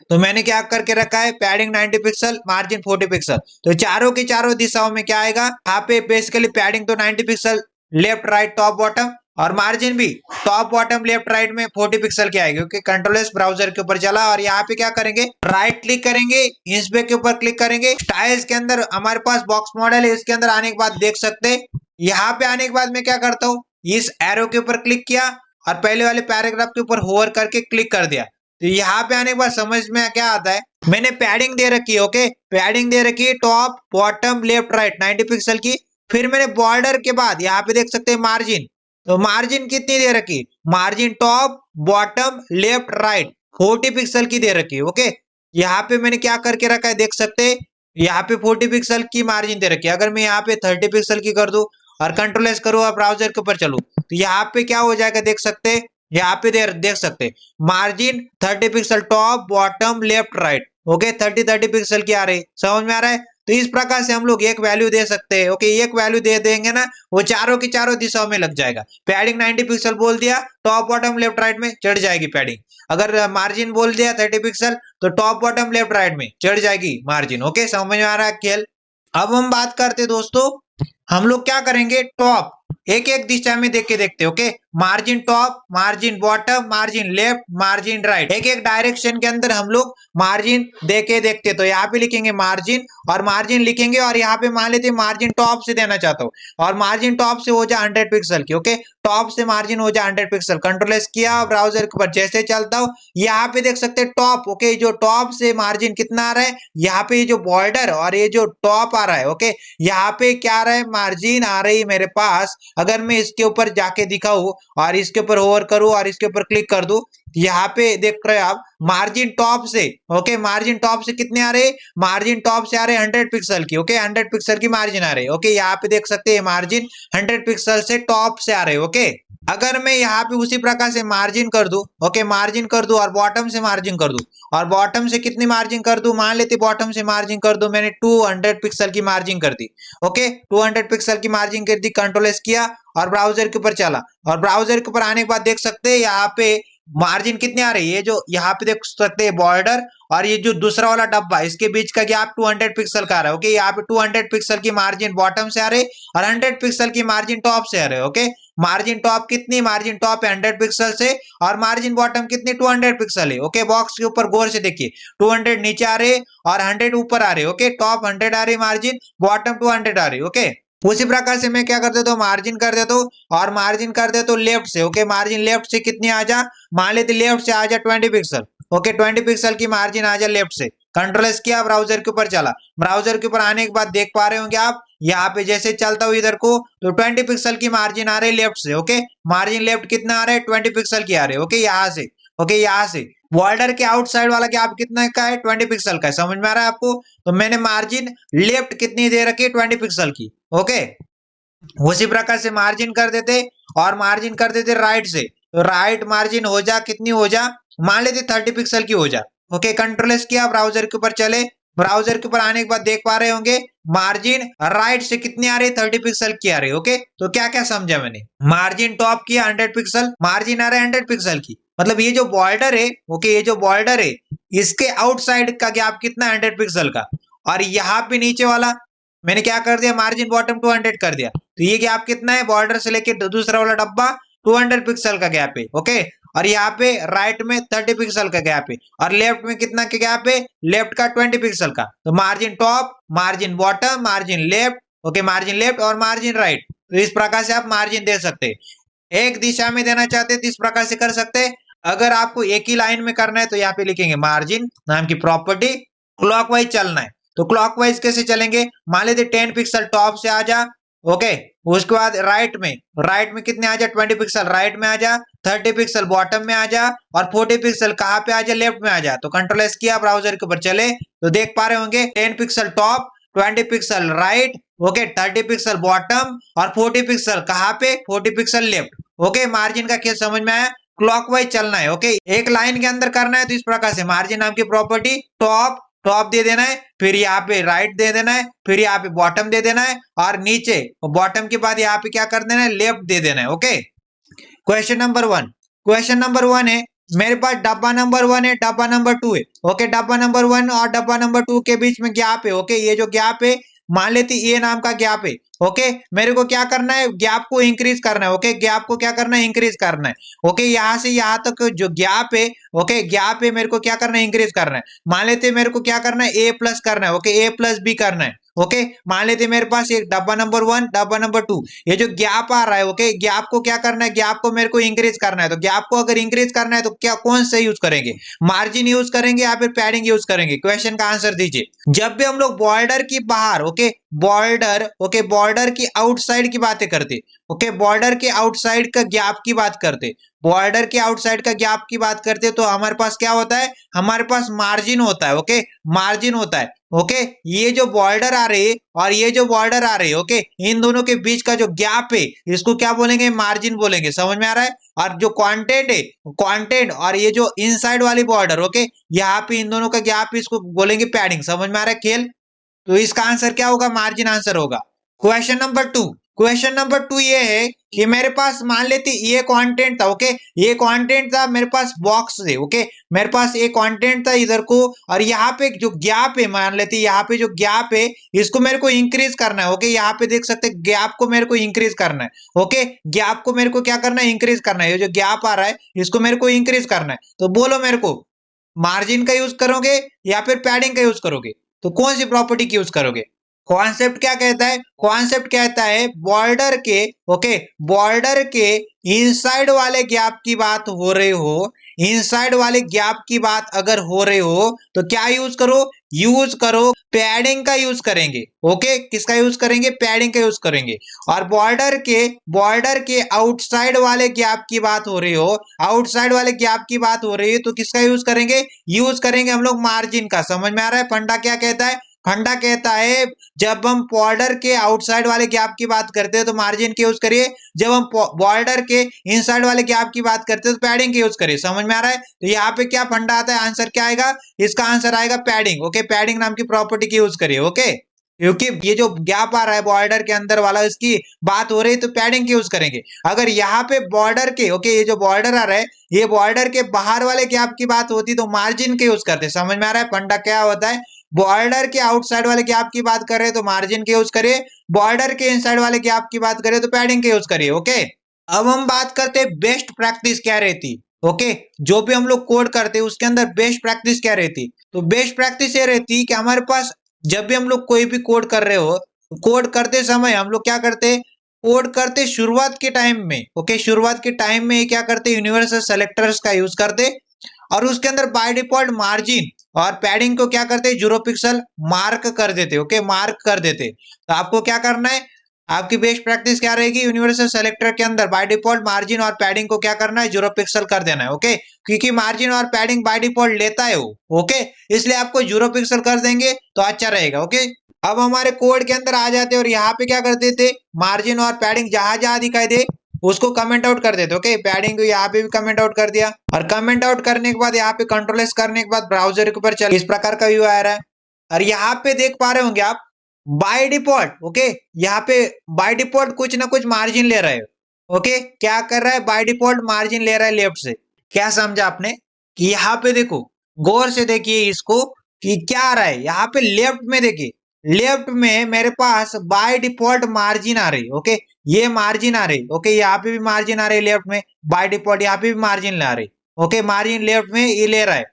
तो मैंने क्या करके रखा है, पैडिंग 90 पिक्सल, मार्जिन 40 पिक्सल। तो चारों की चारों दिशाओं में क्या आएगा, यहाँ पे बेसिकली पैडिंग तो 90 pixel, left right top bottom, और मार्जिन भी टॉप बॉटम लेफ्ट राइट में 40 पिक्सल की आएगी। ओके, कंट्रोल एस ब्राउजर के ऊपर चला और यहाँ पे क्या करेंगे, राइट क्लिक करेंगे, इंस्पेक्ट के ऊपर क्लिक करेंगे। स्टाइल्स के अंदर हमारे पास बॉक्स मॉडल है, इसके अंदर आने के बाद देख सकते हैं। यहाँ पे आने के बाद मैं क्या करता हूँ, इस एरो के ऊपर क्लिक किया और पहले वाले पैराग्राफ के ऊपर होवर करके क्लिक कर दिया। तो यहाँ पे आने के बाद समझ में क्या आता है, मैंने पैडिंग दे रखी है। ओके, पैडिंग दे रखी है top bottom left right 90 pixel की। फिर मैंने बॉर्डर के बाद यहाँ पे देख सकते हैं मार्जिन, तो मार्जिन कितनी दे रखी, margin top bottom left right 40 pixel की दे रखी है। ओके, यहाँ पे मैंने क्या करके रखा है देख सकते हैं, यहाँ पे 40 पिक्सल की मार्जिन दे रखी है। अगर मैं यहाँ पे 30 पिक्सल की कर दूं और कंट्रोल एस करूँ और ब्राउजर के ऊपर चलूं तो यहाँ पे क्या हो जाएगा देख सकते हैं, यहाँ पे देख सकते हैं margin 30 pixel top bottom left right. Okay, 30 pixel की आ रही, समझ में आ रहा है। तो इस प्रकार से हम लोग एक वैल्यू दे सकते हैं। ओके, एक वैल्यू दे देंगे ना, वो चारों की चारों दिशाओं में लग जाएगा। पैडिंग 90 पिक्सल बोल दिया, टॉप बॉटम लेफ्ट राइट में चढ़ जाएगी पैडिंग। अगर मार्जिन बोल दिया 30 पिक्सल तो टॉप बॉटम लेफ्ट राइट में चढ़ जाएगी मार्जिन। ओके, समझ में आ रहा है खेल। अब हम बात करते दोस्तों, हम लोग क्या करेंगे, टॉप एक एक दिशा में देख के देखते। Okay, margin top, margin bottom, margin left, margin right, एक एक डायरेक्शन के अंदर हम लोग मार्जिन देके देखते। तो यहाँ पे लिखेंगे मार्जिन और मार्जिन लिखेंगे और यहाँ पे मान लेते मार्जिन टॉप से देना चाहता हूँ और मार्जिन टॉप से हो जाए 100 पिक्सल की। ओके, टॉप से मार्जिन हो जाए 100 पिक्सल। कंट्रोल एस किया, ब्राउजर के ऊपर जैसे चलता हूँ यहाँ पे देख सकते हैं टॉप। ओके, जो टॉप से मार्जिन कितना आ रहा है, यहाँ पे ये जो बॉर्डर और ये जो टॉप आ रहा है। ओके, यहाँ पे क्या आ रहा है, मार्जिन आ रही है मेरे पास। अगर मैं इसके ऊपर जाके दिखाऊं और इसके ऊपर होवर करूं और इसके ऊपर क्लिक कर दूं, यहाँ पे देख रहे हैं आप मार्जिन टॉप से। ओके, मार्जिन टॉप से कितने आ रहे, मार्जिन टॉप से आ रहे 100 पिक्सल की। ओके, 100 पिक्सल की मार्जिन आ रही है। ओके, यहाँ पे देख सकते हैं मार्जिन 100 पिक्सल से टॉप से आ रहे हैं। ओके, अगर मैं यहाँ पे उसी प्रकार से मार्जिन कर दूं, ओके मार्जिन कर दूं और बॉटम से मार्जिन कर दूं और बॉटम से कितनी मार्जिन कर दूं, मान लेते बॉटम से मार्जिन कर दूं मैंने 200 पिक्सल की मार्जिन कर दी। ओके, 200 पिक्सल की मार्जिन कर दी, कंट्रोल एस किया और ब्राउजर के ऊपर चला और ब्राउजर के ऊपर आने के बाद देख सकते हैं यहाँ पे मार्जिन कितने आ रही है, जो यहाँ पे देख सकते हैं बॉर्डर और ये जो दूसरा वाला डब्बा इसके बीच का गैप 200 पिक्सल का आ रहा है। ओके, यहाँ पे 200 पिक्सल की मार्जिन बॉटम से आ रहे और 100 पिक्सल की मार्जिन टॉप से आ रहे। ओके, मार्जिन टॉप कितनी, मार्जिन टॉप 100 पिक्सल से और मार्जिन बॉटम कितनी 200 पिक्सल है। ओके, बॉक्स के ऊपर गौर से देखिए 200 नीचे आ रहे और 100 ऊपर आ रहे। ओके, टॉप 100 आ रही मार्जिन, बॉटम 200 आ रही। ओके, उसी प्रकार से मैं क्या कर देता हूँ, मार्जिन कर देता हूँ और मार्जिन कर देता हूँ लेफ्ट से। ओके, मार्जिन लेफ्ट से कितनी आ जा, मान लेते लेफ्ट से आ जा 20 पिक्सल। ओके, 20 पिक्सल की मार्जिन आ जा लेफ्ट से। कंट्रोल एस किया, ब्राउजर के ऊपर चला, ब्राउजर के ऊपर आने के बाद देख पा रहे होंगे आप यहाँ पे जैसे चलता हूँ इधर को तो 20 पिक्सल की मार्जिन आ रही है लेफ्ट से। ओके, मार्जिन लेफ्ट कितना आ रहा है, 20 पिक्सल की आ रही है। ओके, यहाँ से, ओके यहाँ से बॉर्डर के आउटसाइड वाला गैप कितना का है, 20 पिक्सल का है। समझ में आ रहा है आपको। तो मैंने मार्जिन लेफ्ट कितनी दे रखी है, 20 पिक्सल की। ओके, उसी प्रकार से मार्जिन कर देते और मार्जिन कर देते राइट से, तो राइट मार्जिन हो जा कितनी हो जा, मान लेते 30 पिक्सल की हो जा। ओके, कंट्रोल एस किया, ब्राउजर के ऊपर चले, ब्राउजर के ऊपर आने के बाद देख पा रहे होंगे मार्जिन राइट से कितनी आ रही है, 30 पिक्सल की आ रही है। ओके, तो क्या क्या समझा मैंने, मार्जिन टॉप की 100 पिक्सल, मार्जिन आ रहा है 100 पिक्सल की, मतलब ये जो बॉर्डर है, ओके ये जो बॉर्डर है इसके आउटसाइड का गैप कितना 100 पिक्सल का, और यहाँ पे नीचे वाला मैंने क्या कर दिया, मार्जिन बॉटम 200 कर दिया। तो ये गैप कितना है, बॉर्डर से लेके दूसरा वाला डब्बा 200 पिक्सल का गैप है। ओके, और यहाँ पे राइट में 30 पिक्सल का गैप है और लेफ्ट में कितना का गैप है, लेफ्ट का 20 पिक्सल का। तो margin top, margin bottom, margin left, okay margin left और मार्जिन राइट। तो इस प्रकार से आप मार्जिन दे सकते हैं। एक दिशा में देना चाहते हैं तो इस प्रकार से कर सकते हैं। अगर आपको एक ही लाइन में करना है तो यहाँ पे लिखेंगे मार्जिन नाम की प्रॉपर्टी, क्लॉकवाइज चलना है तो क्लॉकवाइज कैसे चलेंगे, मान लेते 10 पिक्सल टॉप से आ जा। ओके, उसके बाद राइट में कितने आ जा, 20 पिक्सल राइट में आ जा, 30 पिक्सल बॉटम में आ जा और 40 पिक्सल कहाँ पे आ जा, लेफ्ट में आ जा। तो कंट्रोल एस किया, ब्राउजर के ऊपर चले तो देख पा रहे होंगे 10 pixel top, 20 pixel right, okay 30 pixel bottom और 40 पिक्सल कहाँ पे, 40 पिक्सल लेफ्ट। ओके, मार्जिन का केस समझ में आया, क्लॉकवाइज चलना है। ओके, एक लाइन के अंदर करना है तो इस प्रकार से मार्जिन नाम की प्रॉपर्टी टॉप दे देना है, फिर यहाँ पे राइट दे देना है, फिर यहाँ पे बॉटम दे देना है और नीचे बॉटम के बाद यहाँ पे क्या कर देना है, लेफ्ट दे देना है। ओके, क्वेश्चन नंबर 1 है मेरे पास डब्बा नंबर 1 है, डब्बा नंबर 2 है। ओके, डब्बा नंबर 1 और डब्बा नंबर 2 के बीच में गैप है। ओके, ये जो गैप है मान लेते ए नाम का गैप है ओके मेरे को क्या करना है, गैप को इंक्रीज करना है। ओके गैप को क्या करना है, इंक्रीज करना है। ओके यहां से यहां तक जो गैप है, ओके गैप है, मेरे को क्या करना है, इंक्रीज करना है। मान लेते मेरे को क्या करना है, ए प्लस करना है। ओके ए प्लस बी करना है। ओके मान लेते मेरे पास एक डब्बा नंबर 1, डब्बा नंबर 2, ये जो गैप आ रहा है, ओके गैप को क्या करना है, गैप को मेरे को इंक्रीज करना है। तो गैप को अगर इंक्रीज करना है तो क्या कौन से यूज करेंगे, मार्जिन यूज करेंगे या फिर पैडिंग यूज करेंगे? क्वेश्चन का आंसर दीजिए। जब भी हम लोग बॉर्डर की बाहर, ओके बॉर्डर, ओके बॉर्डर की आउटसाइड की बातें करते, ओके बॉर्डर के आउटसाइड का गैप की बात करते, बॉर्डर के आउटसाइड का गैप की बात करते, तो हमारे पास क्या होता है, हमारे पास मार्जिन होता है। ओके मार्जिन होता है। ओके ये जो बॉर्डर आ रही है और ये जो बॉर्डर आ रही है, ओके इन दोनों के बीच का जो गैप है इसको क्या बोलेंगे, मार्जिन बोलेंगे। समझ में आ रहा है? और जो क्वांटेंट है, क्वांटेंट और ये जो इनसाइड वाली बॉर्डर, ओके यहाँ पे इन दोनों का गैप, इसको बोलेंगे पैडिंग। समझ में आ रहा है खेल? तो इसका आंसर क्या होगा, मार्जिन आंसर होगा। क्वेश्चन नंबर 2, क्वेश्चन नंबर 2 ये है कि मेरे पास मान लेते ये कंटेंट था। ओके ये कंटेंट था मेरे पास बॉक्स से। ओके मेरे पास ये कंटेंट था इधर को, और यहाँ पे जो गैप है, मान लेते यहाँ पे जो गैप है इसको मेरे को इंक्रीज करना है। ओके यहाँ पे देख सकते गैप को मेरे को इंक्रीज करना है। ओके गैप को मेरे को क्या करना है, इंक्रीज करना है। ये जो गैप आ रहा है इसको मेरे को इंक्रीज करना है। तो बोलो मेरे को, मार्जिन का यूज करोगे या फिर पैडिंग का यूज करोगे? तो कौन सी प्रॉपर्टी की यूज करोगे? कॉन्सेप्ट क्या कहता है, कॉन्सेप्ट कहता है बॉर्डर के, ओके बॉर्डर के इनसाइड वाले गैप की बात हो रही हो, इनसाइड वाले गैप की बात अगर हो रही हो तो क्या यूज करो, यूज करो पैडिंग का यूज करेंगे। ओके किसका यूज करेंगे, पैडिंग का यूज करेंगे। और बॉर्डर के आउटसाइड वाले गैप की बात हो रही हो, आउटसाइड वाले गैप की बात हो रही है तो किसका यूज करेंगे, यूज करेंगे हम लोग मार्जिन का। समझ में आ रहा है? फंडा क्या कहता है, फंडा कहता है जब हम बॉर्डर के आउटसाइड वाले गैप की बात करते हैं तो मार्जिन के यूज करिए, जब हम बॉर्डर के इनसाइड वाले गैप की बात करते हैं तो पैडिंग के यूज करिए। समझ में आ रहा है? तो यहाँ पे क्या फंडा आता है, आंसर क्या आएगा, इसका आंसर आएगा पैडिंग। ओके पैडिंग नाम की प्रॉपर्टी की यूज करिए। ओके क्योंकि ये जो गैप आ रहा है बॉर्डर के अंदर वाला, इसकी बात हो रही है तो पैडिंग की यूज करेंगे। अगर यहाँ पे बॉर्डर के, ओके ये जो बॉर्डर आ रहा है ये बॉर्डर के बाहर वाले गैप की बात होती तो मार्जिन के यूज करते। समझ में आ रहा है? फंडा क्या होता है, बॉर्डर के आउटसाइड वाले गैप की बात कर रहे हैं तो मार्जिन के यूज करिए, बॉर्डर के इनसाइड वाले गैप की बात करें तो पैडिंग के यूज करिए। ओके अब हम बात करते हैं बेस्ट प्रैक्टिस क्या रहती। ओके जो भी हम लोग कोड करते हैं उसके अंदर बेस्ट प्रैक्टिस क्या रहती, तो बेस्ट प्रैक्टिस ये रहती कि हमारे पास जब भी हम लोग कोई भी कोड कर रहे हो, कोड करते समय हम लोग क्या करते, कोड करते शुरुआत के टाइम में, ओके शुरुआत के टाइम में क्या करते, यूनिवर्सल सेलेक्टर्स का यूज करते और उसके अंदर बाय डिफॉल्ट मार्जिन और पैडिंग को क्या करते, 0 पिक्सल मार्क कर देते। ओके मार्क कर देते। तो आपको क्या करना है, आपकी बेस्ट प्रैक्टिस क्या रहेगी, यूनिवर्सल सेलेक्टर के अंदर बाय डिफॉल्ट मार्जिन और पैडिंग को क्या करना है, 0 पिक्सल कर देना है। ओके क्योंकि मार्जिन और पैडिंग बाय डिफॉल्ट लेता है वो, ओके इसलिए आपको 0 पिक्सल कर देंगे तो अच्छा रहेगा। ओके अब हमारे कोड के अंदर आ जाते और यहाँ पे क्या करते थे, मार्जिन और पैडिंग जहां जहां दिखाई दे उसको कमेंट आउट कर देते। ओके पैडिंग को यहाँ पे भी कमेंट आउट कर दिया और कमेंट आउट करने के बाद यहाँ पे कंट्रोल एस करने के बाद ब्राउजर के ऊपर चल इस प्रकार का व्यू आ रहा है। और यहाँ पे देख पा रहे होंगे आप बाय डिफॉल्ट, ओके यहाँ पे बाय डिफॉल्ट कुछ ना कुछ मार्जिन ले रहा है। ओके क्या कर रहा है, बाय डिफॉल्ट मार्जिन ले रहा है लेफ्ट से। क्या समझा आपने कि यहाँ पे देखो, गौर से देखिए इसको कि क्या आ रहा है, यहाँ पे लेफ्ट में देखिए, लेफ्ट में मेरे पास बाय डिफॉल्ट मार्जिन आ रही। ओके ये मार्जिन आ रही। ओके यहाँ पे भी मार्जिन आ रही लेफ्ट में बाय डिफॉल्ट, यहाँ पे भी मार्जिन ला रही। ओके मार्जिन लेफ्ट में ये ले रहा है।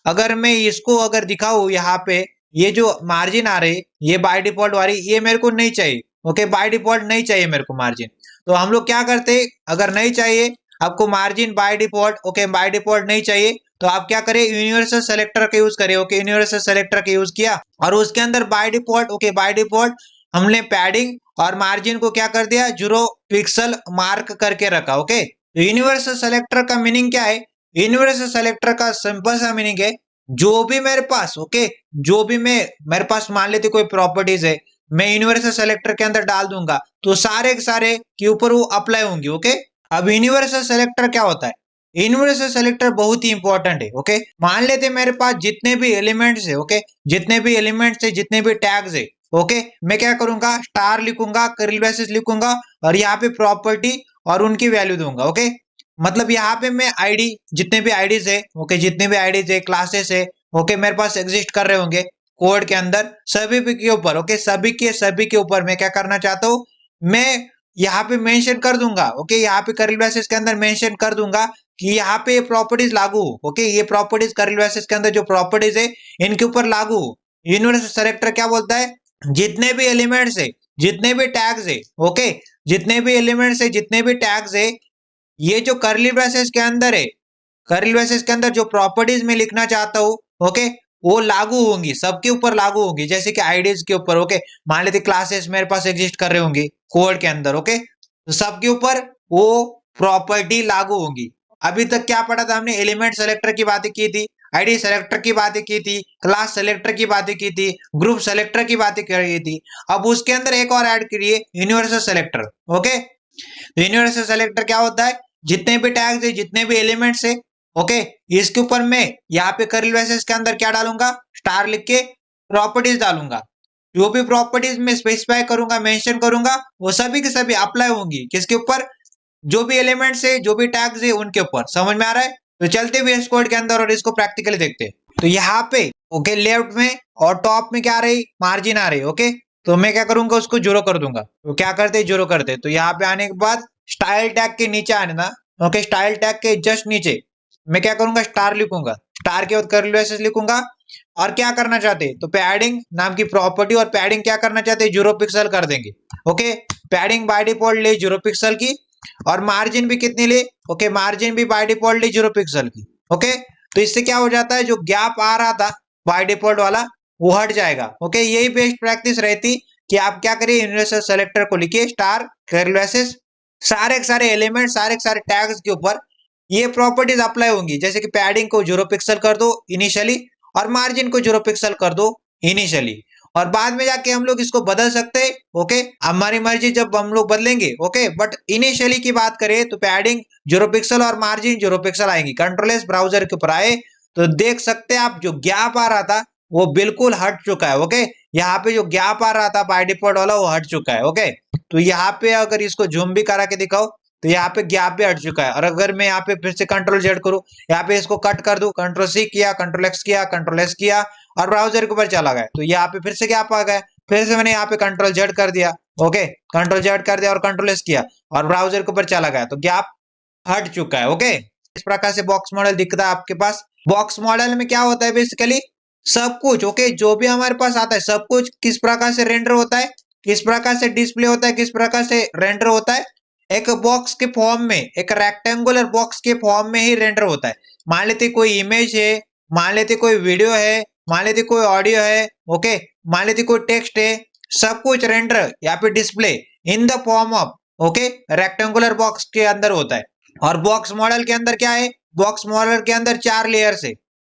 अगर मैं इसको अगर दिखाऊं यहाँ पे, ये जो मार्जिन आ रही ये बाय डिफॉल्ट वाली ये मेरे को नहीं चाहिए। ओके बाय डिफॉल्ट नहीं चाहिए मेरे को मार्जिन। तो हम लोग क्या करते, अगर नहीं चाहिए आपको margin by default, okay by default नहीं चाहिए तो आप क्या करें, यूनिवर्सल सेलेक्टर का यूज करें। ओके यूनिवर्सल सेलेक्टर का यूज किया और उसके अंदर by default, okay by default हमने पैडिंग और मार्जिन को क्या कर दिया, 0 पिक्सल मार्क करके रखा। ओके यूनिवर्सल सेलेक्टर का मीनिंग क्या है, यूनिवर्सल सेलेक्टर का सिंपल सा मीनिंग है जो भी मेरे पास, ओके जो भी मेरे पास मान लेते कोई प्रॉपर्टीज है मैं यूनिवर्सल सेलेक्टर के अंदर डाल दूंगा तो सारे के सारे के ऊपर वो अप्लाई होंगे। ओके अब यूनिवर्सल सेलेक्टर क्या होता है, यूनिवर्सल सेलेक्टर बहुत ही इंपॉर्टेंट है। ओके मान लेते मेरे पास जितने भी एलिमेंट्स है, ओके जितने भी एलिमेंट्स है, जितने भी टैग्स है, ओके मैं क्या करूंगा, स्टार लिखूंगा, कर्ली ब्रेसेस लिखूंगा और यहाँ पे प्रॉपर्टी और उनकी वैल्यू दूंगा। ओके मतलब यहाँ पे मैं आईडी, जितने भी आईडीज है, ओके जितने भी आईडीज है, क्लासेस है, ओके मेरे पास एग्जिस्ट कर रहे होंगे कोड के अंदर, सभी के ऊपर, ओके सभी के ऊपर मैं क्या करना चाहता हूँ, मैं यहाँ पे मेंशन कर दूंगा, ओके, यहाँ पे कर्ली ब्रेसेस के अंदर मेंशन कर दूंगा कि यहाँ पे प्रॉपर्टीज लागू हो, ओके, ये प्रॉपर्टीज कर्ली ब्रेसेस के अंदर जो प्रॉपर्टीज है इनके ऊपर लागू हो। यूनिवर्सल सेलेक्टर क्या बोलता है, जितने भी एलिमेंट्स है, जितने भी टैग्स है, ओके, जितने भी एलिमेंट्स है, जितने भी टैग्स है, ये जो कर्ली ब्रेसेस के अंदर है, कर्ली ब्रेसेस के अंदर जो प्रॉपर्टीज में लिखना चाहता हूँ, ओके, वो लागू होंगी, सबके ऊपर लागू होंगी। जैसे कि आईडीज के ऊपर, ओके, मान लेते क्लासेस मेरे पास एग्जिस्ट कर रहे होंगे कोड के अंदर, ओके, तो सबके ऊपर वो प्रॉपर्टी लागू होंगी। अभी तक क्या पढ़ा था हमने, एलिमेंट सेलेक्टर की बातें की थी, आईडी सेलेक्टर की बातें की थी, क्लास सेलेक्टर की बातें की थी, ग्रुप सेलेक्टर की बातें की थी। अब उसके अंदर एक और ऐड करिए, universal selector, okay. Universal selector क्या होता है, जितने भी टैग्स है, जितने भी एलिमेंट्स है, ओके, इसके ऊपर मैं यहाँ पे कर्ली ब्रेसेस के अंदर क्या डालूंगा, स्टार लिख के प्रॉपर्टीज डालूंगा। जो भी प्रॉपर्टीज में स्पेसिफाई करूंगा, मेंशन करूंगा, वो सभी के सभी अप्लाई होंगी किसके ऊपर, जो भी एलिमेंट्स है, जो भी टैग्स है, उनके ऊपर। समझ में आ रहा है? तो चलते हुए इस कोड के अंदर और इसको प्रैक्टिकली देखते हैं। तो यहाँ पे ओके, लेफ्ट में और टॉप में क्या आ रही, मार्जिन आ रही, ओके, तो मैं क्या करूंगा, उसको जीरो कर दूंगा। तो क्या करते, जीरो करते। तो यहाँ पे आने के बाद स्टाइल टैग के नीचे आने ना, ओके, स्टाइल टैग के जस्ट नीचे मैं क्या करूंगा, स्टार लिखूंगा, स्टार के बाद कर्ली ब्रेसेस लिखूंगा। और क्या करना चाहते, तो पैडिंग नाम की प्रॉपर्टी, और पैडिंग क्या करना चाहते, 0 पिक्सल कर देंगे, ओके। पैडिंग बाय डिफॉल्ट ले 0 पिक्सल की, और मार्जिन भी कितनी ले, ओके, मार्जिन भी बाय डिफॉल्ट ले 0 पिक्सल की, ओके। तो इससे क्या हो जाता है, जो गैप आ रहा था बाय डिफॉल्ट वाला, वो हट जाएगा, ओके। यही बेस्ट प्रैक्टिस रहती कि आप क्या करिए, यूनिवर्सल सेलेक्टर को लिखिए, स्टार कर्ली ब्रेसेस, सारे के सारे एलिमेंट, सारे के सारे टैग्स के ऊपर ये प्रॉपर्टीज अप्लाई होंगी। जैसे कि पैडिंग को 0 पिक्सल कर दो इनिशियली, और मार्जिन को 0 पिक्सल कर दो इनिशियली, और बाद में जाके हम लोग इसको बदल सकते हैं, ओके, हमारी मर्जी जब हम लोग बदलेंगे, ओके। बट इनिशियली की बात करें तो पैडिंग 0 पिक्सल और मार्जिन 0 पिक्सल आएंगी। कंट्रोल एस ब्राउजर के ऊपर आए तो देख सकते हैं आप, जो गैप आ रहा था वो बिल्कुल हट चुका है, ओके। यहाँ पे जो गैप आ रहा था बाय डिफॉल्ट वाला, वो हट चुका है, ओके। तो यहाँ पे अगर इसको जूम भी करा के दिखाओ तो यहाँ पे गैप भी हट चुका है। और अगर मैं यहाँ पे फिर से कंट्रोल जेड करूँ, यहाँ पे इसको कट कर दूं, कंट्रोल सी किया, कंट्रोल एक्स किया, कंट्रोल एस किया, और ब्राउजर के ऊपर चला गया, तो यहाँ पे फिर से गैप आ गया। फिर से मैंने यहाँ पे कंट्रोल जेड कर दिया, ओके, कंट्रोल जेड कर दिया और कंट्रोल एस किया, और ब्राउजर के ऊपर चला गया, तो गैप हट चुका है, ओके। इस प्रकार से बॉक्स मॉडल दिखता है आपके पास। बॉक्स मॉडल में क्या होता है, बेसिकली सब कुछ, ओके, जो भी हमारे पास आता है सब कुछ किस प्रकार से रेंडर होता है, किस प्रकार से डिस्प्ले होता है, किस प्रकार से रेंडर होता है, एक बॉक्स के फॉर्म में, एक रेक्टेंगुलर बॉक्स के फॉर्म में ही रेंडर होता है। मान लेते कोई इमेज है, मान लेते कोई वीडियो है, मान लेते कोई ऑडियो है, ओके, मान लेते कोई टेक्स्ट है, सब कुछ रेंडर या फिर display in the form of, okay, rectangular box के अंदर होता है। और बॉक्स मॉडल के अंदर क्या है, बॉक्स मॉडल के अंदर 4 लेयर्स है।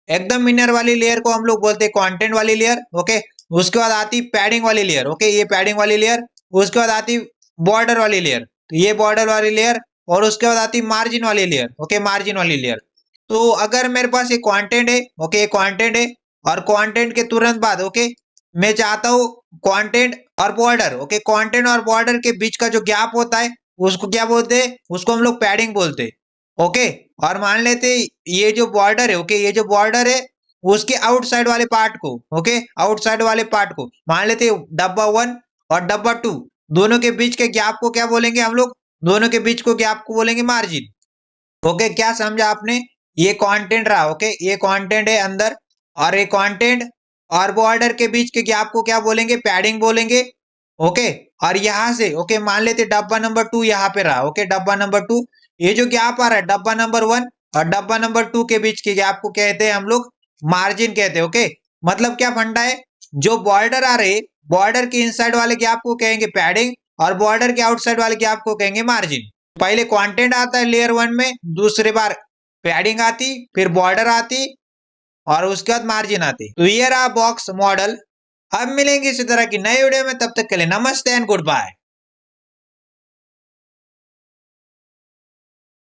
एकदम इनर वाली लेयर को हम लोग बोलते हैं कंटेंट वाली लेयर, ओके। उसके बाद आती पैडिंग वाली लेयर, ओके, ये पैडिंग वाली लेयर। उसके बाद आती बॉर्डर वाली लेयर, तो ये बॉर्डर वाली लेयर। और उसके बाद आती मार्जिन वाली लेयर, ओके, मार्जिन वाली लेयर। तो अगर मेरे पास ये कंटेंट है, ओके, ये कंटेंट है, और कंटेंट के तुरंत बाद, ओके, मैं चाहता हूँ कंटेंट और बॉर्डर, ओके, कंटेंट और बॉर्डर के बीच का जो गैप होता है उसको क्या बोलते हैं, उसको हम लोग पैडिंग बोलते हैं, ओके। और मान लेते ये जो बॉर्डर है, ओके, ये जो बॉर्डर है उसके आउटसाइड वाले पार्ट को, ओके, आउटसाइड वाले पार्ट को मान लेते डब्बा 1 और डब्बा 2, दोनों के बीच के गैप को क्या बोलेंगे हम लोग, दोनों के बीच को गैप को बोलेंगे मार्जिन, ओके। क्या समझा आपने, ये कंटेंट रहा, ओके, ये कंटेंट है अंदर, और ये कंटेंट और बॉर्डर के बीच के गैप को क्या बोलेंगे, पैडिंग बोलेंगे, ओके। और यहां से, ओके, मान लेते डब्बा नंबर 2 यहाँ पे रहा, ओके, डब्बा नंबर 2, ये जो गैप आ रहा है डब्बा नंबर 1 और डब्बा नंबर 2 के बीच के गैप को कहते हैं हम लोग मार्जिन कहते हैं, ओके। मतलब क्या फंडा है, जो बॉर्डर आ रहे, बॉर्डर के इनसाइड वाले गैप को कहेंगे पैडिंग, और बॉर्डर के आउटसाइड वाले गैप को कहेंगे मार्जिन। पहले कंटेंट आता है लेयर 1 में, दूसरी बार पैडिंग आती, फिर बॉर्डर आती, और उसके बाद मार्जिन आती। तो ये रहा बॉक्स मॉडल। अब मिलेंगे इसी तरह की नई वीडियो में, तब तक के लिए नमस्ते एंड गुड बाय।